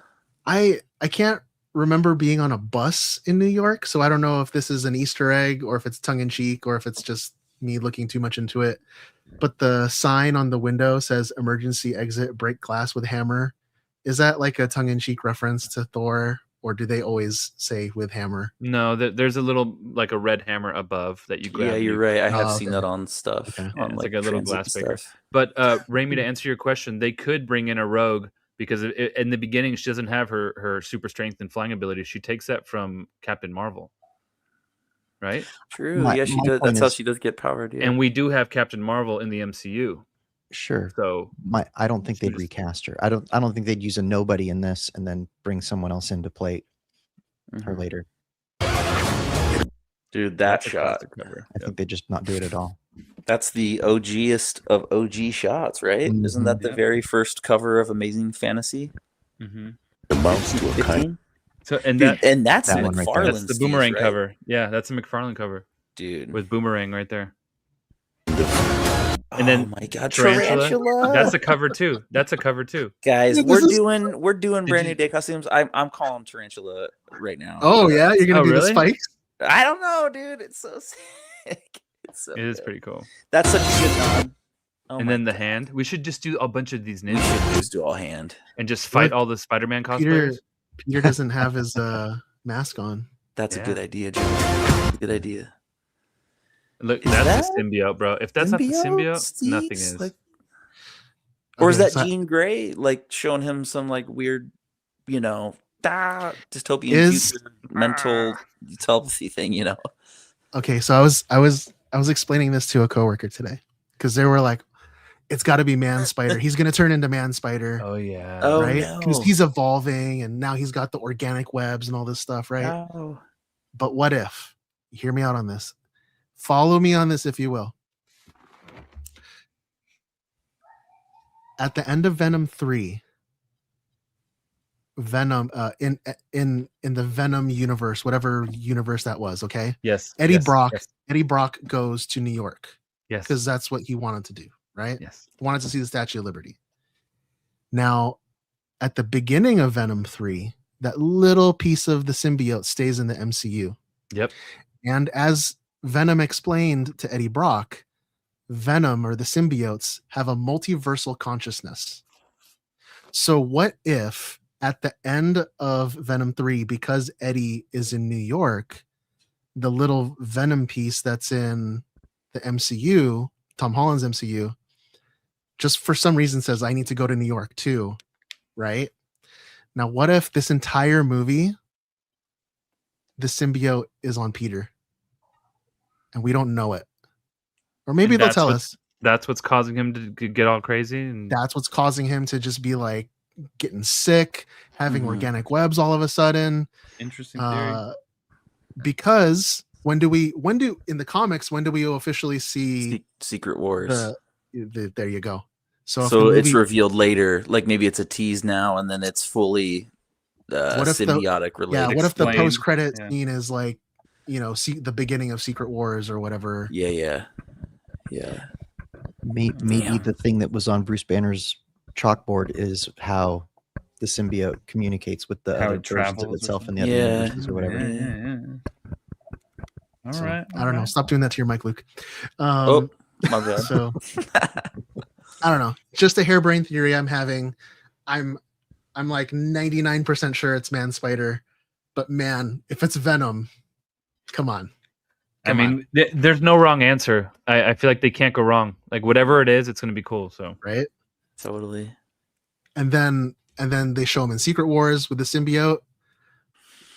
I can't remember being on a bus in New York, so I don't know if this is an Easter egg or if it's tongue in cheek or if it's just me looking too much into it. But the sign on the window says "Emergency exit, break glass with hammer." Is that like a tongue in cheek reference to Thor, or do they always say with hammer? No, there's a little like a red hammer above that you grab. Yeah, and you're you- right. I have Oh, seen okay. that on stuff. Okay. Yeah, On it's like a little transit glass breaker. stuff. But Raimi, to answer your question, they could bring in a Rogue because in the beginning she doesn't have her super strength and flying ability. She takes that from Captain Marvel, right? True. My- Yeah, she my does. point That's how is- she does get powered. Yeah. And we do have Captain Marvel in the MCU. Sure. So I don't think they'd Just- recast her. I don't think they'd use a nobody in this and then bring someone else in to play her Mhm. later. Dude, that that's a shot. classic cover. I think they just not do it at all. That's the OGest of OG shots, right? Isn't that the Mhm. very first cover of Amazing Fantasy? Mm-hmm. Amounts to a kind 15? So and Dude, and that's That one right there. that's the McFarlane's, Boomerang right? cover. Yeah, that's a McFarlane cover Dude. with Boomerang right there. And then my god, Tarantula. Tarantula. That's a cover too. That's a cover too. Guys, Yeah, we're this is- doing brand new day costumes. I'm calling Tarantula right now. Oh yeah, you're gonna Oh, do really? the spikes. I don't know, dude. It's so sick. It's so It is good. pretty cool. That's such a good nod. Oh And my then the God. hand. We should just do a bunch of these We ninjas should just do all hand. and just fight What? all the Spider-Man Peter cosplayers. Peter doesn't have his mask on. That's Yeah. a good idea, Joe. Good idea. Look, Is that's that the symbiote, bro. If that's not the symbiote, Steve? nothing is. Like, or is Okay, that so Jean Grey, like showing him some like weird, dystopian Is- future mental telepathy thing? okay, so I was explaining this to a coworker today because they were like, it's got to be Man Spider. He's going to turn into Man Spider. Oh yeah. Oh, right? Because no. he's evolving and now he's got the organic webs and all this stuff, right? Oh. But what if? Hear me out on this. Follow me on this, if you will. At the end of Venom 3, Venom in the Venom universe, whatever universe that was, okay? Yes. Eddie yes, Brock Yes. Eddie Brock goes to New York Yes. because that's what he wanted to do, right? Yes. Wanted to see the Statue of Liberty. Now, at the beginning of Venom 3, that little piece of the symbiote stays in the MCU. Yep. And as Venom explained to Eddie Brock, Venom or the symbiotes have a multiversal consciousness. So what if at the end of Venom 3, because Eddie is in New York, the little Venom piece that's in the MCU, Tom Holland's MCU, just for some reason says, I need to go to New York too, right? Now, what if this entire movie, the symbiote is on Peter and we don't know it? Or maybe And they'll that's tell what's- us. That's what's causing him to get all crazy. And That's what's causing him to just be like getting sick, having Mhm. organic webs all of a sudden. interesting theory. Because when do in the comics, when do we officially see Secret Wars. there you go. So if So the it's movie, revealed later. Like maybe it's a tease now, and then it's fully what if symbiotic related. what if the Explained, post-credit yeah. scene is like, see the beginning of Secret Wars or whatever? Yeah. Maybe Damn. the thing that was on Bruce Banner's chalkboard is how the symbiote communicates with the How other it versions of travels or itself in the something. other Yeah. universes or whatever. Yeah. All So, right. I don't know. Stop doing that to your mic, Luke. Oh, my bad. So I don't know. Just a harebrained theory I'm having. I'm like 99% sure it's Man Spider, but man, if it's Venom, come on. I mean, there's no wrong answer. I feel like they can't go wrong. Like whatever it is, it's going to be cool. So Right? Totally. And then they show him in Secret Wars with the symbiote.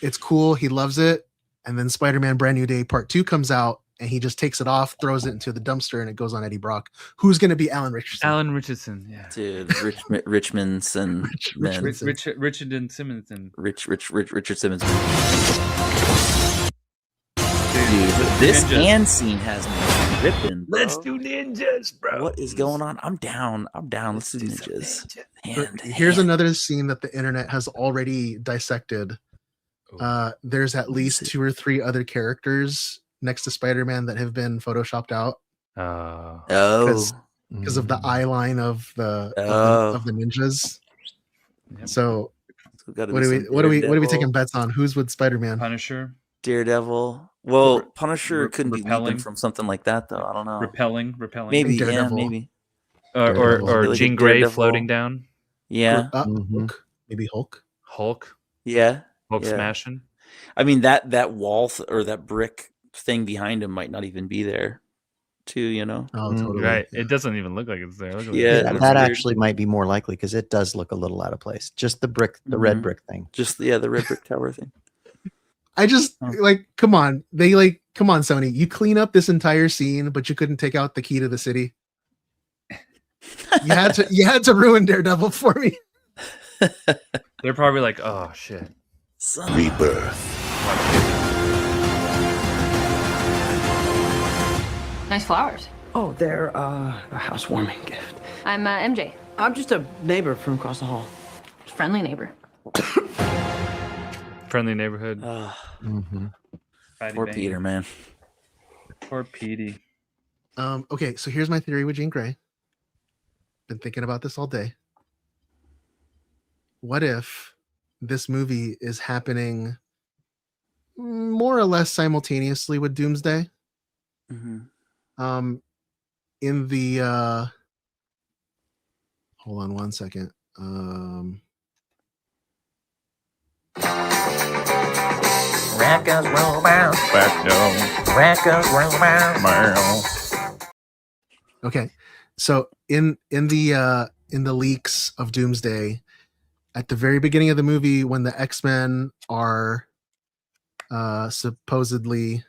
It's cool. He loves it. And then Spider-Man Brand New Day Part 2 comes out and he just takes it off, throws it into the dumpster, and it goes on Eddie Brock. Who's going to be Alan Richardson? Alan Richardson, yeah. Dude, Richmondson. Richard and Simonson. Richard Simmons. Dude, this ninjas. hand scene has me ripping, bro. Let's do ninjas, bro. What is going on? I'm down. Let's do ninjas. Here's another scene that the internet has already dissected. There's at least 2 or 3 other characters next to Spider-Man that have been photoshopped out. Because of the eye line of the ninjas. Yep. So gotta what be are some we Daredevil. taking bets on? Who's with Spider-Man? Punisher. Daredevil. Well, Punisher couldn't be repelling. leaping from something like that, though. I don't know. Repelling. Maybe, yeah, Daredevil. maybe. Or Like a Jean Grey Daredevil. floating down. Yeah. Hulk. Maybe Hulk. Hulk. Yeah. Hulk yeah. smashing. I mean, that wall or that brick thing behind him might not even be there, too, Oh, totally. Right. It doesn't even look like it's there. Look at Yeah, that that's weird. actually might be more likely because it does look a little out of place. Just the red brick thing. Just the red brick tower thing. I just come on. Come on, Sony. You clean up this entire scene, but you couldn't take out the key to the city. You had to ruin Daredevil for me. They're probably like, oh shit. Rebirth. Nice flowers. Oh, they're a housewarming gift. I'm MJ. I'm just a neighbor from across the hall. Friendly neighbor. Friendly neighborhood. Poor Peter, man. Poor Petey. Okay, so here's my theory with Jean Grey. Been thinking about this all day. What if this movie is happening more or less simultaneously with Doomsday? Mm-hmm. In the hold on one second. Wrap Wacka's romance. Wacka's romance. Okay, so in the leaks of Doomsday, at the very beginning of the movie, when the X-Men are supposedly,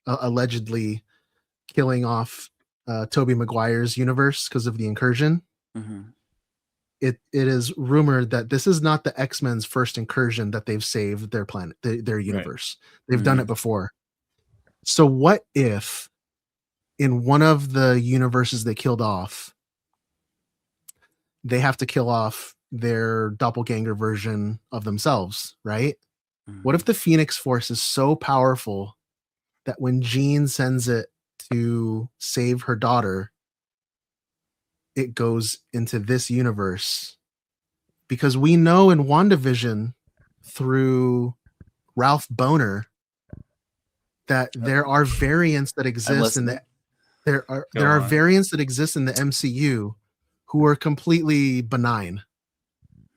allegedly killing off Tobey Maguire's universe because of the incursion, it is rumored that this is not the X-Men's first incursion that they've saved their planet, their universe. They've done it before. So what if in one of the universes they killed off, they have to kill off their doppelganger version of themselves, right? What if the Phoenix Force is so powerful that when Jean sends it to save her daughter, it goes into this universe? Because we know in WandaVision through Ralph Boner that there are variants that exist in the there are variants that exist in the MCU who are completely benign.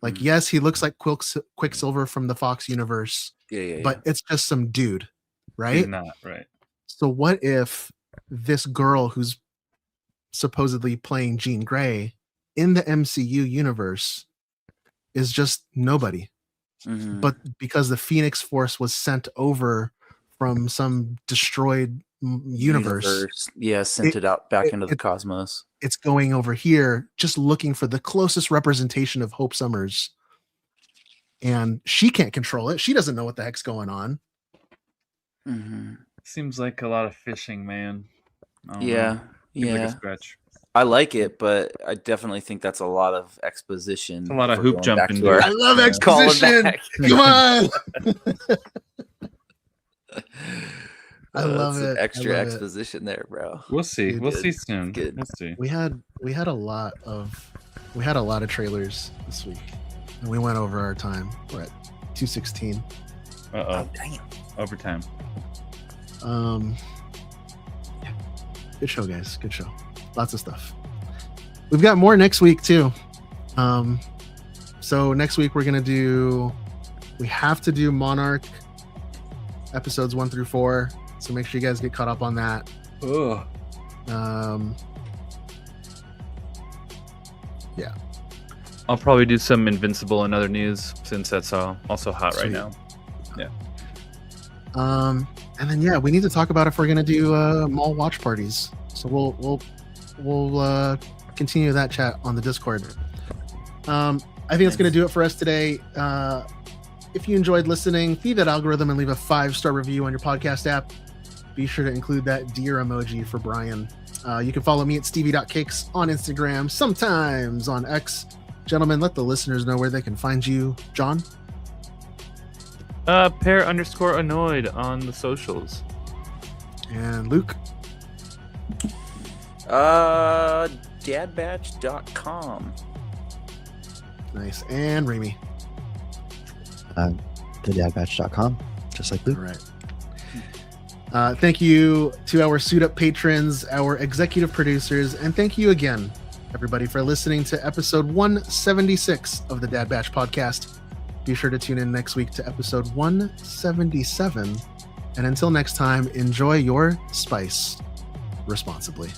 Like, yes, he looks like Quicksilver from the Fox universe, but it's just some dude, right? He's not, right. So what if this girl who's supposedly playing Jean Grey in the MCU universe is just nobody? But because the Phoenix Force was sent over from some destroyed universe, sent it out back into the cosmos. It's going over here just looking for the closest representation of Hope Summers, and she can't control it. She doesn't know what the heck's going on. Seems like a lot of fishing, man. I don't Yeah, know. Seems like yeah. a stretch. I like it, but I definitely think that's a lot of exposition. It's a lot of for hoop going jumping, back to dude. our- I love calling exposition. back. Come on. I love That's it. some extra I love it. exposition there, bro. We'll see. You We'll did. see soon. Good. We'll see. We had a lot of trailers this week, and we went over our time. We're at 2:16. Oh, damn. Overtime. Good show, guys. Good show. Lots of stuff. We've got more next week too. So next week we have to do Monarch episodes 1 through 4. So make sure you guys get caught up on that. Ugh. Yeah. I'll probably do some Invincible and other news since that's also hot right Sweet. now. Yeah. And then we need to talk about if we're gonna do Maul watch parties. So we'll continue that chat on the Discord. I think that's gonna do it for us today. If you enjoyed listening, feed that algorithm and leave a 5-star review on your podcast app. Be sure to include that deer emoji for Brian. You can follow me at stevie.cakes on Instagram, sometimes on X. Gentlemen, let the listeners know where they can find you. John? Pair_annoyed on the socials. And Luke? Dadbatch.com. Nice. And Remy? thedadbatch.com, just like Luke. All right. Thank you to our Suit Up patrons, our executive producers, and thank you again, everybody, for listening to episode 176 of the Dad Batch podcast. Be sure to tune in next week to episode 177. And until next time, enjoy your spice responsibly.